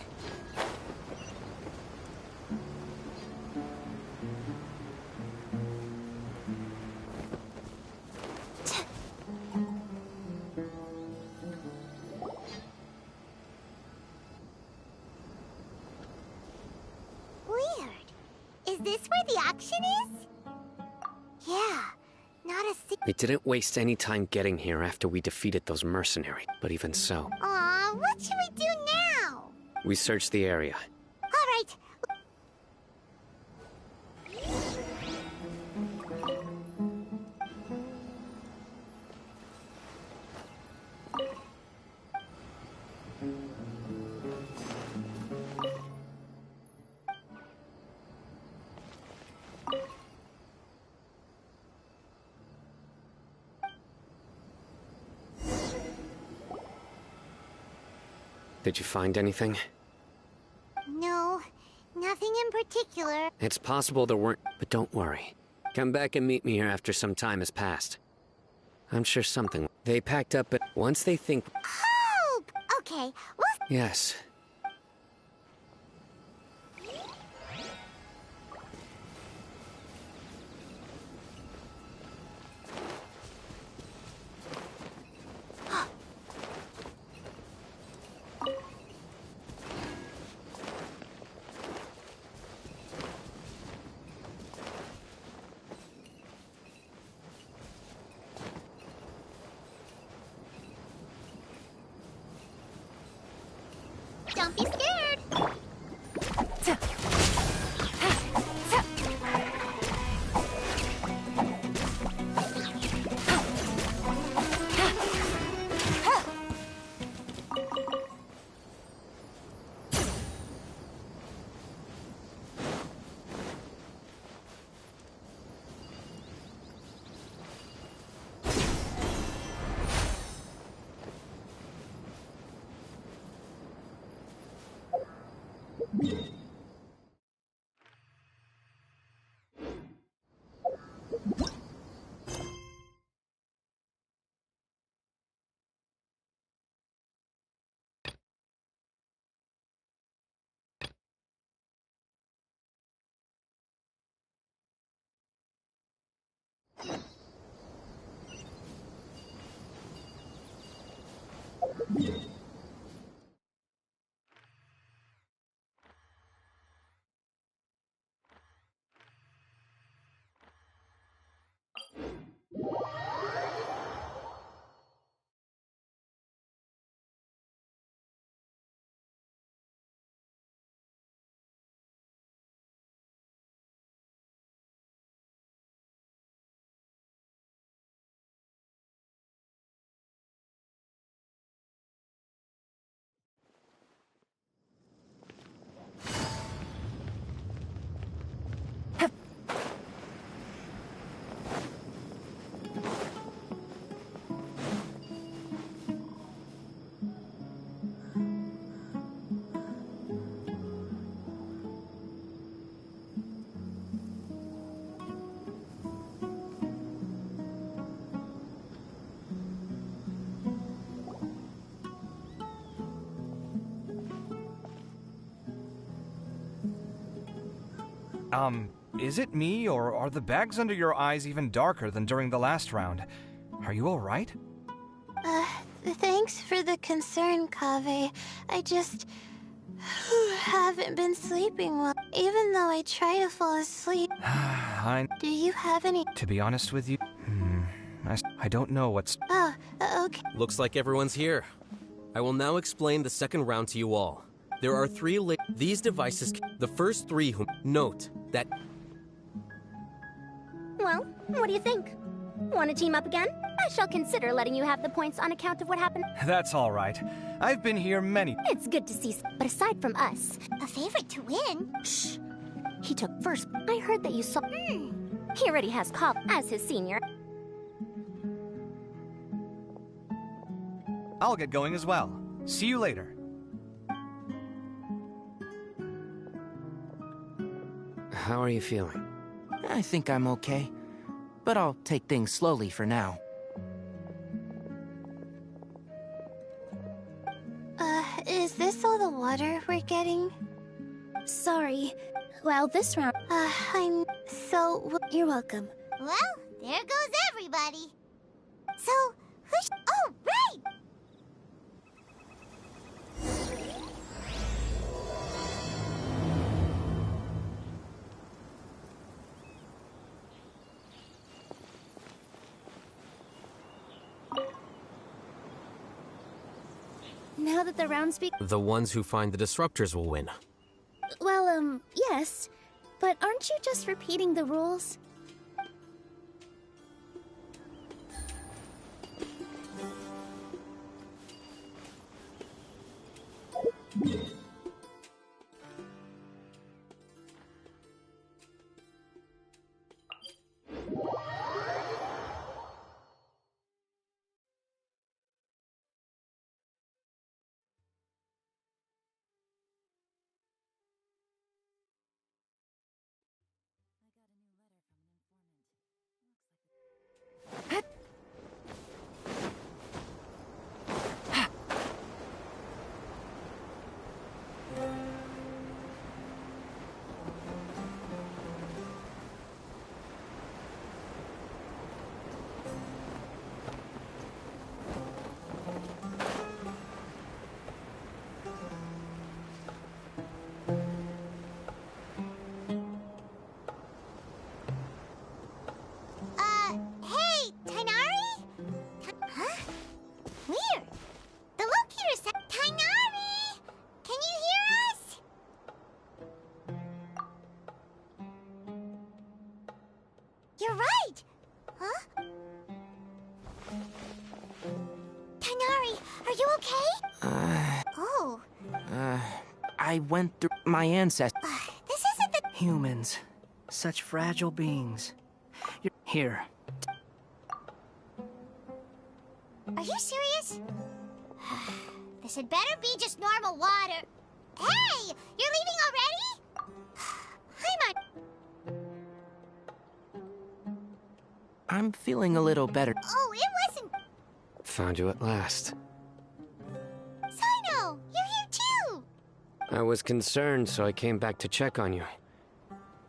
Weird. Is this where the auction is? Yeah, not a We didn't waste any time getting here after we defeated those mercenaries, but even so. Aw, what should we do now? We searched the area. All right. Did you find anything? No, nothing in particular. It's possible there weren't, but don't worry. Come back and meet me here after some time has passed. I'm sure something... They packed up, but once they think... Oh! Okay, well... Yes. Don't be scared! Is it me, or are the bags under your eyes even darker than during the last round? Are you alright? Thanks for the concern, Kaveh. I just... haven't been sleeping well, even though I try to fall asleep. Do you have any... To be honest with you, I don't know what's... Oh, okay. Looks like everyone's here. I will now explain the second round to you all. There are three these devices, the first three who note that... Well, what do you think? Want to team up again? I shall consider letting you have the points on account of what happened. That's alright. I've been here many... It's good to see, but aside from us... A favorite to win? Shh! He took first. I heard that you saw... He already has Cobb as his senior. I'll get going as well. See you later. How are you feeling? I think I'm okay, but I'll take things slowly for now. Is this all the water we're getting? Sorry. Well, this round... I'm so... You're welcome. Well, there goes everybody. So, who's... Oh, right! Now that the rounds The ones who find the disruptors will win. Well, yes. But aren't you just repeating the rules? okay? Oh. I went through my ancestors. This isn't the... Humans. Such fragile beings. Here. Are you serious? This had better be just normal water. Hey! You're leaving already? I'm feeling a little better. Oh, it wasn't... Found you at last. Syno! You're here too! I was concerned, so I came back to check on you.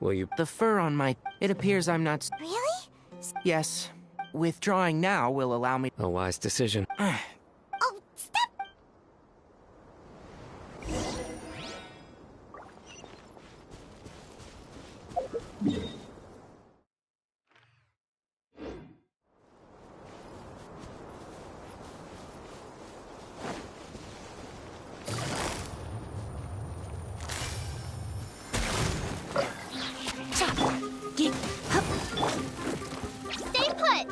Will you... The fur on my... It appears I'm not... Really? Yes. Withdrawing now will allow me... A wise decision. Oh, stop! Stay put!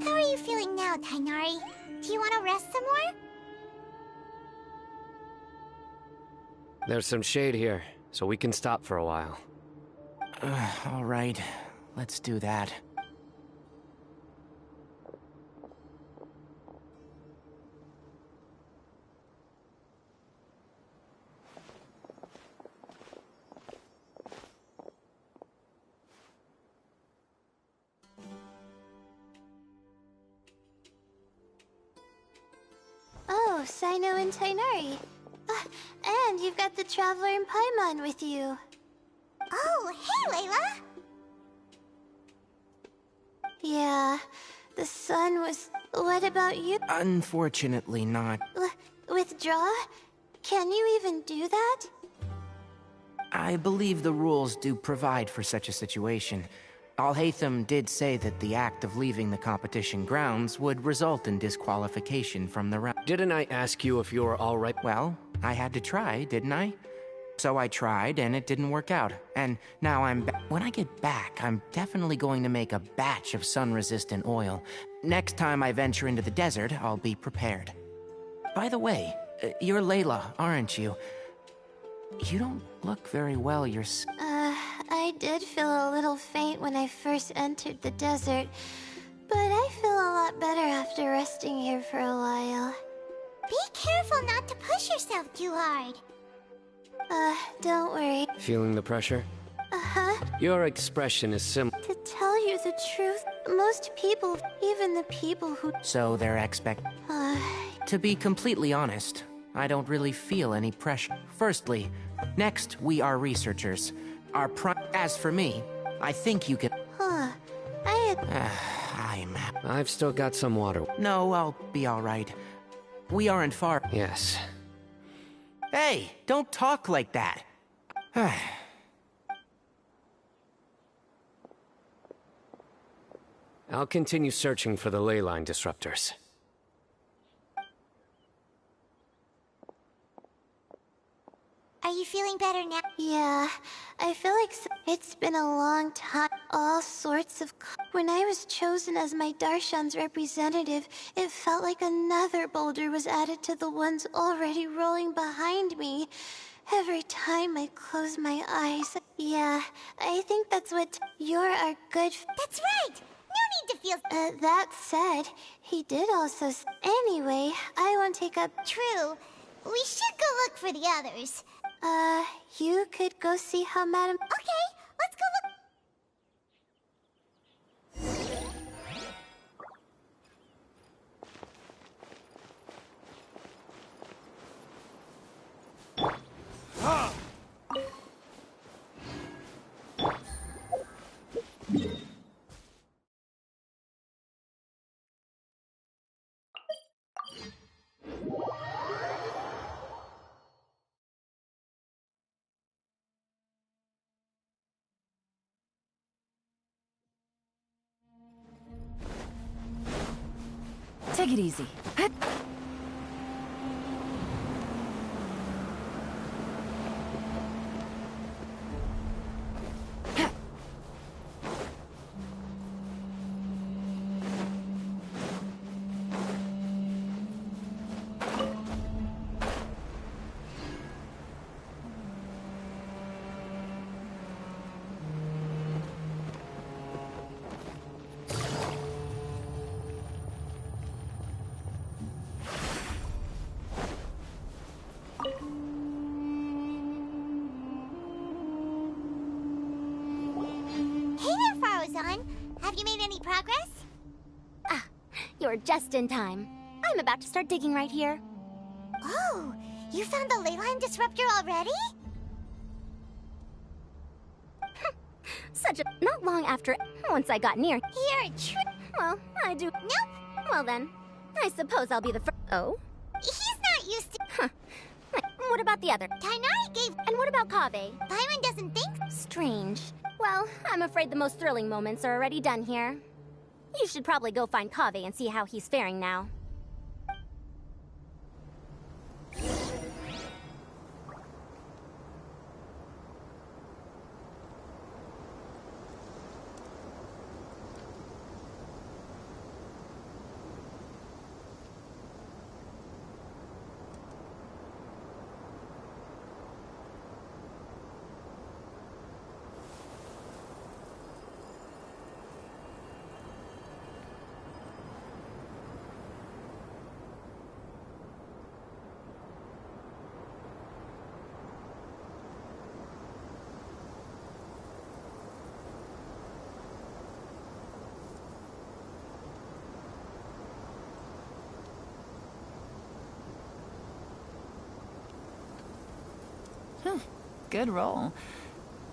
How are you feeling now, Tighnari? Do you want to rest some more? There's some shade here, so we can stop for a while. All right. Let's do that. Oh, Syno and Tighnari. And you've got the Traveler and Paimon with you. Oh, hey, Layla! Yeah, the sun was... What about you? Unfortunately not. Withdraw? Can you even do that? I believe the rules do provide for such a situation. Alhaitham did say that the act of leaving the competition grounds would result in disqualification from the round. Didn't I ask you if you were all right? Well, I had to try, didn't I? So I tried, and it didn't work out. And now I'm back. When I get back, I'm definitely going to make a batch of sun-resistant oil. Next time I venture into the desert, I'll be prepared. By the way, you're Layla, aren't you? You don't look very well yourself. I did feel a little faint when I first entered the desert, but I feel a lot better after resting here for a while. Be careful not to push yourself too hard. Don't worry. Feeling the pressure? Uh-huh. Your expression is similar. To tell you the truth, most people, even the people who... So they're To be completely honest, I don't really feel any pressure. Firstly, next, we are researchers. As for me, I think you can... Huh. I've still got some water. No, I'll be all right. We aren't far... Yes. Hey, don't talk like that. I'll continue searching for the ley line disruptors. Are you feeling better now? Yeah, I feel like it's been a long time. All sorts of... When I was chosen as my Darshan's representative, it felt like another boulder was added to the ones already rolling behind me. Every time I close my eyes... Yeah, I think that's what... You're our good... That's right! No need to feel... that said, he did also... Anyway, I won't take up... True. We should go look for the others. You could go see how Madam... Okay, let's go look... Take it easy. Have you made any progress? Ah, you're just in time. I'm about to start digging right here. Oh, you found the ley line disruptor already? Not long after... Once I got near... Well, I do... Nope. Well then, I suppose I'll be the first... Oh? He's not used to... Huh. What about the other? Tainari gave... And what about Kaveh? Byron doesn't think... Strange. Well, I'm afraid the most thrilling moments are already done here. You should probably go find Kaveh and see how he's faring now. Good roll.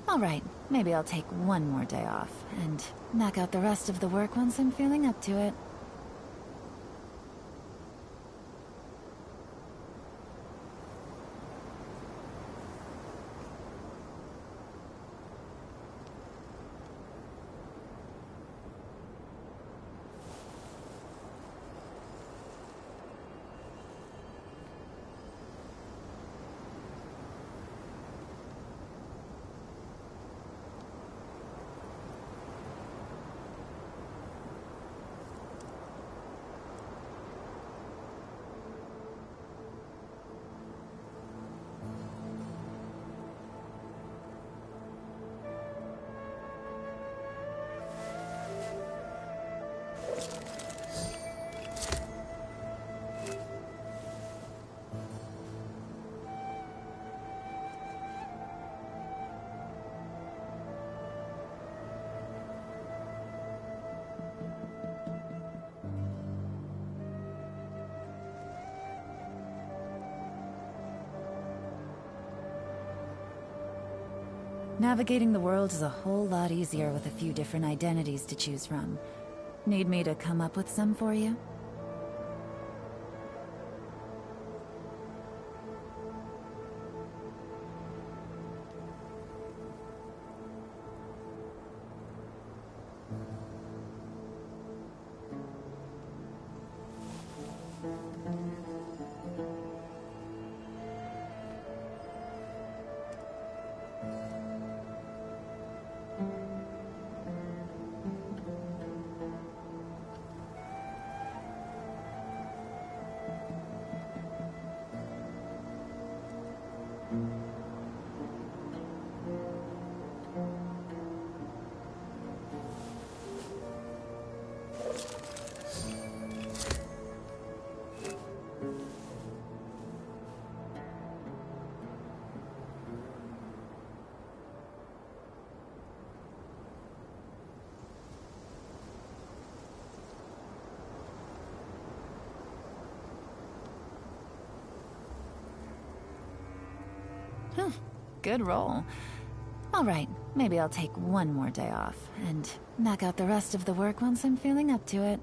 All right, maybe I'll take one more day off and knock out the rest of the work once I'm feeling up to it. Navigating the world is a whole lot easier with a few different identities to choose from. Need me to come up with some for you? Good roll. Alright, maybe I'll take one more day off, and knock out the rest of the work once I'm feeling up to it.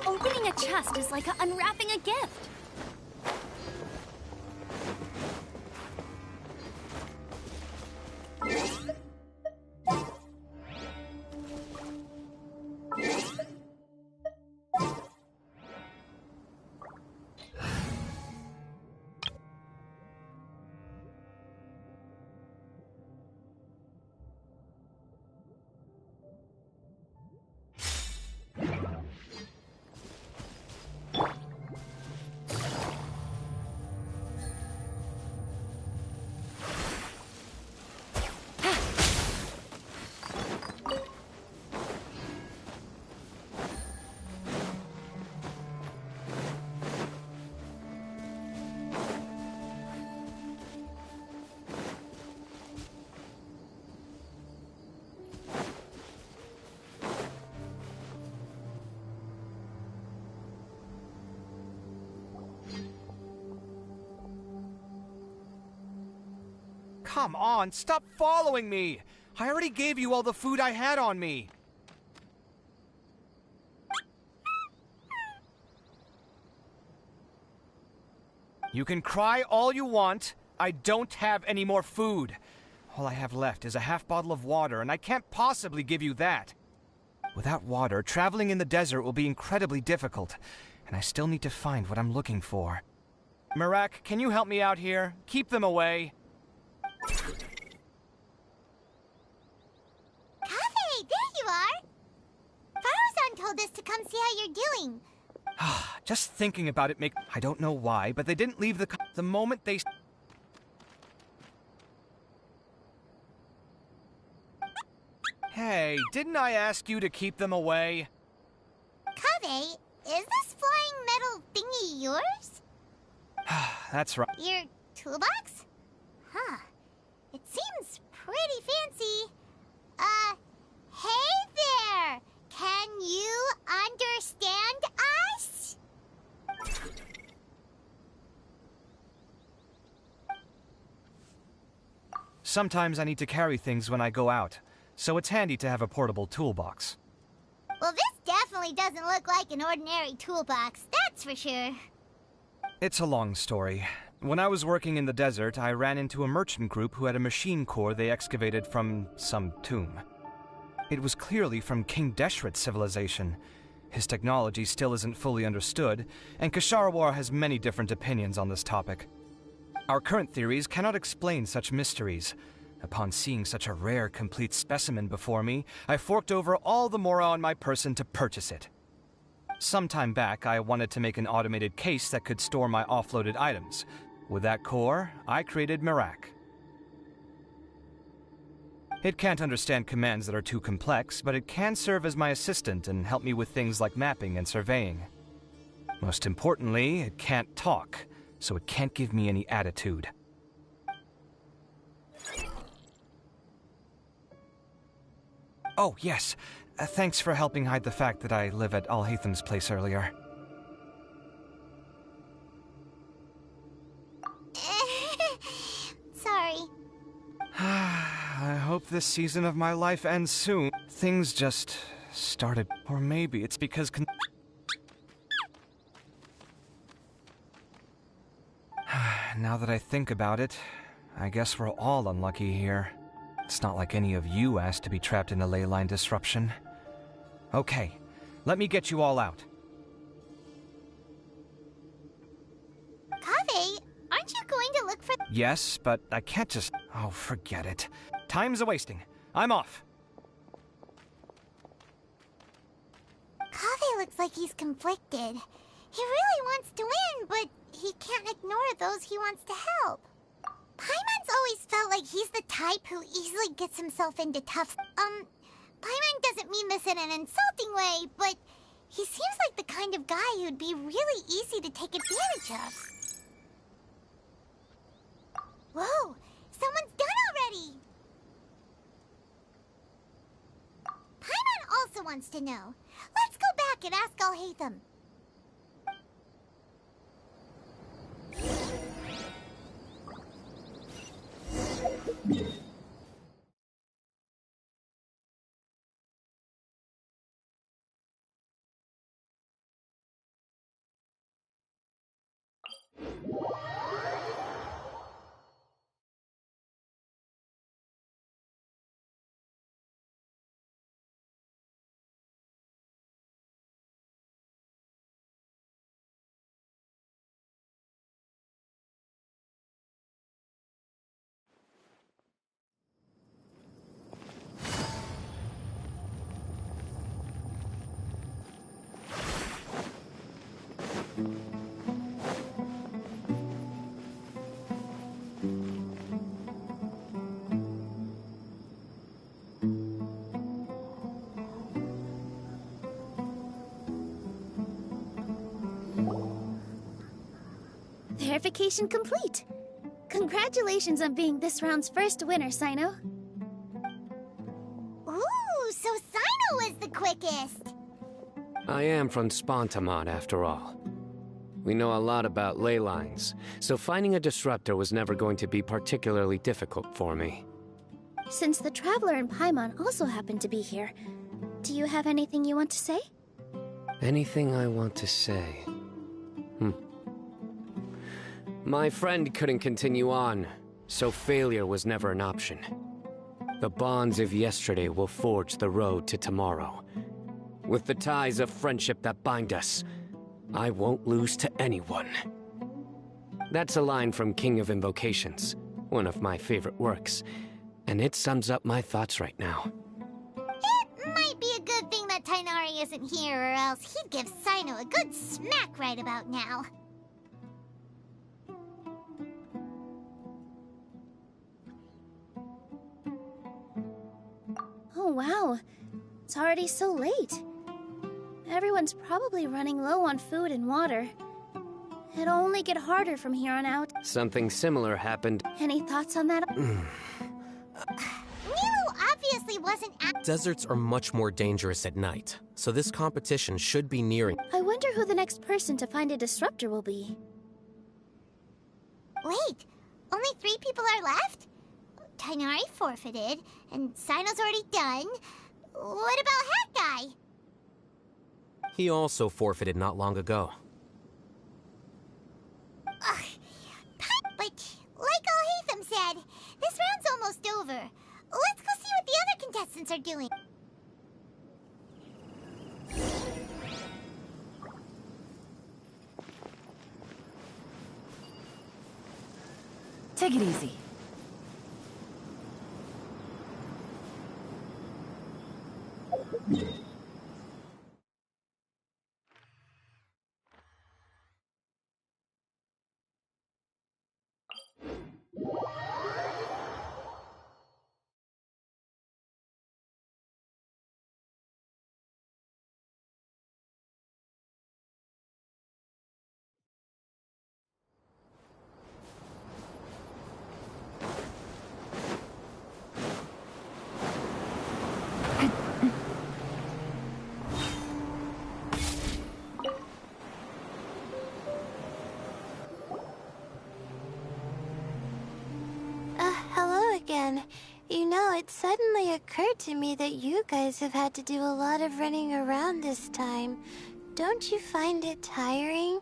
Opening a chest is like unwrapping a gift. Come on, stop following me! I already gave you all the food I had on me. You can cry all you want. I don't have any more food. All I have left is a half bottle of water, and I can't possibly give you that. Without water, traveling in the desert will be incredibly difficult, and I still need to find what I'm looking for. Mirak, can you help me out here? Keep them away. Kaveh, there you are! Farozan told us to come see how you're doing. Just thinking about it I don't know why, but they didn't leave the moment they... Hey, didn't I ask you to keep them away? Kaveh, is this flying metal thingy yours? That's right. Your toolbox? Huh. It seems pretty fancy. Hey there! Can you understand us? Sometimes I need to carry things when I go out, so it's handy to have a portable toolbox. Well, this definitely doesn't look like an ordinary toolbox, that's for sure. It's a long story. When I was working in the desert, I ran into a merchant group who had a machine core they excavated from some tomb. It was clearly from King Deshret's civilization. His technology still isn't fully understood, and Kasharawar has many different opinions on this topic. Our current theories cannot explain such mysteries. Upon seeing such a rare, complete specimen before me, I forked over all the mora on my person to purchase it. Some time back, I wanted to make an automated case that could store my offloaded items. With that core, I created Mirak. It can't understand commands that are too complex, but it can serve as my assistant and help me with things like mapping and surveying. Most importantly, it can't talk, so it can't give me any attitude. Oh, yes. Thanks for helping hide the fact that I live at Alhatham's place earlier. Sorry. I hope this season of my life ends soon. Things just started. Or maybe it's because now that I think about it, I guess we're all unlucky here. It's not like any of you asked to be trapped in a ley line disruption. Okay, let me get you all out. Kaveh, aren't you going to look for... Yes, but I can't just... Oh, forget it. Time's a-wasting. I'm off. Kaveh looks like he's conflicted. He really wants to win, but he can't ignore those he wants to help. Paimon's always felt like he's the type who easily gets himself into tough... Paimon doesn't mean this in an insulting way, but he seems like the kind of guy who'd be really easy to take advantage of. Whoa! Someone's done already! Paimon also wants to know. Let's go back and ask Alhatham. Verification complete. Congratulations on being this round's first winner, Syno. Ooh, so Syno was the quickest. I am from Spontamod, after all. We know a lot about ley lines, so finding a disruptor was never going to be particularly difficult for me. Since the Traveler and Paimon also happen to be here, do you have anything you want to say? Anything I want to say? My friend couldn't continue on, so failure was never an option. The bonds of yesterday will forge the road to tomorrow. With the ties of friendship that bind us, I won't lose to anyone. That's a line from King of Invocations, one of my favorite works, and it sums up my thoughts right now. It might be a good thing that Tighnari isn't here, or else he'd give Syno a good smack right about now. Oh wow, it's already so late. Everyone's probably running low on food and water. It'll only get harder from here on out. Something similar happened. Any thoughts on that? Nilou obviously wasn't at— Deserts are much more dangerous at night, so this competition should be nearing. I wonder who the next person to find a disruptor will be. Wait, only 3 people are left? Tighnari forfeited, and Syno's already done. What about Hat Guy? He also forfeited not long ago. Ugh. But like Al-Haytham said, this round's almost over. Let's go see what the other contestants are doing. Take it easy. Hello again. You know, it suddenly occurred to me that you guys have had to do a lot of running around this time. Don't you find it tiring?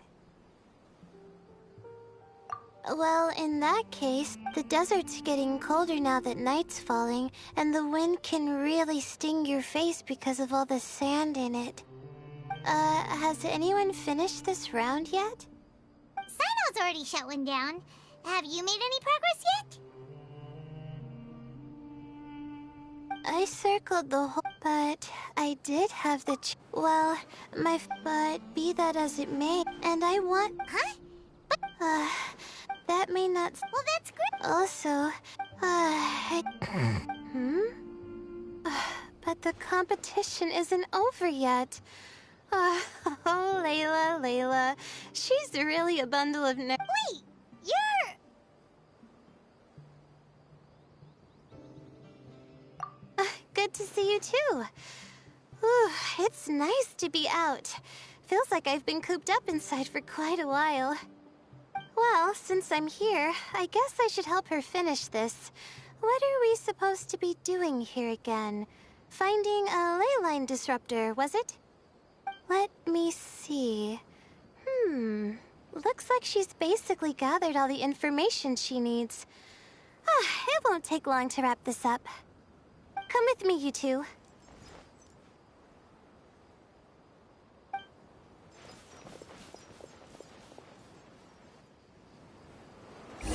Well, in that case, the desert's getting colder now that night's falling, and the wind can really sting your face because of all the sand in it. Has anyone finished this round yet? Syno's already shut one down. Have you made any progress yet? I circled the whole, but I did have the but be that as it may, and I want— Huh? But, that may not— Well, that's great. Also, but the competition isn't over yet. Oh, Layla. She's really a bundle of Wait, you're— Good to see you too. Ooh, it's nice to be out. Feels like I've been cooped up inside for quite a while. Well, since I'm here, I guess I should help her finish this. What are we supposed to be doing here again? Finding a ley line disruptor, was it? Let me see. Looks like she's basically gathered all the information she needs. It won't take long to wrap this up. Come with me, you two.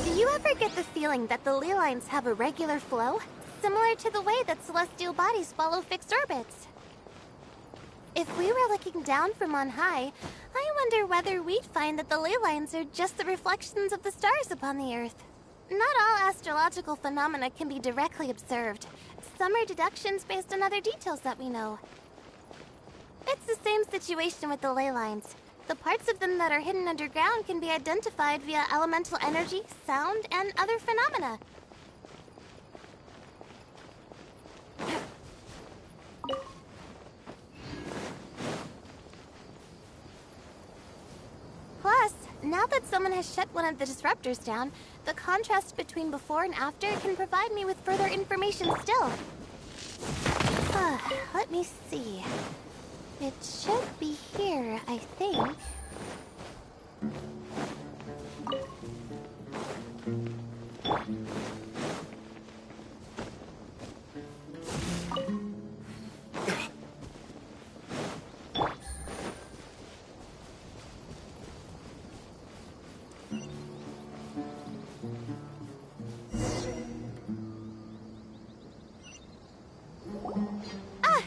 Do you ever get the feeling that the ley lines have a regular flow? Similar to the way that celestial bodies follow fixed orbits? If we were looking down from on high, I wonder whether we'd find that the ley lines are just the reflections of the stars upon the Earth. Not all astrological phenomena can be directly observed. Some are deductions based on other details that we know. It's the same situation with the ley lines. The parts of them that are hidden underground can be identified via elemental energy, sound, and other phenomena. Plus, Now that someone has shut one of the disruptors down, the contrast between before and after can provide me with further information still. Let me see. It should be here, I think.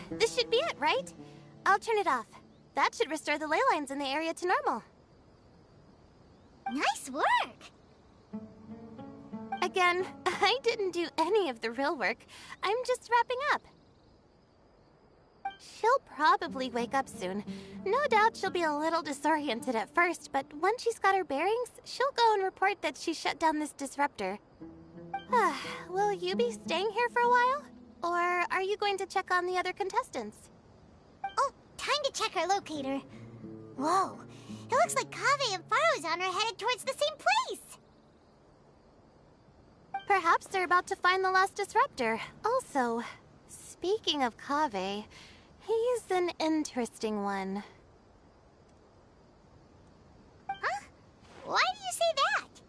This should be it, right? I'll turn it off. That should restore the ley lines in the area to normal. Nice work! Again, I didn't do any of the real work. I'm just wrapping up. She'll probably wake up soon. No doubt she'll be a little disoriented at first, but once she's got her bearings, she'll go and report that she shut down this disruptor. Will you be staying here for a while? Or are you going to check on the other contestants? Oh, time to check our locator. Whoa, it looks like Kaveh and Faruzan are headed towards the same place. Perhaps they're about to find the last disruptor. Also, speaking of Kaveh, he's an interesting one. Huh? Why do you say that?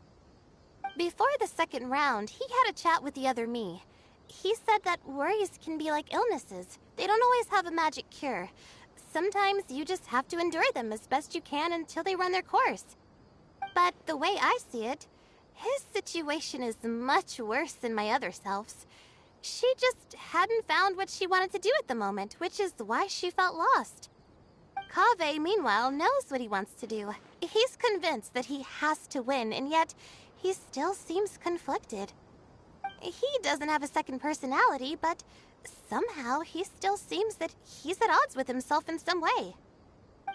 Before the second round, he had a chat with the other me. He said that worries can be like illnesses. They don't always have a magic cure. Sometimes you just have to endure them as best you can until they run their course. But the way I see it, his situation is much worse than my other self's. She just hadn't found what she wanted to do at the moment, which is why she felt lost. Kaveh, meanwhile, knows what he wants to do. He's convinced that he has to win, and yet he still seems conflicted. He doesn't have a second personality, but somehow he still seems that he's at odds with himself in some way.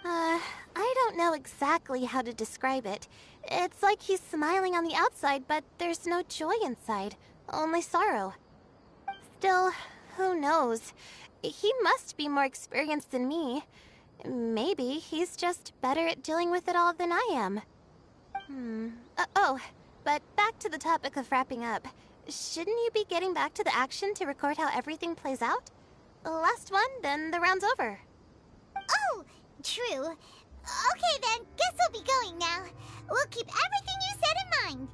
I don't know exactly how to describe it. It's like he's smiling on the outside, but there's no joy inside, only sorrow. Still, who knows? He must be more experienced than me. Maybe he's just better at dealing with it all than I am. But back to the topic of wrapping up. Shouldn't you be getting back to the action to record how everything plays out? Last one, then the round's over. Oh, true. Okay then, guess we'll be going now. We'll keep everything you said in mind.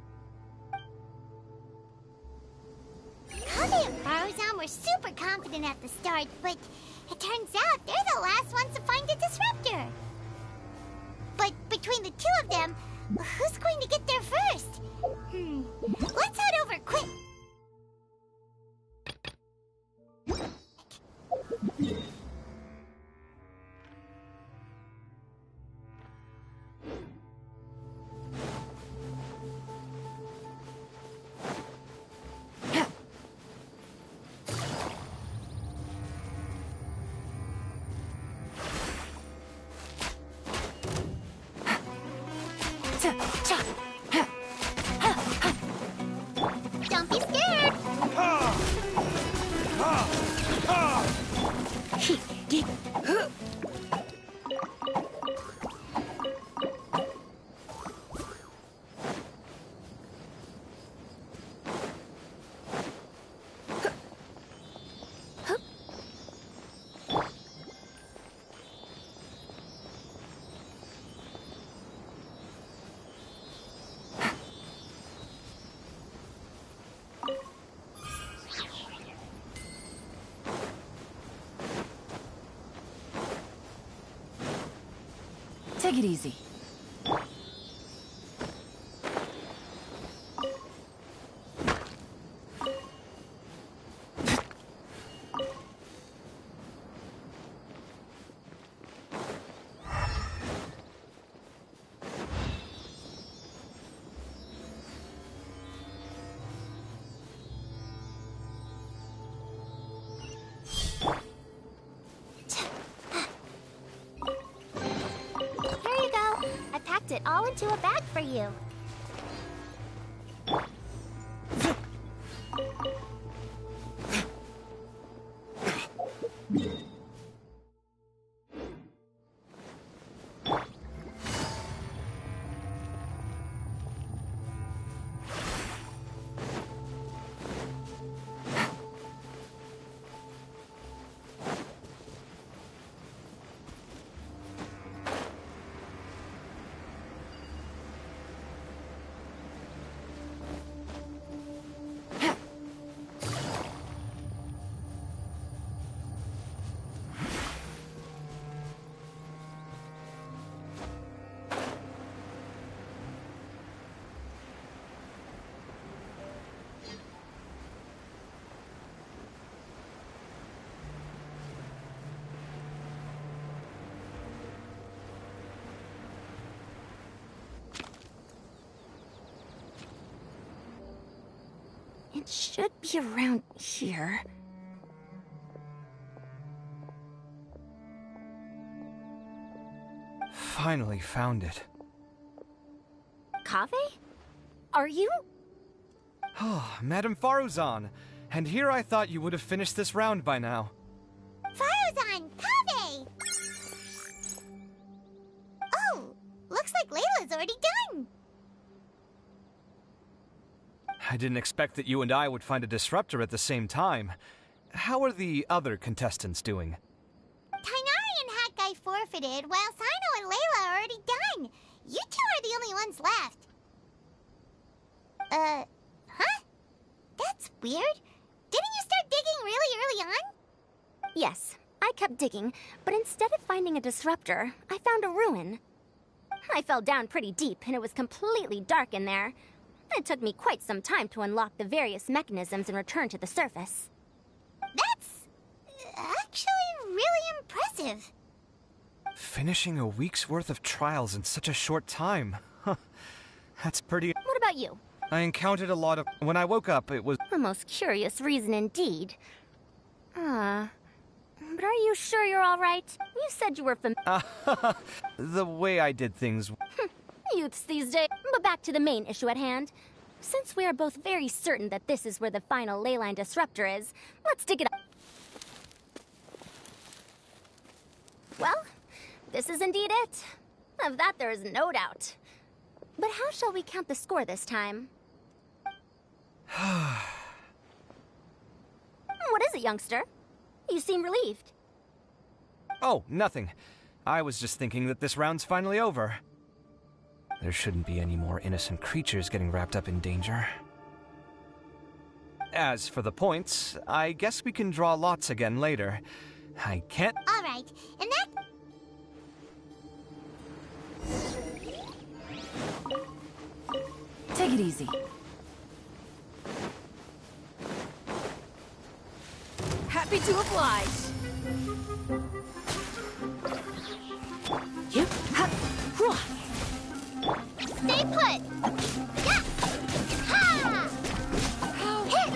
Kaveh and Faruzan were super confident at the start, but it turns out they're the last ones to find the disruptor. But between the two of them, who's going to get there first? Let's head over quick. Don't be scared. Take it easy. It all into a bag for you. It should be around here. Finally found it. Kaveh? Are you? Oh, Madame Faruzan. And here I thought you would have finished this round by now. Faruzan, Kaveh! Oh, looks like Layla's already done. I didn't expect that you and I would find a disruptor at the same time. How are the other contestants doing? Tainari and Hat Guy forfeited, while Syno and Layla are already done. You two are the only ones left. Huh? That's weird. Didn't you start digging really early on? Yes, I kept digging, but instead of finding a disruptor, I found a ruin. I fell down pretty deep, and it was completely dark in there. It took me quite some time to unlock the various mechanisms and return to the surface. That's actually really impressive. Finishing a week's worth of trials in such a short time. Huh. That's pretty... What about you? I encountered a lot of... When I woke up, it was... A most curious reason indeed. But are you sure you're all right? You said you were the way I did things... Youths these days. But back to the main issue at hand. Since we are both very certain that this is where the final leyline disruptor is, let's dig it up. Well, this is indeed it. Of that there is no doubt. But how shall we count the score this time? What is it, youngster? You seem relieved. Oh, nothing. I was just thinking that this round's finally over. There shouldn't be any more innocent creatures getting wrapped up in danger. As for the points, I guess we can draw lots again later. I can't... All right, and that... Take it easy. Happy to oblige. You? Stay put! Yeah! Ha! Hit!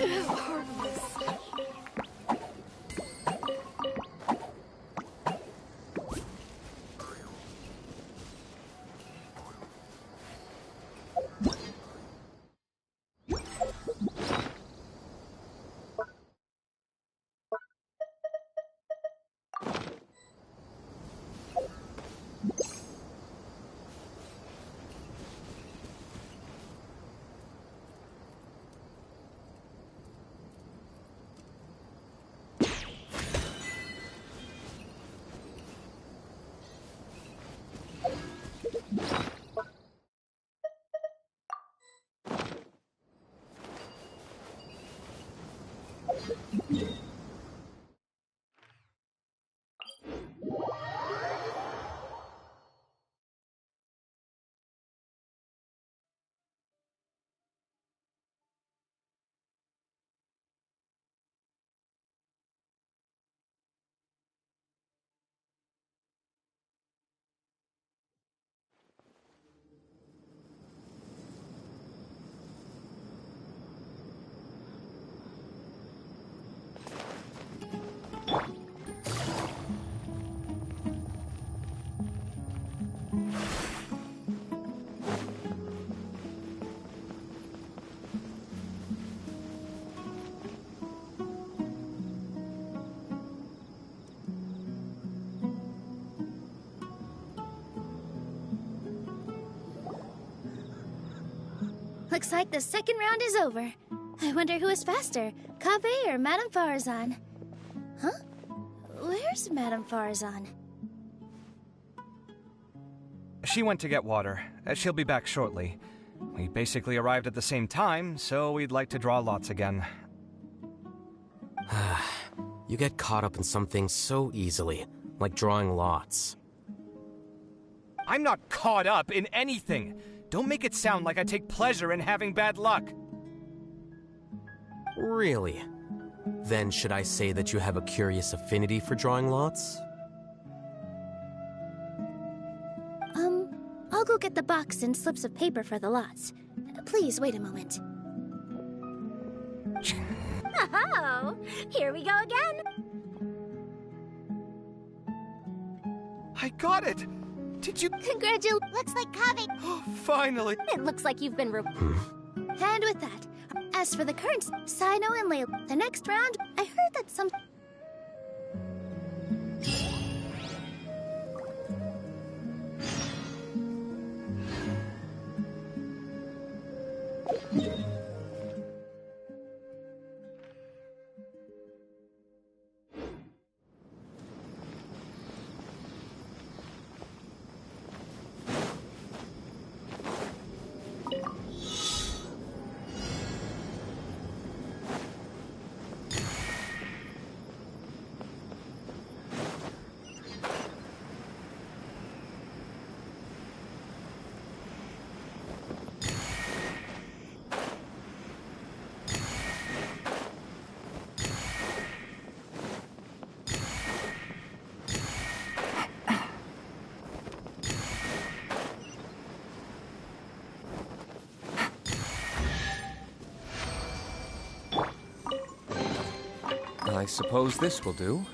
Looks like the second round is over. I wonder who is faster, Kaveh or Madame Faruzan? Huh? Where's Madame Faruzan? She went to get water. She'll be back shortly. We basically arrived at the same time, so we'd like to draw lots again. You get caught up in some things so easily, like drawing lots. I'm not caught up in anything! Don't make it sound like I take pleasure in having bad luck. Really? Then should I say that you have a curious affinity for drawing lots? I'll go get the box and slips of paper for the lots. Please wait a moment. Oh, here we go again. I got it! Did you... Looks like Kaveh... Finally! It looks like you've been And with that, as for the current Syno and Layla, the next round, I heard that some... I suppose this will do.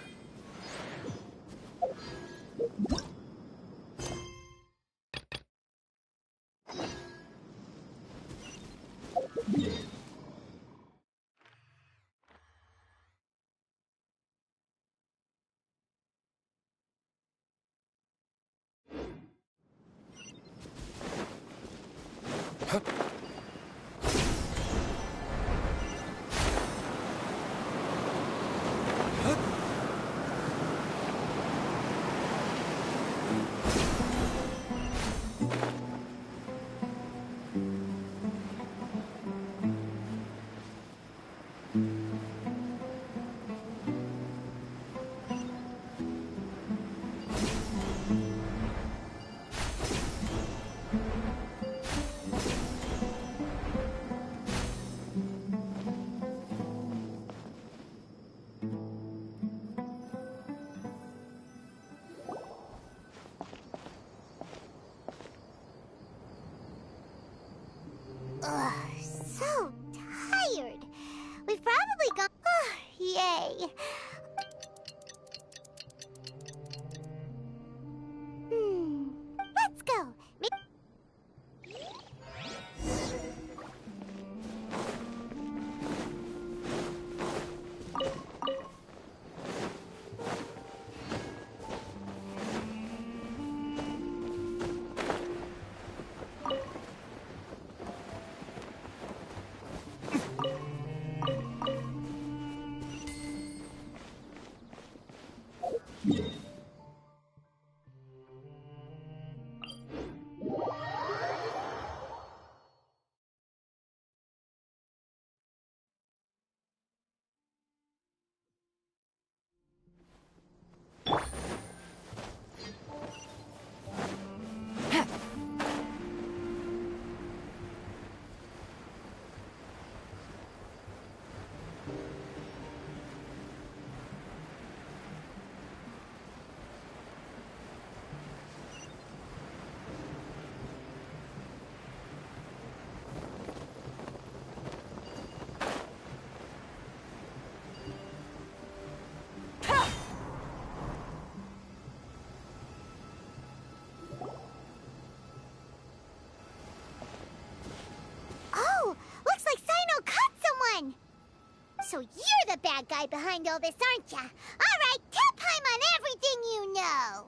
Ugh, so tired. We've probably gone... Yay. Let's go. Oh, looks like Syno caught someone! So you're the bad guy behind all this, aren't ya? Alright, tell Paimon everything you know!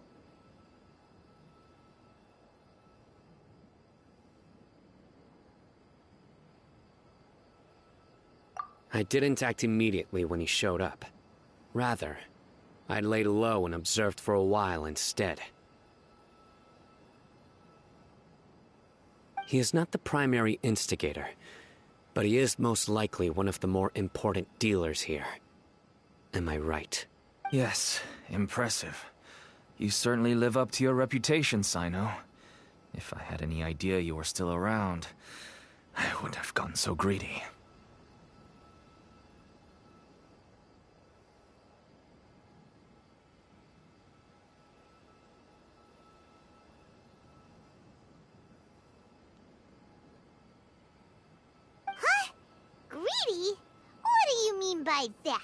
I didn't act immediately when he showed up. Rather, I laid low and observed for a while instead. He is not the primary instigator, but he is most likely one of the more important dealers here. Am I right? Yes, impressive. You certainly live up to your reputation, Syno. If I had any idea you were still around, I wouldn't have gotten so greedy. Greedy? What do you mean by try that.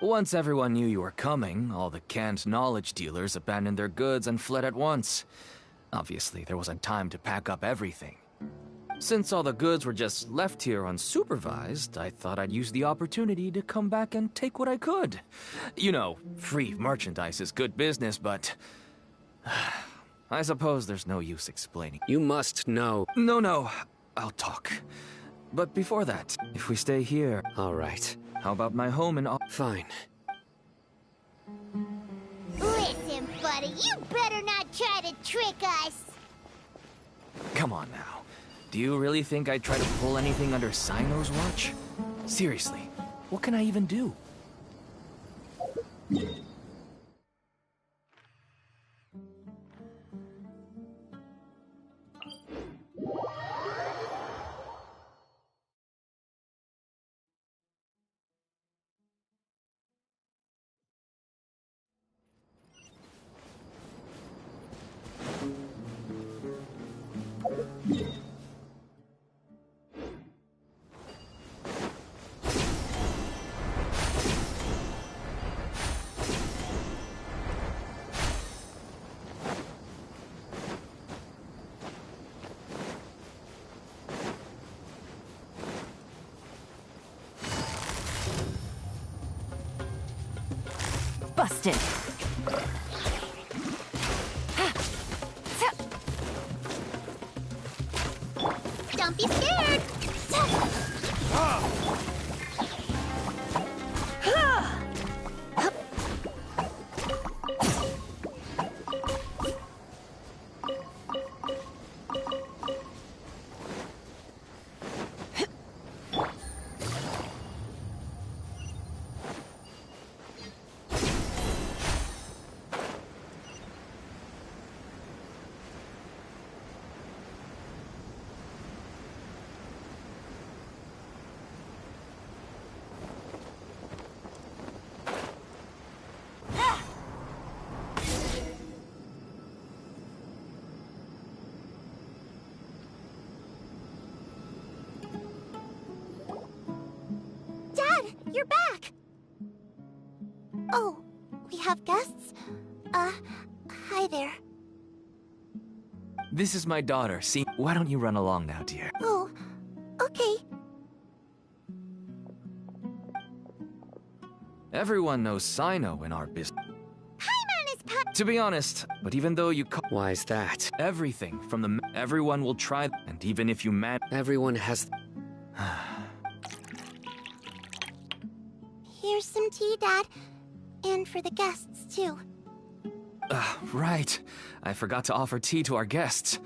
Once everyone knew you were coming, all the canned knowledge dealers abandoned their goods and fled at once. Obviously, there wasn't time to pack up everything. Since all the goods were just left here unsupervised, I thought I'd use the opportunity to come back and take what I could. You know, free merchandise is good business, but... I suppose there's no use explaining. You must know. No, I'll talk. But before that, if we stay here... All right. How about my home and... Fine. Listen, buddy, you better not try to trick us. Come on now. Do you really think I'd try to pull anything under Syno's watch? Seriously, what can I even do? Busted. Don't be scared. You're back! Oh, we have guests? Hi there. This is my daughter, see? Why don't you run along now, dear? Oh, okay. Everyone knows Syno in our business. To be honest, but even though you Why is that? Everything from the... Everyone will try, and even if you Everyone has... Here's some tea, Dad. And for the guests, too. Right. I forgot to offer tea to our guests.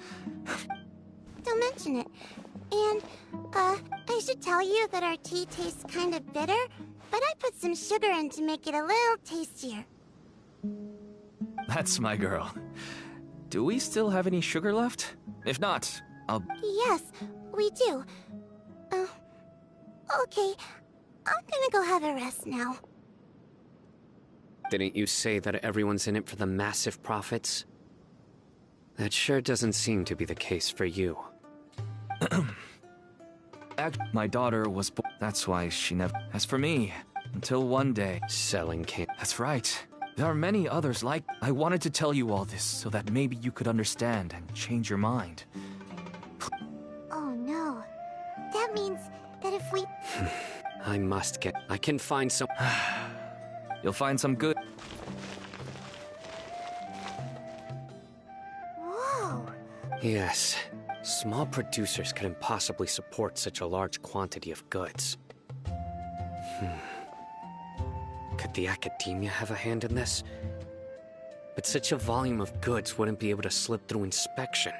Don't mention it. And, I should tell you that our tea tastes kind of bitter, but I put some sugar in to make it a little tastier. That's my girl. Do we still have any sugar left? If not, I'll... Yes, we do. Okay. I'm gonna go have a rest now. Didn't you say that everyone's in it for the massive profits? That sure doesn't seem to be the case for you. My daughter was born. That's why she never... As for me, until one day... Selling can't... That's right. There are many others like... I wanted to tell you all this so that maybe you could understand and change your mind. Oh no. That means that if we... I must get... I can find some... You'll find some good... Whoa. Yes. Small producers couldn't possibly support such a large quantity of goods. Could the academia have a hand in this? But such a volume of goods wouldn't be able to slip through inspection.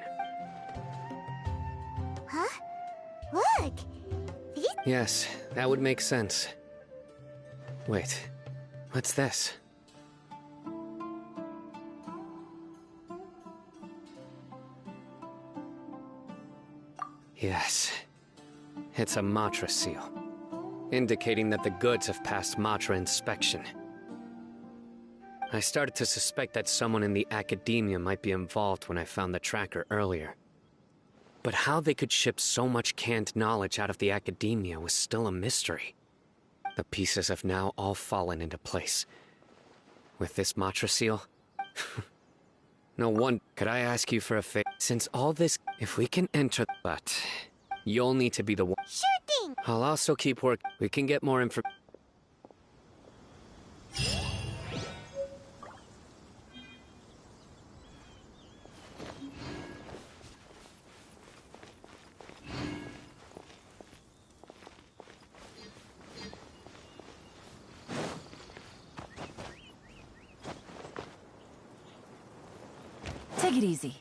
Huh? Look! These... Yes, that would make sense. Wait, what's this? Yes, it's a Matra seal, indicating that the goods have passed Matra inspection. I started to suspect that someone in the academia might be involved when I found the tracker earlier. But how they could ship so much canned knowledge out of the academia was still a mystery. The pieces have now all fallen into place. With this Matra seal? No one. Could I ask you for a favor? Since all this, if we can enter, but you'll need to be the one. Sure thing! I'll also keep work. We can get more information. Take it easy.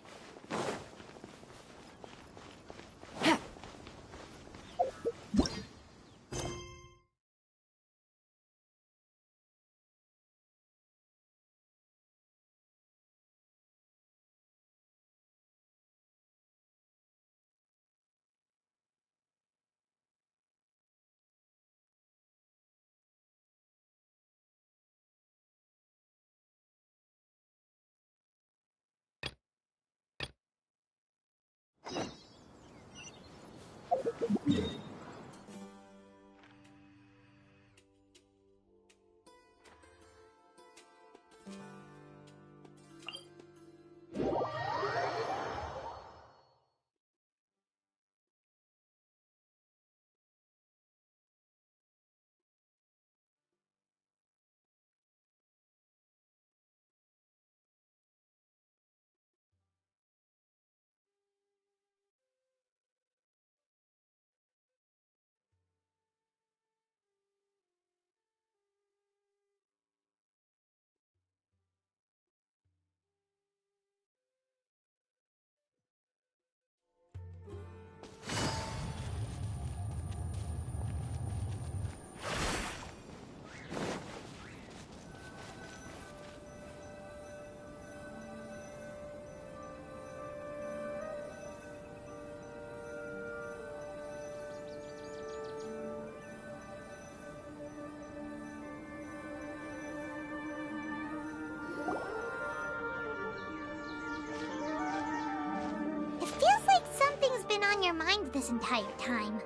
It feels like something's been on your mind this entire time.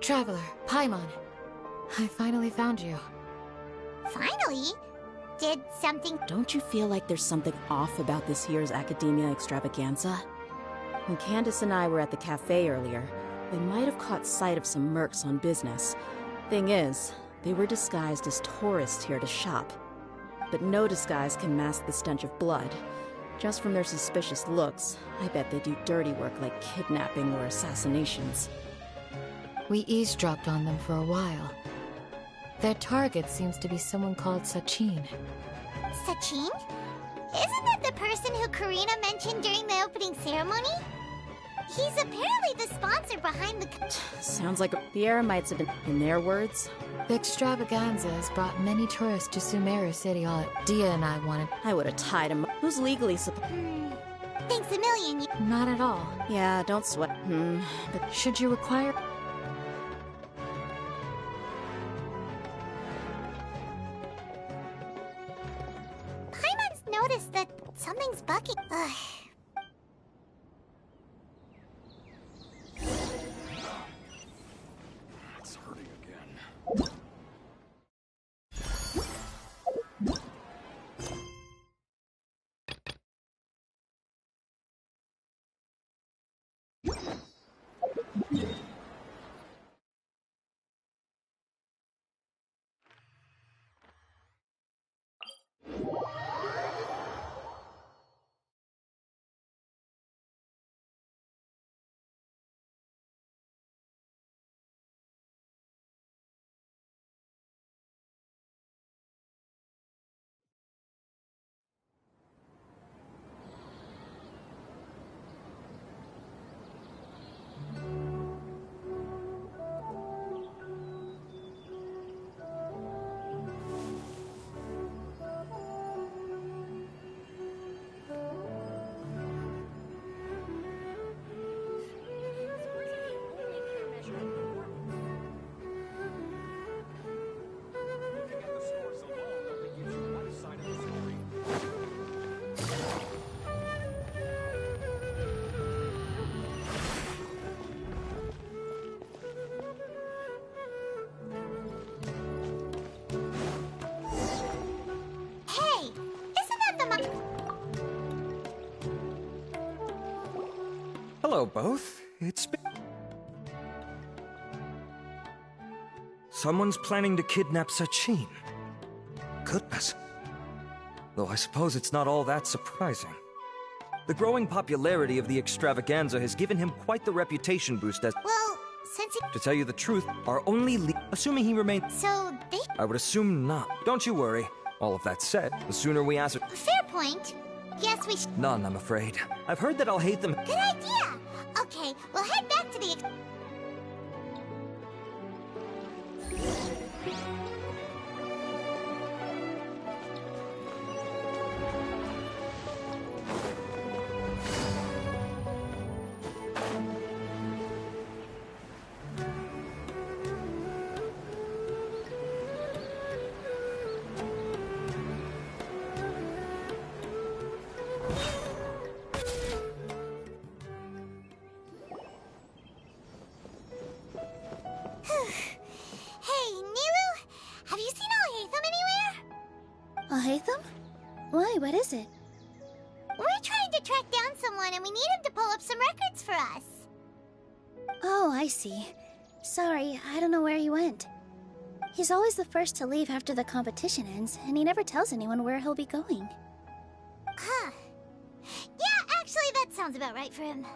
Traveler, Paimon. I finally found you. Finally? Did something... Don't you feel like there's something off about this year's Academia Extravaganza? When Candace and I were at the cafe earlier, we might have caught sight of some mercs on business. Thing is, they were disguised as tourists here to shop. But no disguise can mask the stench of blood. Just from their suspicious looks, I bet they do dirty work like kidnapping or assassinations. We eavesdropped on them for a while. Their target seems to be someone called Sachin. Sachin? Isn't that the person who Karina mentioned during the opening ceremony? He's apparently the sponsor behind the... Sounds like the Eremites have been, in their words. The extravaganza has brought many tourists to Sumeru City. All Dia and I wanted... I would have tied him up. Who's legally supposed... Thanks a million. Not at all. Yeah, don't sweat. But should you require... Paimon's noticed that something's bugging. Ugh. It's hurting again. Hello, both. It's been... Someone's planning to kidnap Sachin. Goodness. Though I suppose it's not all that surprising. The growing popularity of the extravaganza has given him quite the reputation boost as... Well, since he... To tell you the truth, our only assuming he remains... So, they... I would assume not. Don't you worry. All of that said, the sooner we answer... Fair point. Yes, we None, I'm afraid. I've heard that I'll hate them... Good idea! Okay, we'll head back to the... Hey, Nilou! Have you seen Al-Haytham anywhere? Al-Haytham? Why, what is it? We're trying to track down someone and we need him to pull up some records for us. Oh, I see. Sorry, I don't know where he went. He's always the first to leave after the competition ends, and he never tells anyone where he'll be going. Huh. Yeah, actually, that sounds about right for him.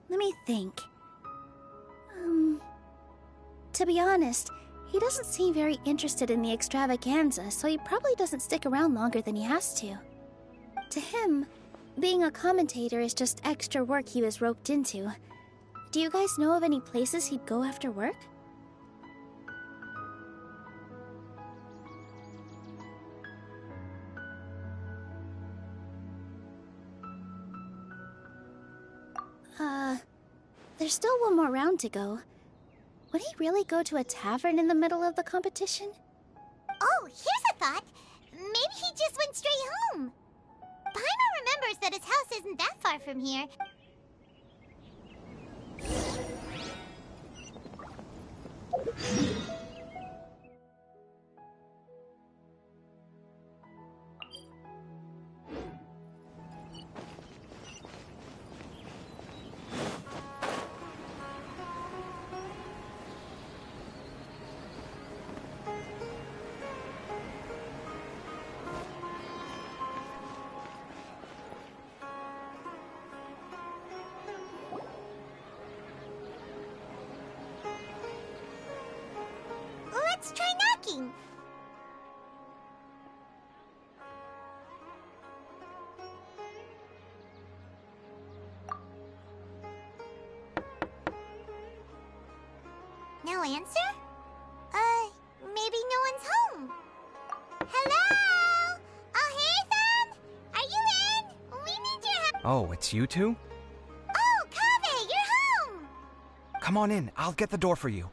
Let me think. To be honest, he doesn't seem very interested in the extravaganza, so he probably doesn't stick around longer than he has to. To him, being a commentator is just extra work he was roped into. Do you guys know of any places he'd go after work? There's still one more round to go. Would he really go to a tavern in the middle of the competition? Oh, here's a thought. Maybe he just went straight home. Paimon remembers that his house isn't that far from here. Let's try knocking. No answer? Maybe no one's home. Hello? Al-Haytham? Are you in? We need your help. Oh, it's you two? Oh, Kaveh, you're home! Come on in. I'll get the door for you.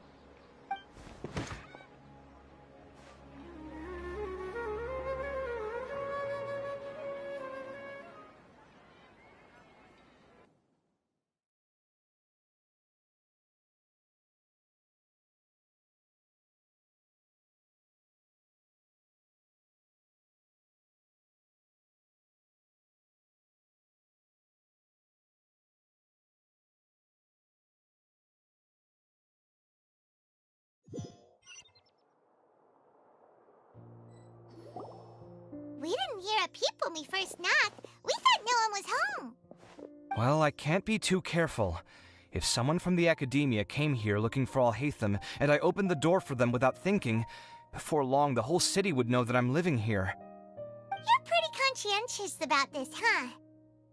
We didn't hear a peep when we first knocked. We thought no one was home. Well, I can't be too careful. If someone from the academia came here looking for Al-Haytham, and I opened the door for them without thinking, before long the whole city would know that I'm living here. You're pretty conscientious about this, huh?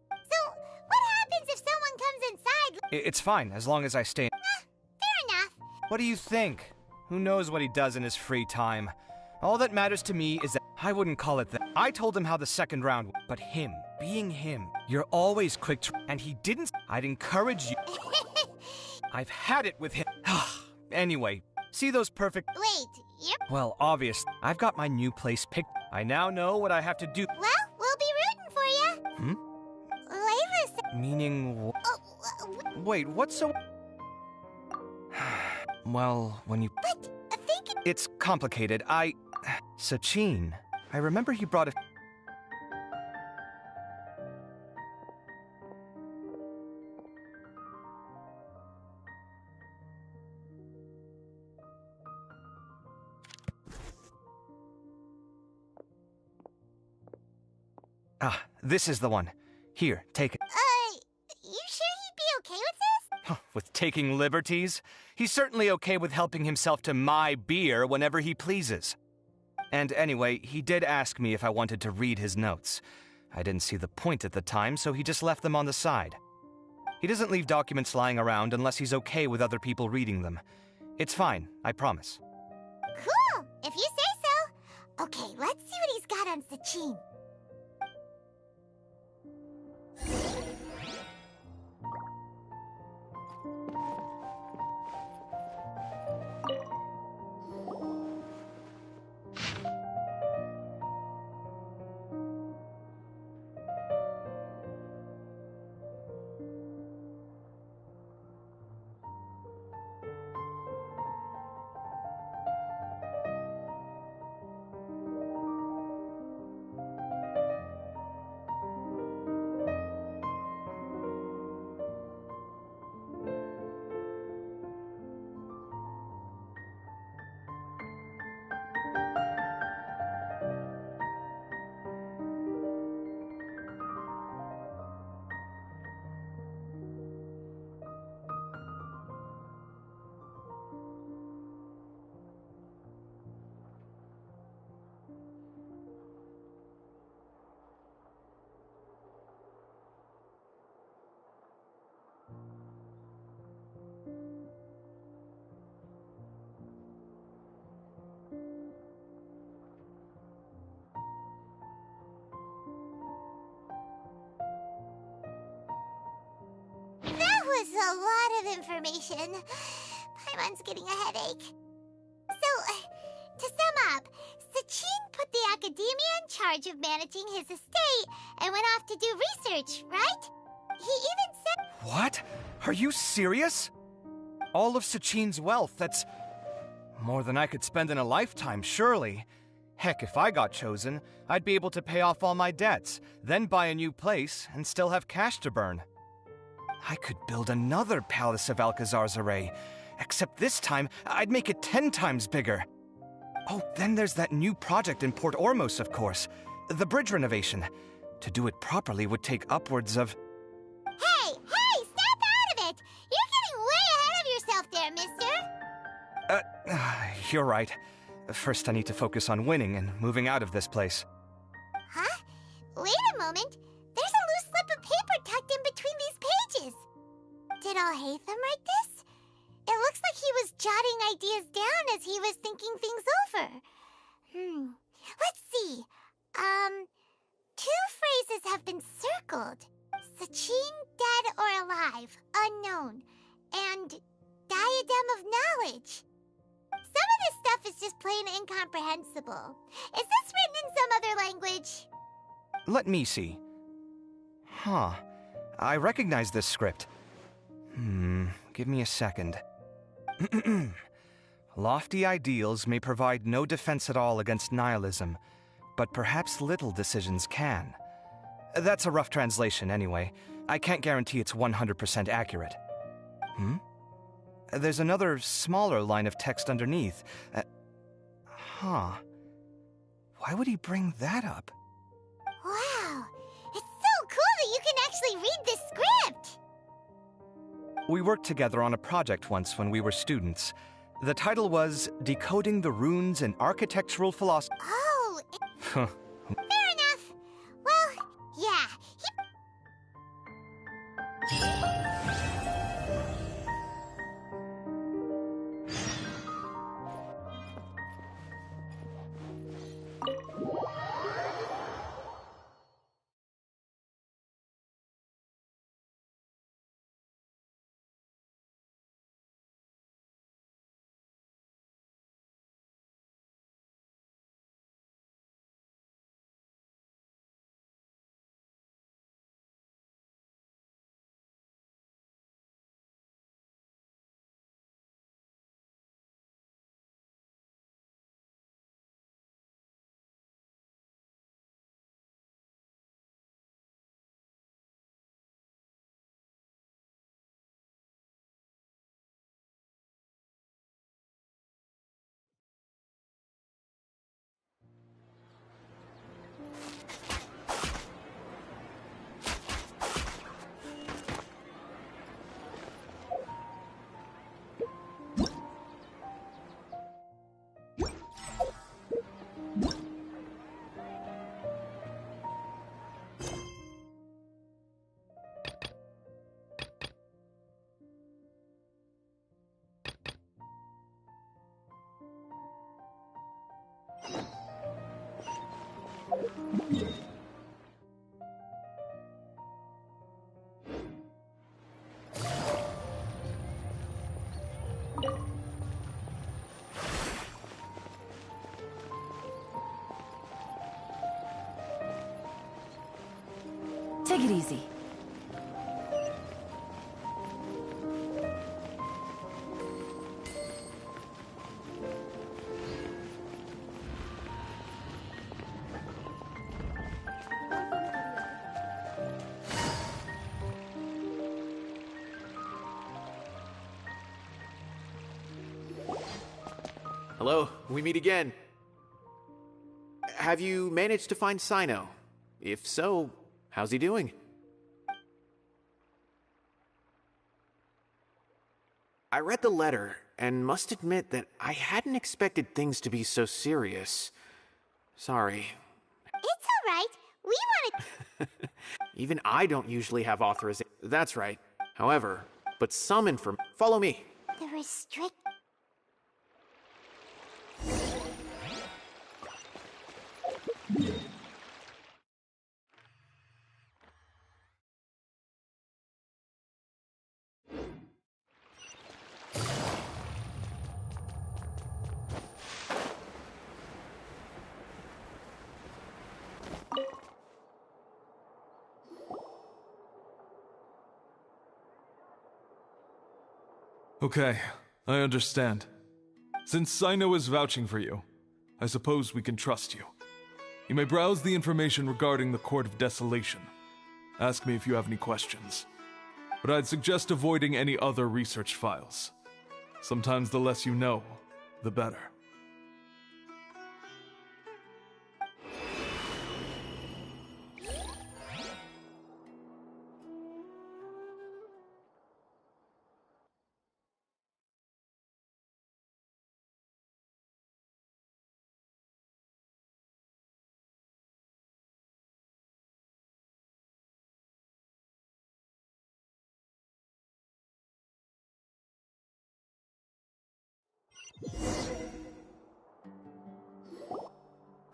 So, what happens if someone comes inside? It's fine, as long as I stay. Fair enough. What do you think? Who knows what he does in his free time? All that matters to me is that I wouldn't call it that. I told him how the second round went, but him, being him, you're always quick to... And he didn't... I'd encourage you... I've had it with him. Anyway, see those perfect... Wait, you're... Well, obviously, I've got my new place picked. I now know what I have to do. Well, we'll be rooting for you. Layla said... Meaning... Wait, what's so... Well, when you... But, think... It's complicated. Sachin. I remember he brought a... This is the one. Here, take it. You sure he'd be okay with this? With taking liberties? He's certainly okay with helping himself to my beer whenever he pleases. And anyway, he did ask me if I wanted to read his notes. I didn't see the point at the time, so he just left them on the side. He doesn't leave documents lying around unless he's okay with other people reading them. It's fine, I promise. Cool, if you say so. Okay, let's see what he's got on Sachin. That was a lot of information. Paimon's getting a headache. So, to sum up, Sachin put the academia in charge of managing his estate and went off to do research, right? He even said— What? Are you serious? All of Sachin's wealth, that's more than I could spend in a lifetime, surely. Heck, if I got chosen, I'd be able to pay off all my debts, then buy a new place, and still have cash to burn. I could build another Palace of Alcazar's array, except this time, I'd make it 10 times bigger. Oh, then there's that new project in Port Ormos, of course. The bridge renovation. To do it properly would take upwards of... Hey, snap out of it! You're getting way ahead of yourself there, mister! You're right. First, I need to focus on winning and moving out of this place. Huh? Wait a moment. There's a loose slip of paper tucked in between these pages. Did Alhaitham write this? It looks like he was jotting ideas down as he was thinking things over. Let's see. Two phrases have been circled. Sachin, dead or alive, unknown. And diadem of knowledge. Some of this stuff is just plain incomprehensible. Is this written in some other language? Let me see. Huh. I recognize this script. Give me a second. Lofty ideals may provide no defense at all against nihilism, but perhaps little decisions can. That's a rough translation anyway. I can't guarantee it's 100% accurate. There's another smaller line of text underneath. Why would he bring that up? Wow, it's so cool that you can actually read this script! We worked together on a project once when we were students. The title was Decoding the Runes in Architectural Philosophy. Oh, fair enough. Well, yeah, Take it easy. Hello, we meet again. Have you managed to find Syno? If so, how's he doing? I read the letter and must admit that I hadn't expected things to be so serious. Sorry. It's alright. We wanted... Even I don't usually have authorization. That's right. However, but some information. Follow me. The restrict... Okay, I understand. Since Syno is vouching for you, I suppose we can trust you. You may browse the information regarding the Court of Desolation. Ask me if you have any questions. But I'd suggest avoiding any other research files. Sometimes the less you know, the better.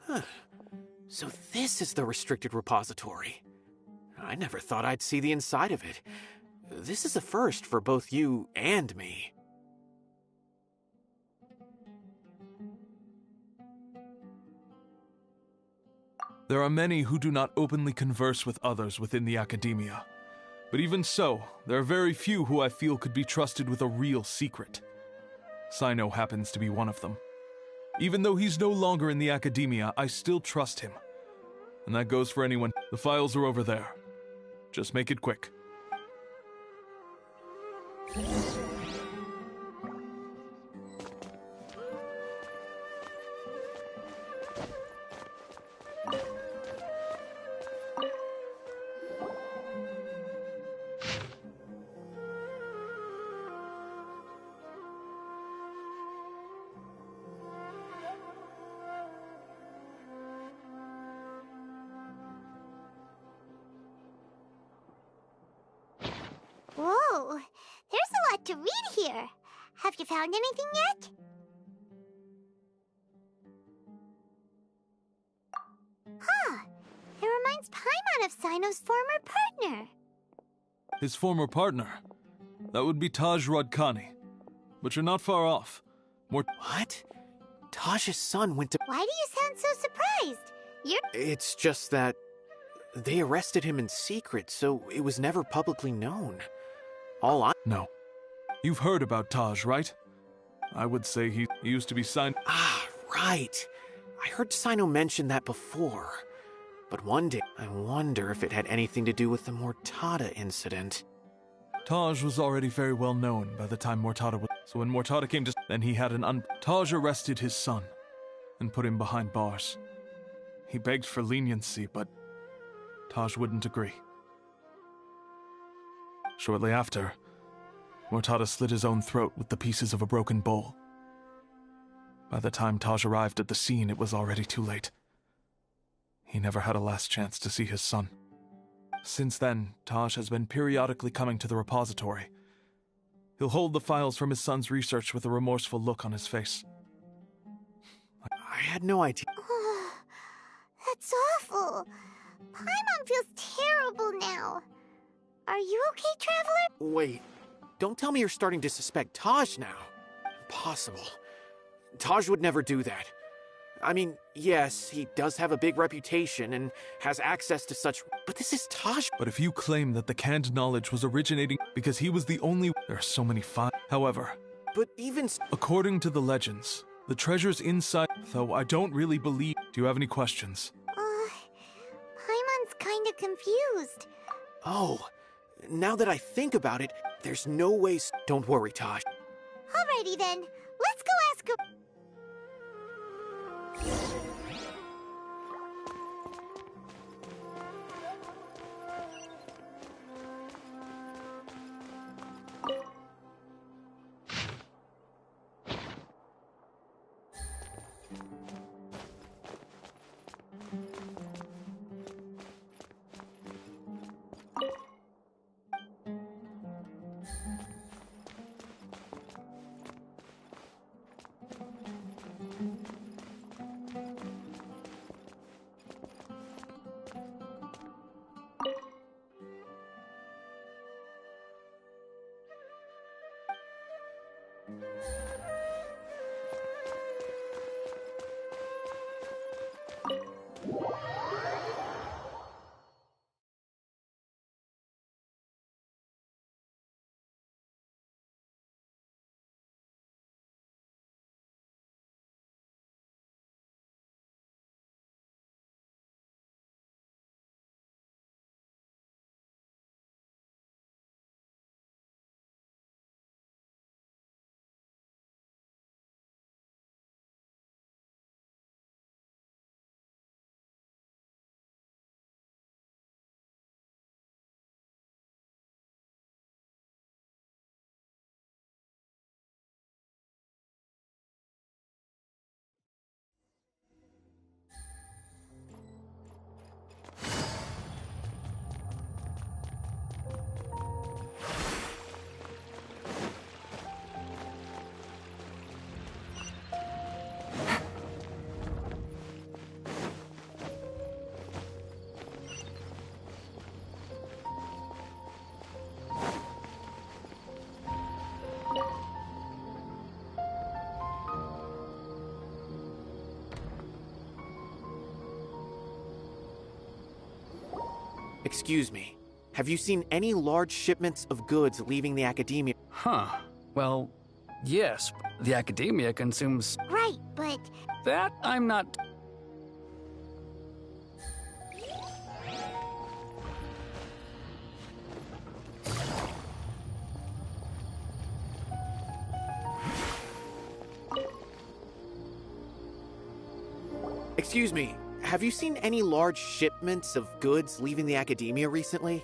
Huh. So this is the restricted repository. I never thought I'd see the inside of it. This is a first for both you and me. There are many who do not openly converse with others within the academia. But even so, there are very few who I feel could be trusted with a real secret. Syno happens to be one of them. Even though he's no longer in the academia, I still trust him. And that goes for anyone. The files are over there. Just make it quick. Whoa, there's a lot to read here. Have you found anything yet? Huh, it reminds Paimon of Syno's former partner. His former partner? That would be Taj Rodkani. But you're not far off. More— What? Taj's son went to— Why do you sound so surprised? It's just that they arrested him in secret, so it was never publicly known. No. You've heard about Taj, right? I would say he used to be signed— Ah, right. I heard Syno mention that before. But one day, I wonder if it had anything to do with the Mortada incident. Taj was already very well known by the time Mortada was— So when Mortada came to— Then he had Taj arrested his son and put him behind bars. He begged for leniency, but Taj wouldn't agree. Shortly after, Mortada slit his own throat with the pieces of a broken bowl. By the time Taj arrived at the scene, it was already too late. He never had a last chance to see his son. Since then, Taj has been periodically coming to the repository. He'll hold the files from his son's research with a remorseful look on his face. I had no idea. That That's awful. Paimon feels terrible now. Are you okay, Traveler? Wait, don't tell me you're starting to suspect Taj now. Impossible. Taj would never do that. I mean, yes, he does have a big reputation and has access to such... But this is Taj. But if you claim that the canned knowledge was originating because he was the only... There are so many However... But even... According to the legends, the treasure's inside... Though I don't really believe... Do you have any questions? Paimon's kinda confused. Oh, now that I think about it, there's no way... Don't worry, Taj. Alrighty then, let's go ask her. Excuse me. Have you seen any large shipments of goods leaving the academia? Huh. Well, yes. The academia consumes... Right, but... That I'm not... Excuse me. Have you seen any large shipments of goods leaving the academia recently?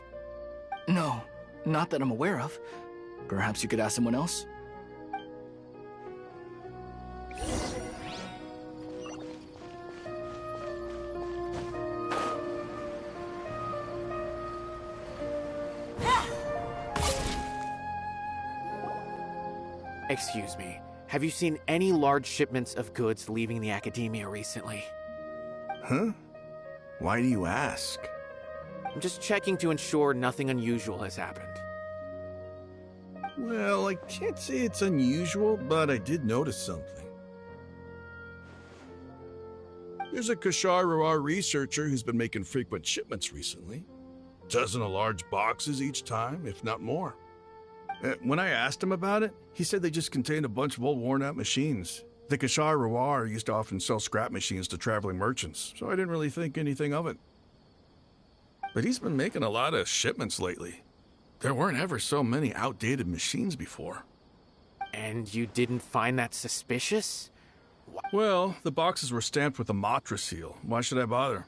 No, not that I'm aware of. Perhaps you could ask someone else? Excuse me. Have you seen any large shipments of goods leaving the academia recently? Huh? Why do you ask? I'm just checking to ensure nothing unusual has happened. Well, I can't say it's unusual, but I did notice something. There's a Kashar researcher who's been making frequent shipments recently. Dozen of large boxes each time, if not more. When I asked him about it, he said they just contained a bunch of old worn-out machines. The Kashar used to often sell scrap machines to traveling merchants, so I didn't really think anything of it. But he's been making a lot of shipments lately. There weren't ever so many outdated machines before. And you didn't find that suspicious? Well, the boxes were stamped with a Matra seal. Why should I bother?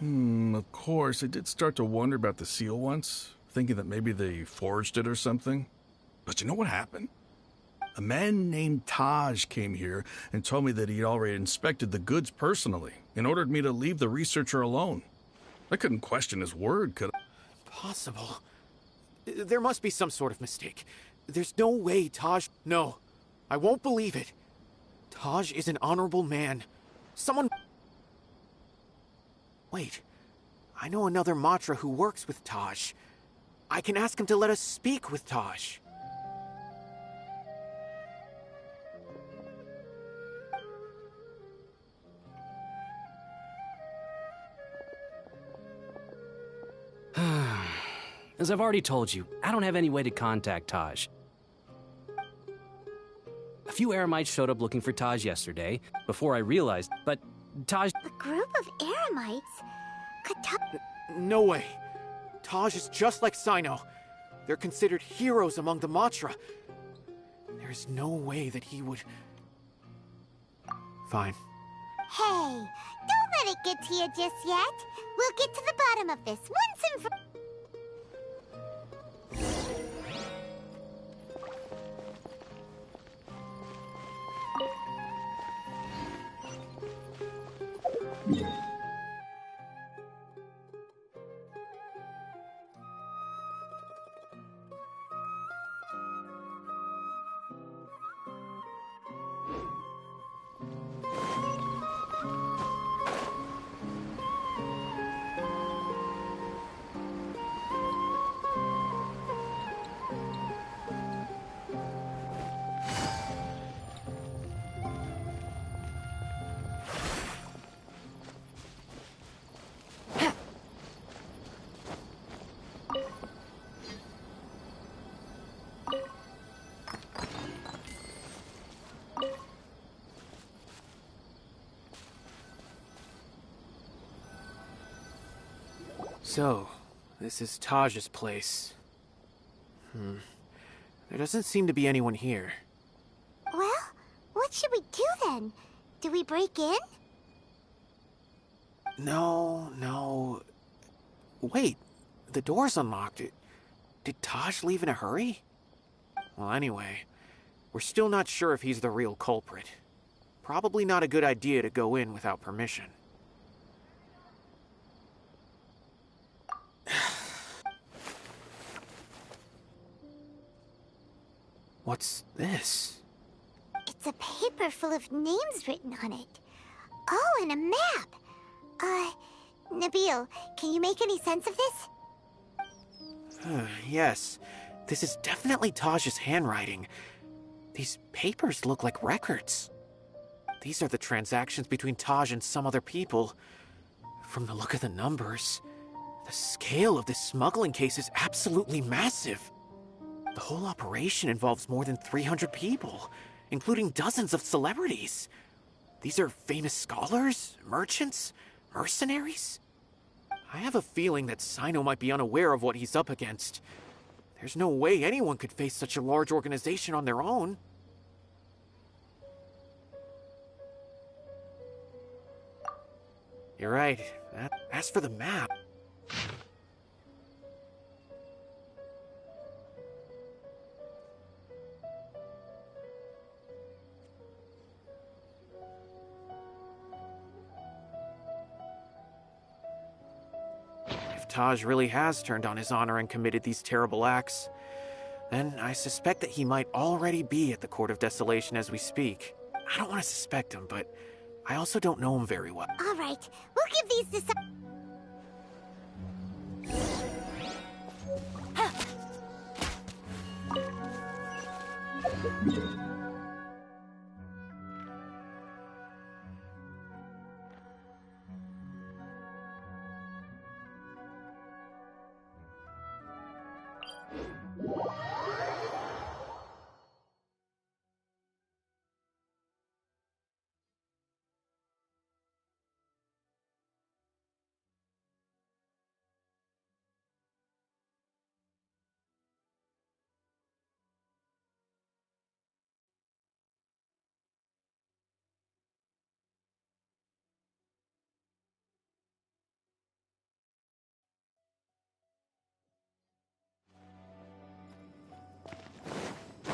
Of course, I did start to wonder about the seal once, thinking that maybe they forged it or something. But you know what happened? A man named Taj came here and told me that he'd already inspected the goods personally and ordered me to leave the researcher alone. I couldn't question his word, could I? Possible. There must be some sort of mistake. There's no way Taj... No, I won't believe it. Taj is an honorable man. Someone... Wait, I know another Matra who works with Taj. I can ask him to let us speak with Taj. As I've already told you, I don't have any way to contact Taj. A few Eremites showed up looking for Taj yesterday, before I realized, but Taj— A group of Eremites? Could No way. Taj is just like Syno. They're considered heroes among the Matra. There's no way that he would... Fine. Hey, don't let it get to you just yet. We'll get to the bottom of this once and for... So, this is Taj's place. There doesn't seem to be anyone here. Well, what should we do then? Do we break in? No. Wait, the door's unlocked. Did Taj leave in a hurry? Well, anyway, we're still not sure if he's the real culprit. Probably not a good idea to go in without permission. What's this? It's a paper full of names written on it. Oh, and a map. Nabil, can you make any sense of this? Yes, this is definitely Taj's handwriting. These papers look like records. These are the transactions between Taj and some other people. From the look of the numbers, the scale of this smuggling case is absolutely massive. The whole operation involves more than 300 people, including dozens of celebrities. These are famous scholars, merchants, mercenaries. I have a feeling that Syno might be unaware of what he's up against. There's no way anyone could face such a large organization on their own. You're right. As for the map... If Taj really has turned on his honor and committed these terrible acts, then I suspect that he might already be at the Court of Desolation as we speak. I don't want to suspect him, but I also don't know him very well. All right, we'll give these to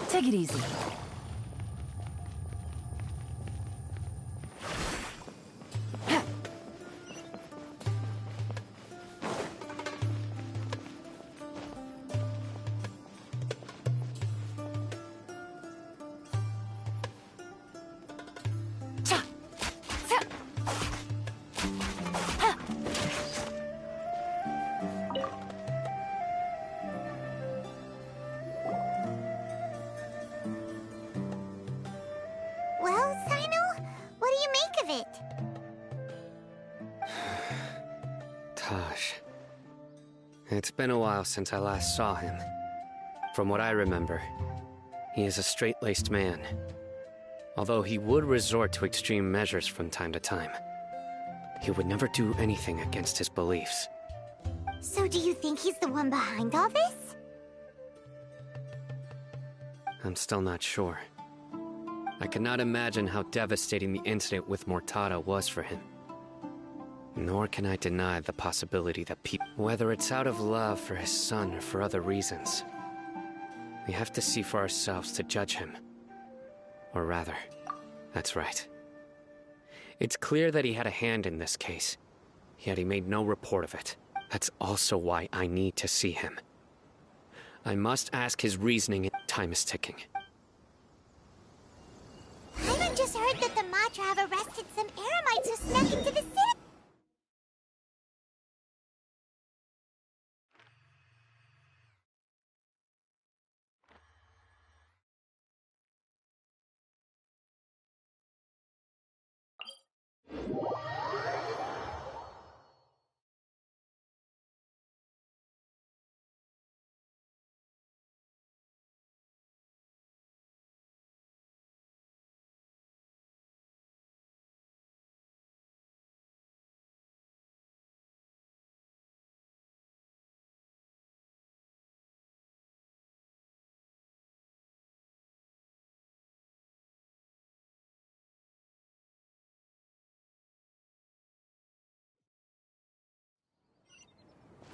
Take it easy. it. Taj. It's been a while since I last saw him. From what I remember, he is a straight-laced man. Although he would resort to extreme measures from time to time, he would never do anything against his beliefs. So do you think he's the one behind all this? I'm still not sure. I cannot imagine how devastating the incident with Mortada was for him. Nor can I deny the possibility that whether it's out of love for his son or for other reasons, we have to see for ourselves to judge him. Or rather, that's right. It's clear that he had a hand in this case, yet he made no report of it. That's also why I need to see him. I must ask his reasoning. Time is ticking. I've just heard that the Matra have arrested some Eremites who snuck into the city.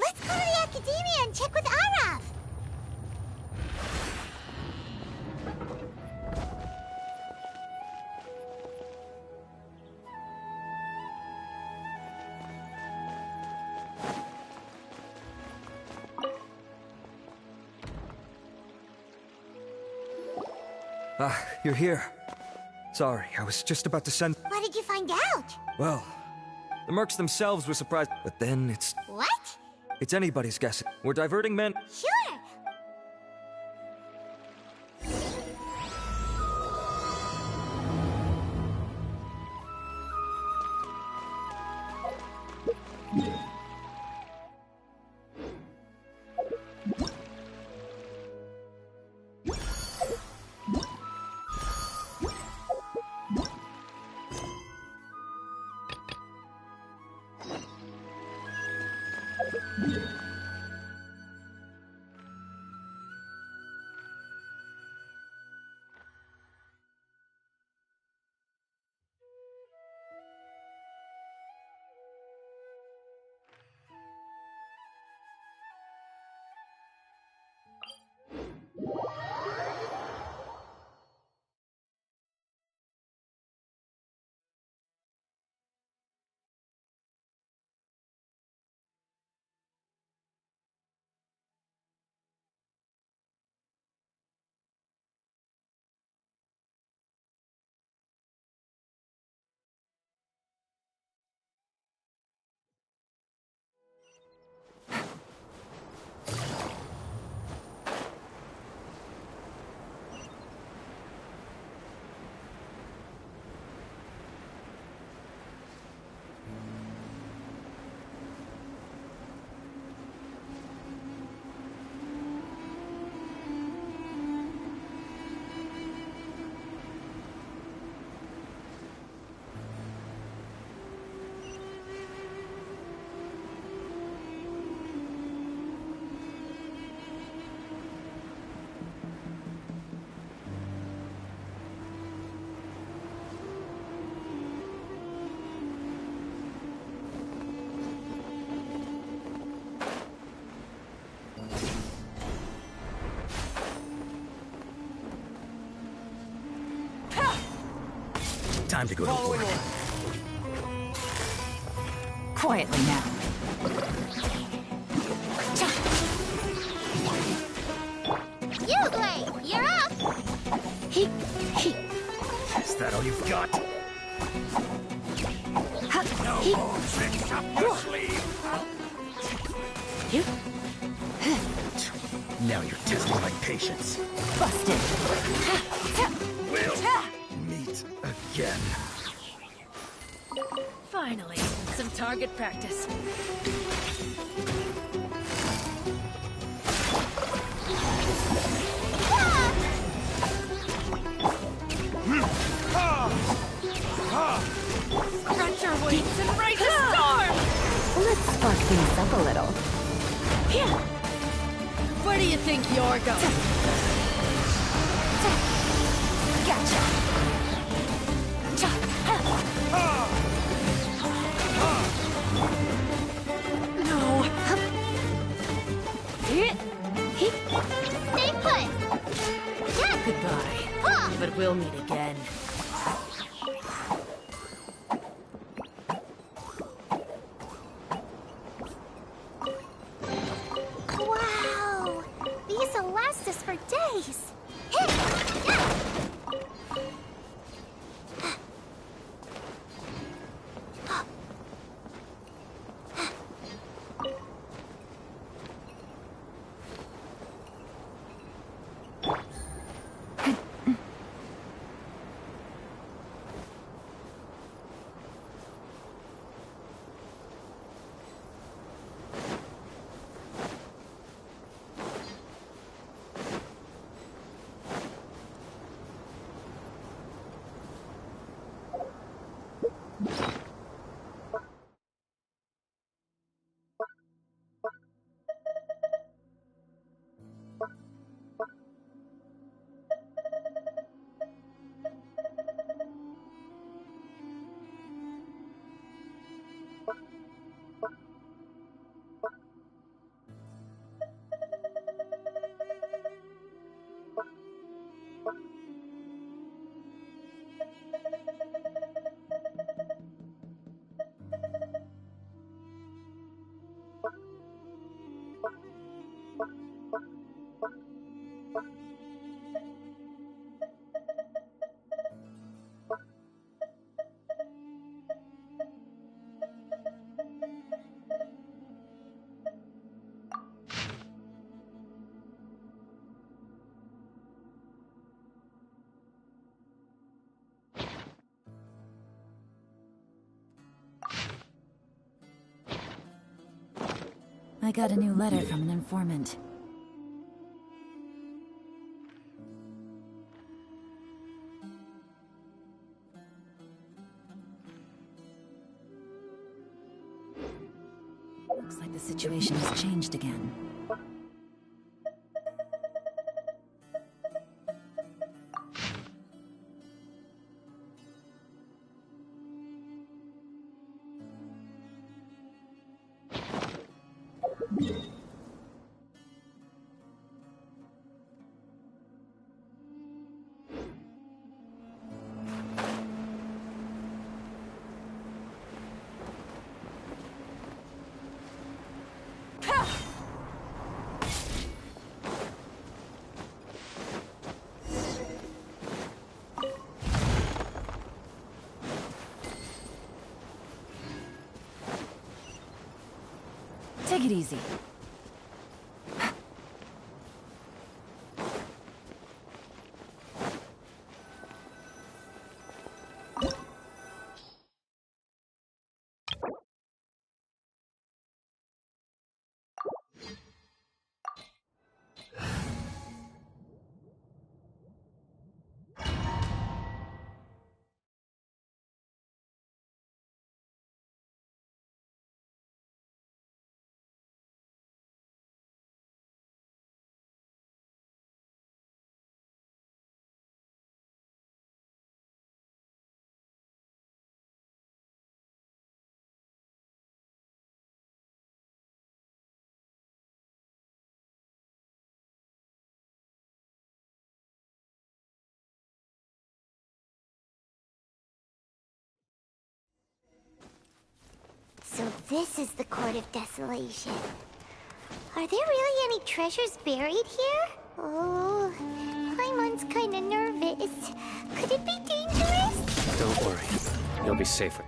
Let's go to the Academia and check with Arav! Ah, you're here. Sorry, I was just about to send... What did you find out? Well, the mercs themselves were surprised, but then What? It's anybody's guess. We're diverting men... Sure! Time to go to work. Quietly now. Yugway, you're up! Is that all you've got? No more tricks up your sleeve. Now you're testing my patience. Busted. We'll meet again. Finally, some target practice. Stretch your wings and raise a storm! Let's spark things up a little. Yeah. Where do you think you're going? Gotcha! No. Stay put! Goodbye. But we'll meet again. Wow! These will last us for days! I got a new letter from an informant. Looks like the situation has changed again. Take it easy. So this is the Court of Desolation. Are there really any treasures buried here? Oh, Paimon's kinda nervous. Could it be dangerous? Don't worry. You'll be safer.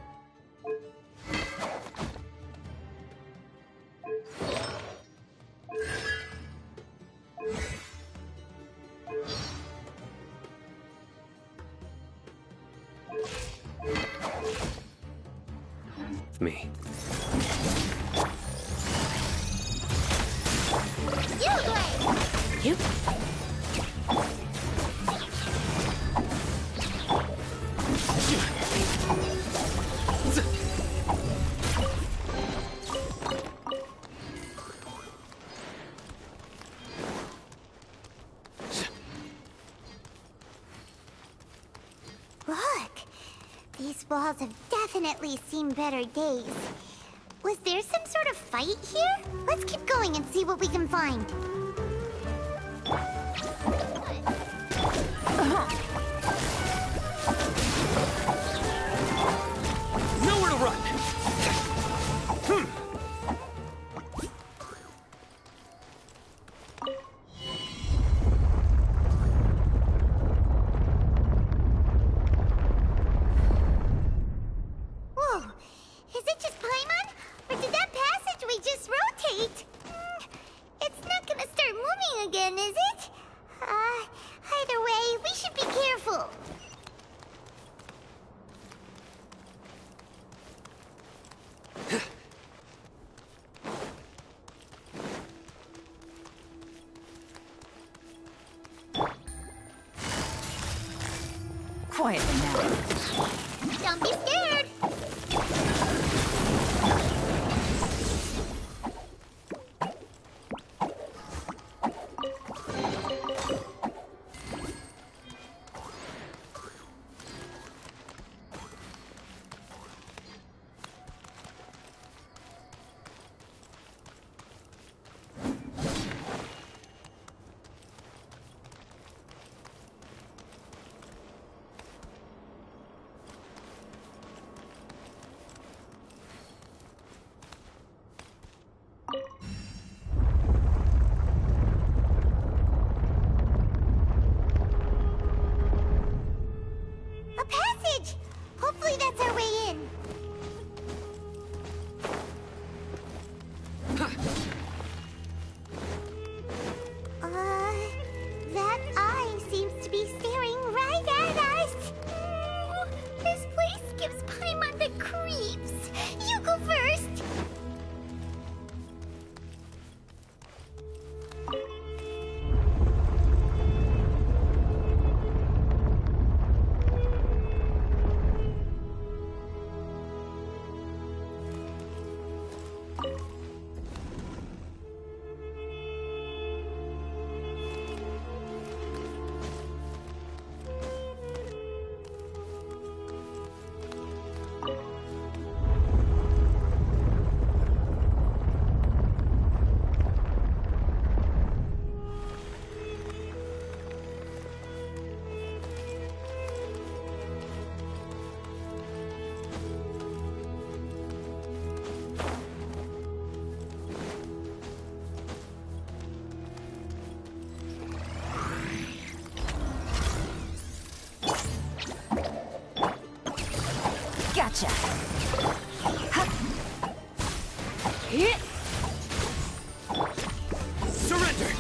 with me. You Look! These walls have definitely seen better days. Was there some sort of fight here? Let's keep going and see what we can find. Nowhere to run! Whoa! Is it just Paimon? Or did that passageway just rotate? It's not gonna start moving again, is it? Either way, we should be careful. Quietly now. Don't be scared. A passage! Hopefully that's our way in. That eye seems to be staring right at us. This place gives Paimon the creeps. You go first. Gotcha. Hit. Surrender!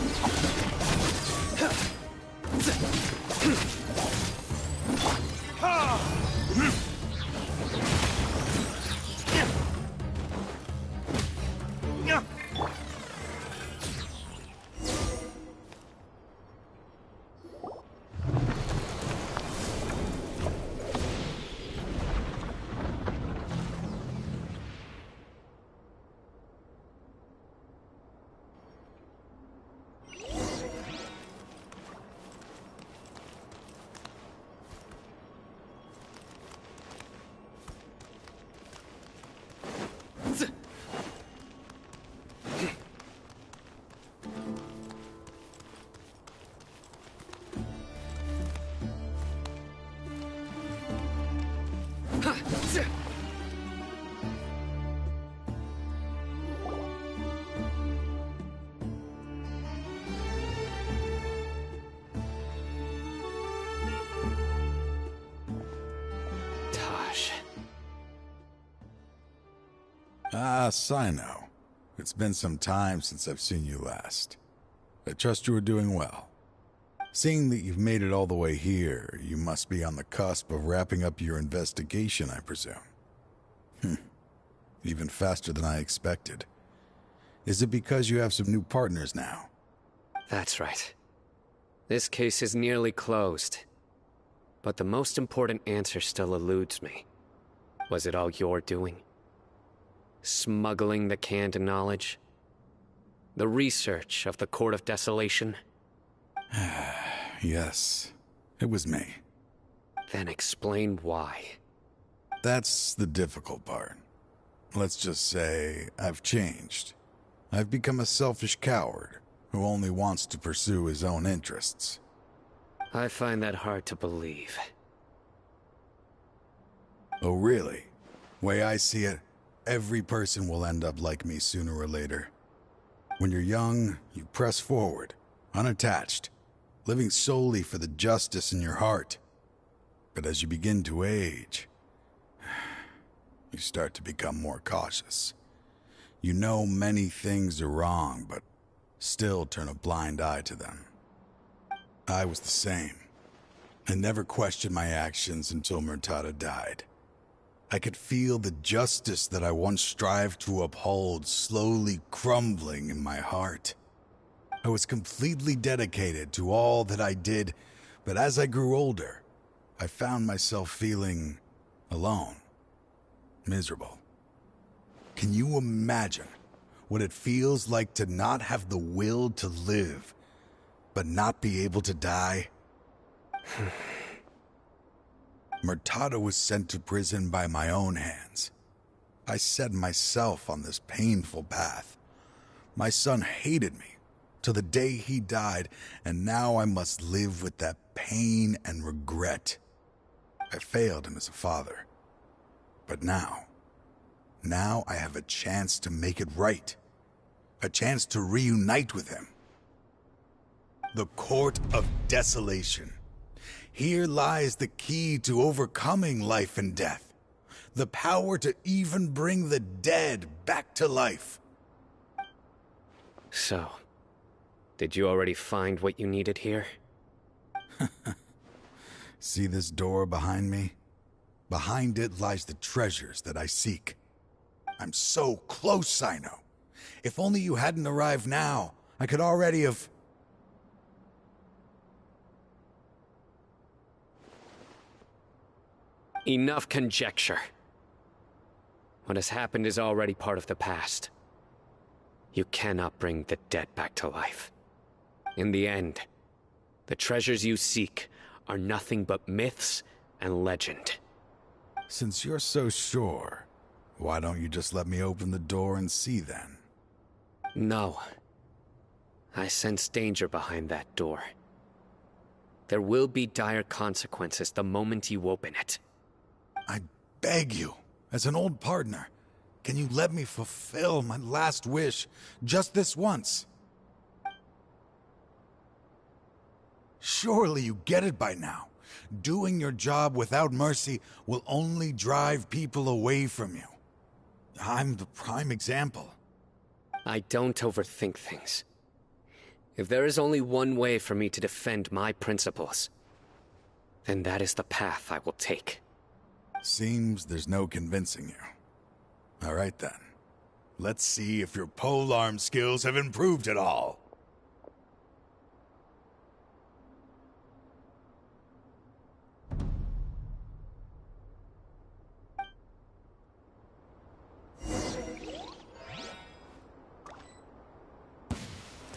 Syno. It's been some time since I've seen you last. I trust you are doing well. Seeing that you've made it all the way here, you must be on the cusp of wrapping up your investigation, I presume. even faster than I expected. Is it because you have some new partners now? That's right. This case is nearly closed. But the most important answer still eludes me. Was it all your doing? Smuggling the canned knowledge? The research of the Court of Desolation? Yes, it was me. Then explain why. That's the difficult part. Let's just say I've changed. I've become a selfish coward who only wants to pursue his own interests. I find that hard to believe. Oh, really? Way I see it, every person will end up like me sooner or later. When you're young, you press forward, unattached, living solely for the justice in your heart. But as you begin to age, you start to become more cautious. You know many things are wrong, but still turn a blind eye to them. I was the same. I never questioned my actions until Murtada died. I could feel the justice that I once strived to uphold slowly crumbling in my heart. I was completely dedicated to all that I did, but as I grew older, I found myself feeling alone, miserable. Can you imagine what it feels like to not have the will to live, but not be able to die? Murtada was sent to prison by my own hands. I set myself on this painful path. My son hated me till the day he died, and now I must live with that pain and regret. I failed him as a father. But now I have a chance to make it right. A chance to reunite with him. The Court of Desolation. Here lies the key to overcoming life and death. The power to even bring the dead back to life. So, did you already find what you needed here? See this door behind me? Behind it lies the treasures that I seek. I'm so close, Syno. If only you hadn't arrived now, I could already have... Enough conjecture. What has happened is already part of the past. You cannot bring the dead back to life. In the end, the treasures you seek are nothing but myths and legend. Since you're so sure, why don't you just let me open the door and see then? No. I sense danger behind that door. There will be dire consequences the moment you open it. I beg you, as an old partner, can you let me fulfill my last wish just this once? Surely you get it by now. Doing your job without mercy will only drive people away from you. I'm the prime example. I don't overthink things. If there is only one way for me to defend my principles, then that is the path I will take. Seems there's no convincing you. All right then. Let's see if your polearm skills have improved at all.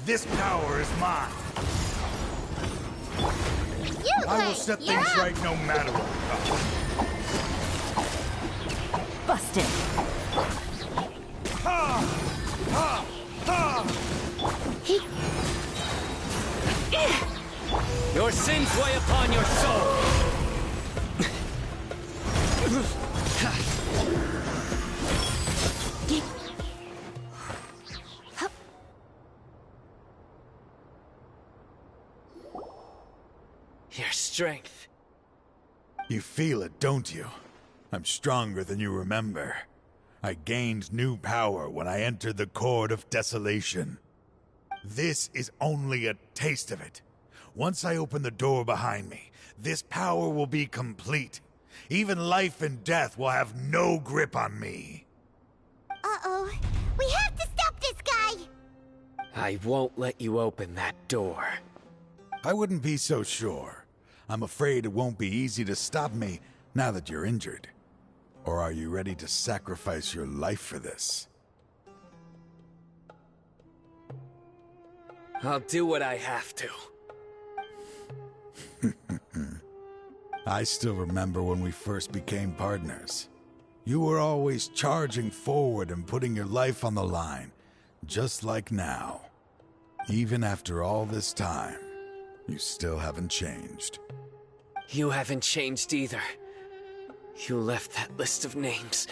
This power is mine. I will set things right no matter what. Busted. Ha! Ha! Ha! Your sins weigh upon your soul. Your strength. You feel it, don't you? I'm stronger than you remember. I gained new power when I entered the Court of Desolation. This is only a taste of it. Once I open the door behind me, this power will be complete. Even life and death will have no grip on me. I won't let you open that door. I wouldn't be so sure. I'm afraid it won't be easy to stop me now that you're injured. Or are you ready to sacrifice your life for this? I'll do what I have to. I still remember when we first became partners. You were always charging forward and putting your life on the line, just like now. Even after all this time, you still haven't changed. You haven't changed either. You left that list of names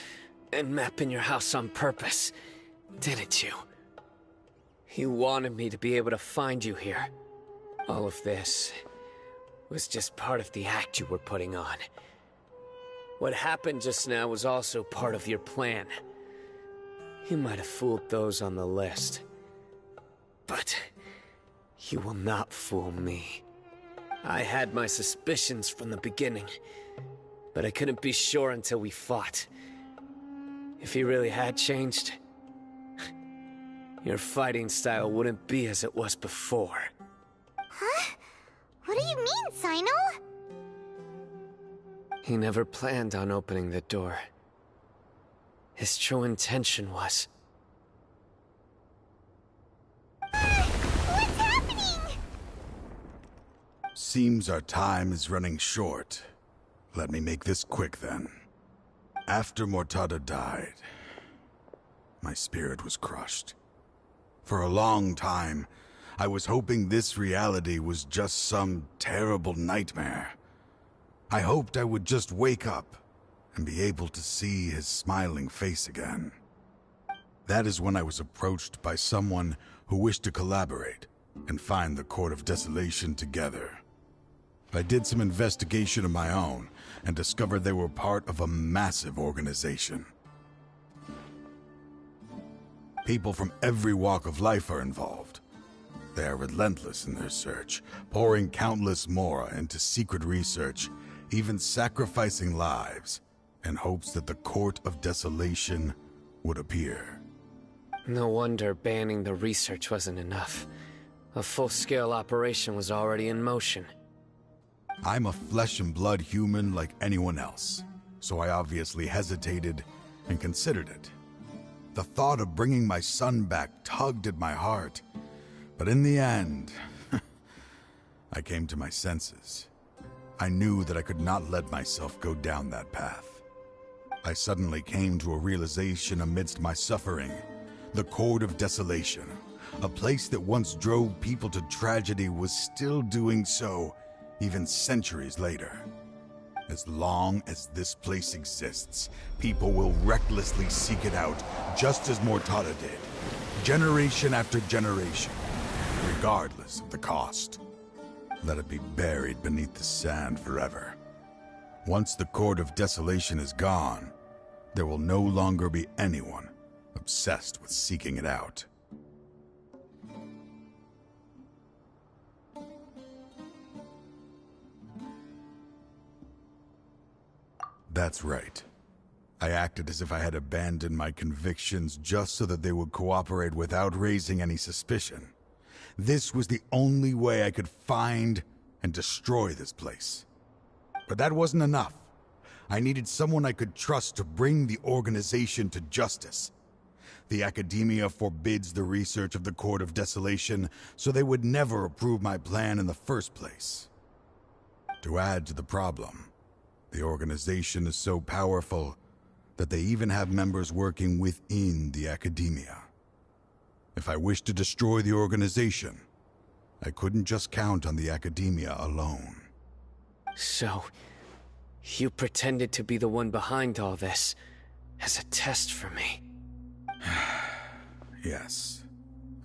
and map in your house on purpose, didn't you? You wanted me to be able to find you here. All of this was just part of the act you were putting on. What happened just now was also part of your plan. You might have fooled those on the list, but you will not fool me. I had my suspicions from the beginning, but I couldn't be sure until we fought. If he really had changed, your fighting style wouldn't be as it was before. Huh? What do you mean, Syno? He never planned on opening the door. His true intention was... What's happening? Seems our time is running short. Let me make this quick then. After Mortada died, my spirit was crushed. For a long time, I was hoping this reality was just some terrible nightmare. I hoped I would just wake up and be able to see his smiling face again. That is when I was approached by someone who wished to collaborate and find the Court of Desolation together. I did some investigation of my own and discovered they were part of a massive organization. People from every walk of life are involved. They are relentless in their search, pouring countless mora into secret research, even sacrificing lives, in hopes that the Court of Desolation would appear. No wonder banning the research wasn't enough. A full-scale operation was already in motion. I'm a flesh and blood human like anyone else, so I obviously hesitated and considered it. The thought of bringing my son back tugged at my heart, but in the end, I came to my senses. I knew that I could not let myself go down that path. I suddenly came to a realization amidst my suffering. The Court of Desolation, a place that once drove people to tragedy, was still doing so even centuries later. As long as this place exists, people will recklessly seek it out, just as Mortada did, generation after generation, regardless of the cost. Let it be buried beneath the sand forever. Once the Court of Desolation is gone, there will no longer be anyone obsessed with seeking it out. That's right. I acted as if I had abandoned my convictions just so that they would cooperate without raising any suspicion. This was the only way I could find and destroy this place. But that wasn't enough. I needed someone I could trust to bring the organization to justice. The Academia forbids the research of the Court of Desolation, so they would never approve my plan in the first place. To add to the problem, the organization is so powerful that they even have members working within the Academia. If I wished to destroy the organization, I couldn't just count on the Academia alone. So, you pretended to be the one behind all this, as a test for me. Yes.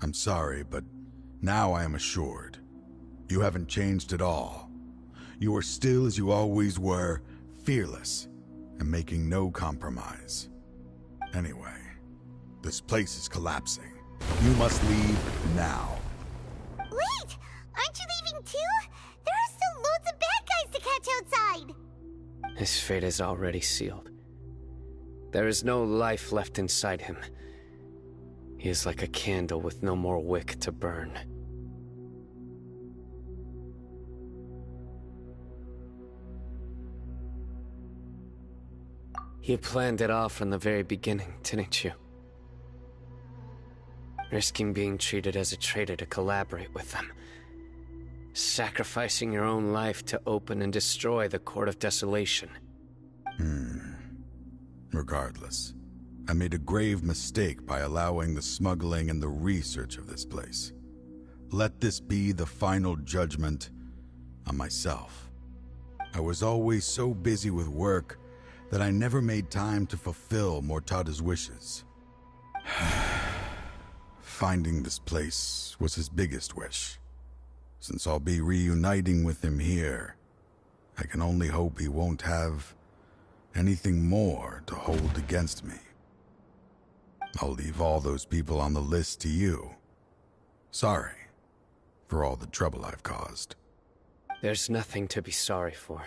I'm sorry, but now I am assured. You haven't changed at all. You are still as you always were, fearless, and making no compromise. Anyway, this place is collapsing. You must leave now. Wait! Aren't you leaving too? There are still loads of bad guys to catch outside! His fate is already sealed. There is no life left inside him. He is like a candle with no more wick to burn. You planned it all from the very beginning, didn't you? Risking being treated as a traitor to collaborate with them. Sacrificing your own life to open and destroy the Court of Desolation. Regardless, I made a grave mistake by allowing the smuggling and the research of this place. Let this be the final judgment on myself. I was always so busy with work that I never made time to fulfill Mortada's wishes. Finding this place was his biggest wish. Since I'll be reuniting with him here, I can only hope he won't have anything more to hold against me. I'll leave all those people on the list to you. Sorry for all the trouble I've caused. There's nothing to be sorry for.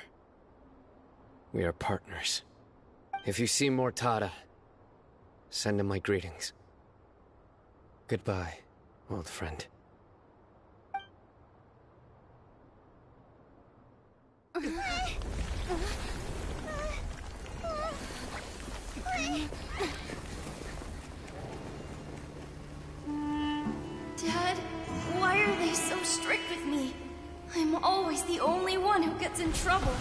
We are partners. If you see Mortada, send him my greetings. Goodbye, old friend. Dad, why are they so strict with me? I'm always the only one who gets in trouble.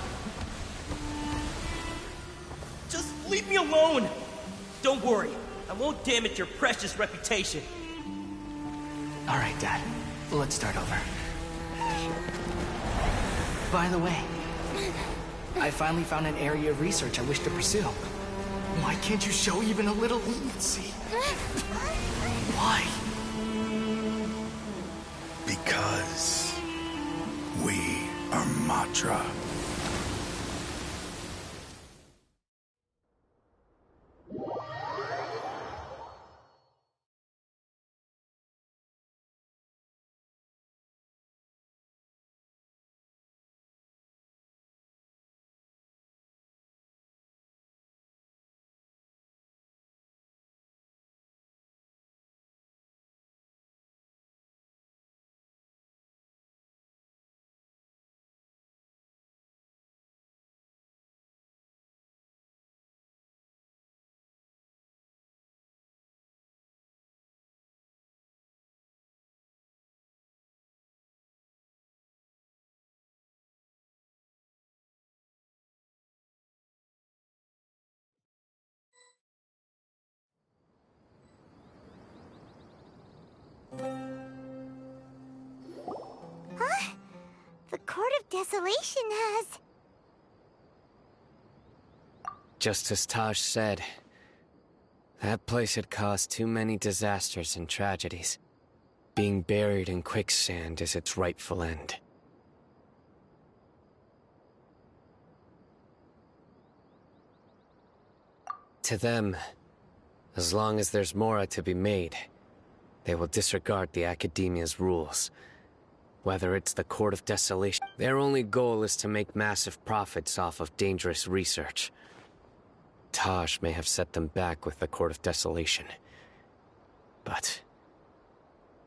Just leave me alone! Don't worry, I won't damage your precious reputation. Alright, Dad. Let's start over. By the way, I finally found an area of research I wish to pursue. Why can't you show even a little leniency? Why? Because we are Matra. Huh? The Court of Desolation has... Just as Taj said, that place had caused too many disasters and tragedies. Being buried in quicksand is its rightful end. To them, as long as there's Mora to be made, they will disregard the Academia's rules. Whether it's the Court of Desolation, their only goal is to make massive profits off of dangerous research. Taj may have set them back with the Court of Desolation, but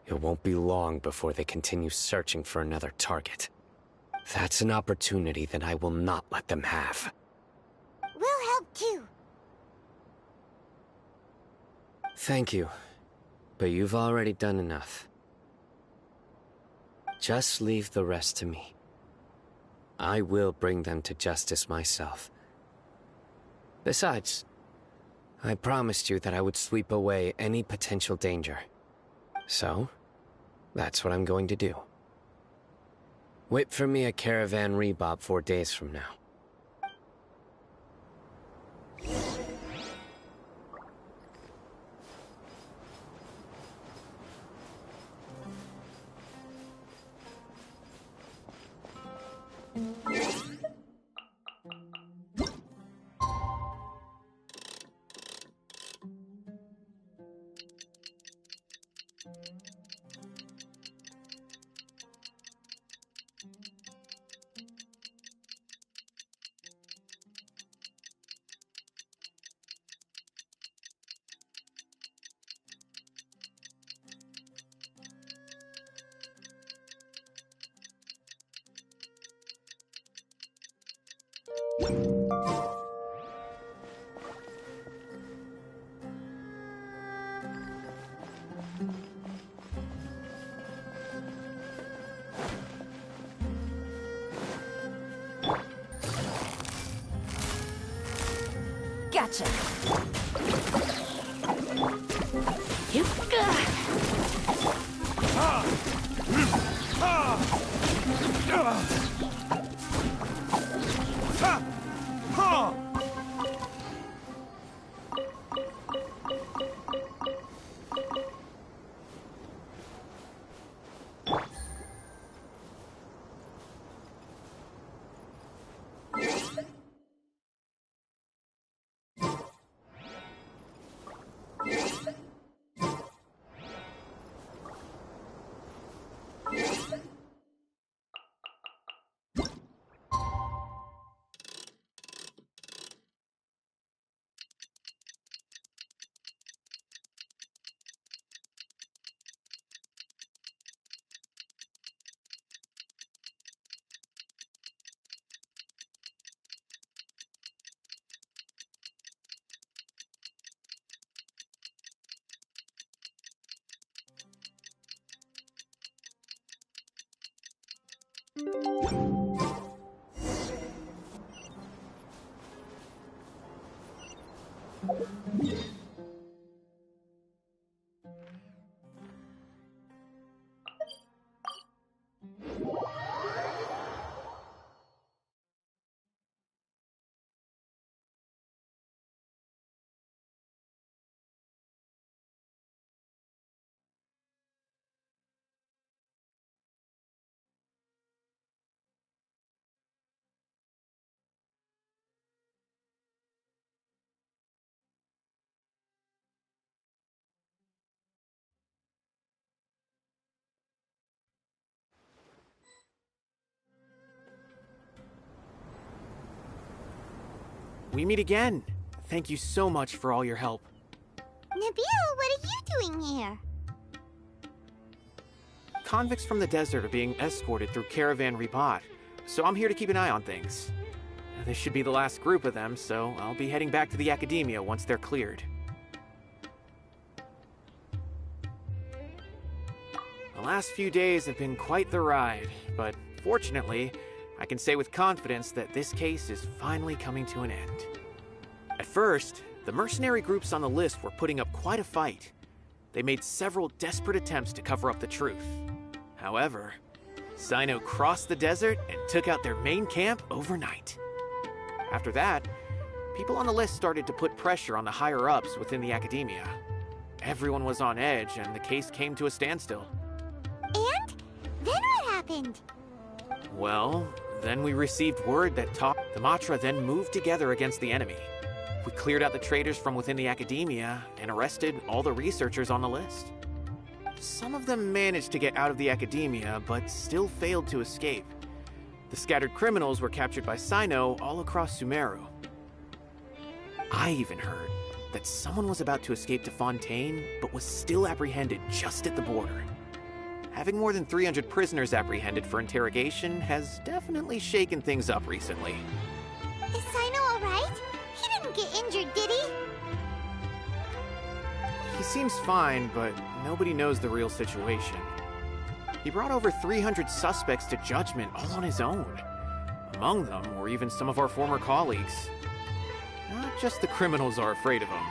it won't be long before they continue searching for another target. That's an opportunity that I will not let them have. We'll help too. Thank you, but you've already done enough. Just leave the rest to me. I will bring them to justice myself. Besides, I promised you that I would sweep away any potential danger. So, that's what I'm going to do. Wait for me at Caravan Rebob 4 days from now. Gotcha. We meet again. Thank you so much for all your help. Nabil, what are you doing here? Convicts from the desert are being escorted through Caravan Ribat, so I'm here to keep an eye on things. This should be the last group of them, so I'll be heading back to the Academia once they're cleared. The last few days have been quite the ride, but fortunately, I can say with confidence that this case is finally coming to an end. At first, the mercenary groups on the list were putting up quite a fight. They made several desperate attempts to cover up the truth. However, Syno crossed the desert and took out their main camp overnight. After that, people on the list started to put pressure on the higher-ups within the Academia. Everyone was on edge, and the case came to a standstill. And? Then what happened? Well, then we received word that the Matra then moved together against the enemy. We cleared out the traitors from within the Academia and arrested all the researchers on the list. Some of them managed to get out of the Academia, but still failed to escape. The scattered criminals were captured by Syno all across Sumeru. I even heard that someone was about to escape to Fontaine, but was still apprehended just at the border. Having more than 300 prisoners apprehended for interrogation has definitely shaken things up recently. Is Syno alright? He didn't get injured, did he? He seems fine, but nobody knows the real situation. He brought over 300 suspects to judgment all on his own. Among them were even some of our former colleagues. Not just the criminals are afraid of him.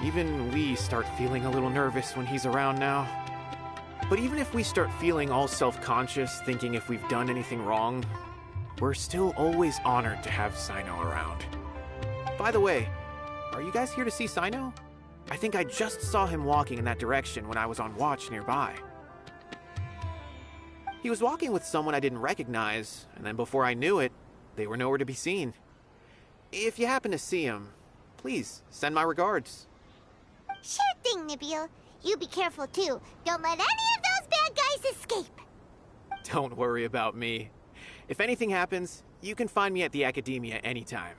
Even we start feeling a little nervous when he's around now. But even if we start feeling all self-conscious, thinking if we've done anything wrong, we're still always honored to have Syno around. By the way, are you guys here to see Syno? I think I just saw him walking in that direction when I was on watch nearby. He was walking with someone I didn't recognize, and then before I knew it, they were nowhere to be seen. If you happen to see him, please send my regards. Sure thing, Nabil. You be careful too. Don't let any of those bad guys escape. Don't worry about me. If anything happens, you can find me at the Academia anytime.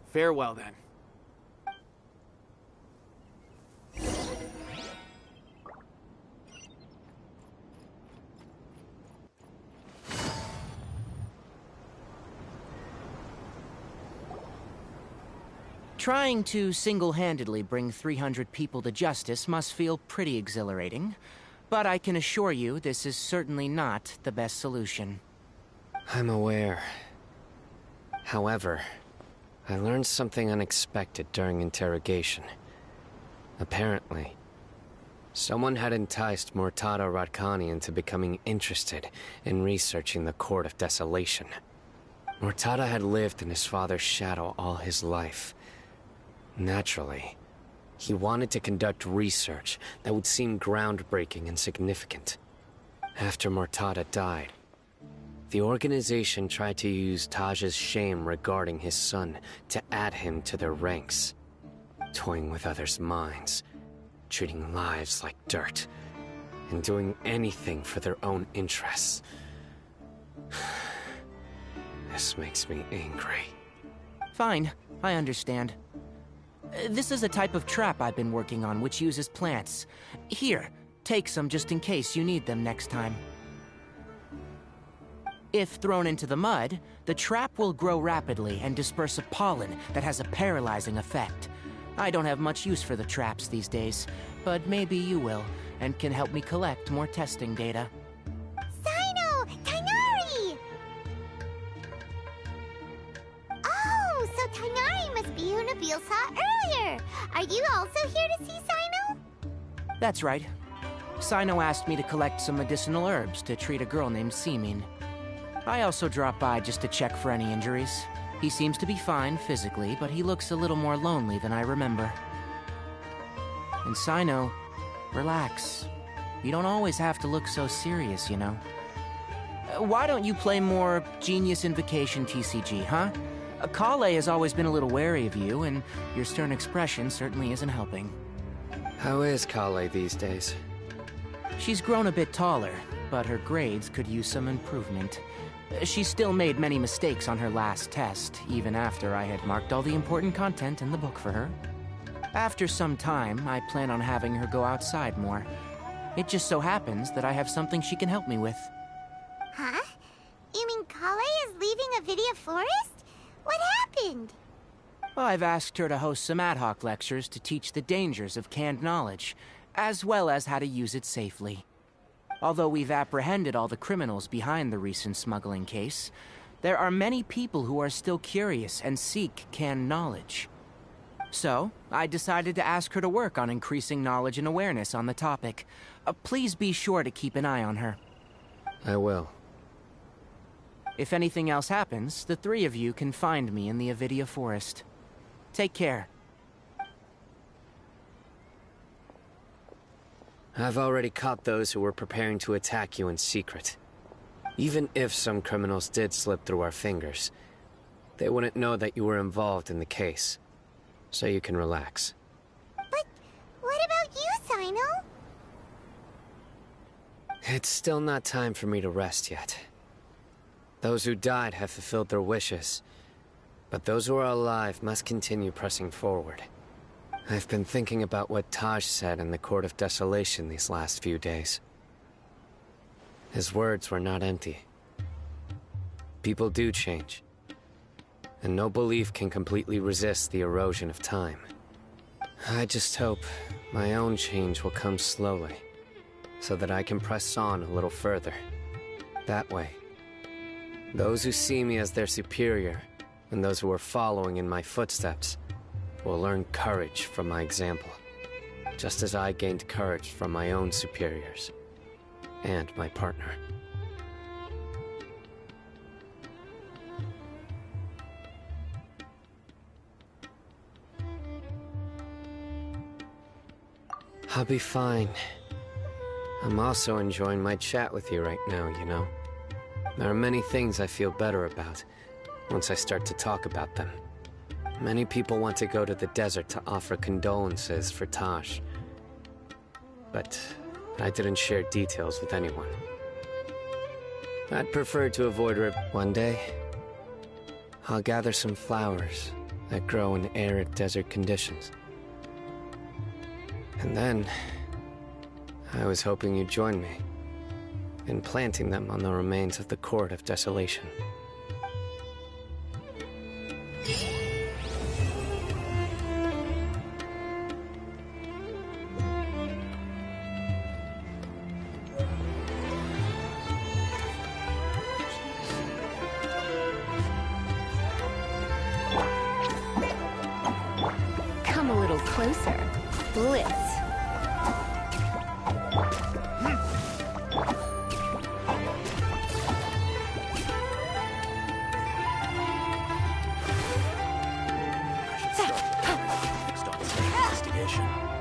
Farewell then. Trying to single-handedly bring 300 people to justice must feel pretty exhilarating, but I can assure you this is certainly not the best solution. I'm aware. However, I learned something unexpected during interrogation. Apparently, someone had enticed Mortada Radkani into becoming interested in researching the Court of Desolation. Mortada had lived in his father's shadow all his life. Naturally, he wanted to conduct research that would seem groundbreaking and significant. After Mortada died, the organization tried to use Taj's shame regarding his son to add him to their ranks, toying with others' minds, treating lives like dirt, and doing anything for their own interests. This makes me angry. Fine, I understand. This is a type of trap I've been working on which uses plants. Here, take some just in case you need them next time. If thrown into the mud, the trap will grow rapidly and disperse a pollen that has a paralyzing effect. I don't have much use for the traps these days, but maybe you will, and can help me collect more testing data. Syno! Tighnari! Oh, so Tighnari must be who Nabil saw earlier! Are you also here to see Syno? That's right. Syno asked me to collect some medicinal herbs to treat a girl named Simin. I also dropped by just to check for any injuries. He seems to be fine physically, but he looks a little more lonely than I remember. And Syno, relax. You don't always have to look so serious, you know. Why don't you play more Genius Invocation TCG, huh? Kale has always been a little wary of you, and your stern expression certainly isn't helping. How is Kale these days? She's grown a bit taller, but her grades could use some improvement. She still made many mistakes on her last test, even after I had marked all the important content in the book for her. After some time, I plan on having her go outside more. It just so happens that I have something she can help me with. Huh? You mean Kale is leaving Avidia Forest? What happened? I've asked her to host some ad hoc lectures to teach the dangers of canned knowledge, as well as how to use it safely. Although we've apprehended all the criminals behind the recent smuggling case, there are many people who are still curious and seek canned knowledge. So, I decided to ask her to work on increasing knowledge and awareness on the topic. Please be sure to keep an eye on her. I will. If anything else happens, the three of you can find me in the Avidia Forest. Take care. I've already caught those who were preparing to attack you in secret. Even if some criminals did slip through our fingers, they wouldn't know that you were involved in the case. So you can relax. But what about you, Syno? It's still not time for me to rest yet. Those who died have fulfilled their wishes, but those who are alive must continue pressing forward. I've been thinking about what Taj said in the Court of Desolation these last few days. His words were not empty. People do change, and no belief can completely resist the erosion of time. I just hope my own change will come slowly, so that I can press on a little further. That way, those who see me as their superior, and those who are following in my footsteps, will learn courage from my example, just as I gained courage from my own superiors, and my partner. I'll be fine. I'm also enjoying my chat with you right now, you know. There are many things I feel better about once I start to talk about them. Many people want to go to the desert to offer condolences for Taj. But I didn't share details with anyone. I'd prefer to avoid one day. I'll gather some flowers that grow in arid desert conditions. And then, I was hoping you'd join me in planting them on the remains of the Court of Desolation. closer. Blitz. Next on investigation.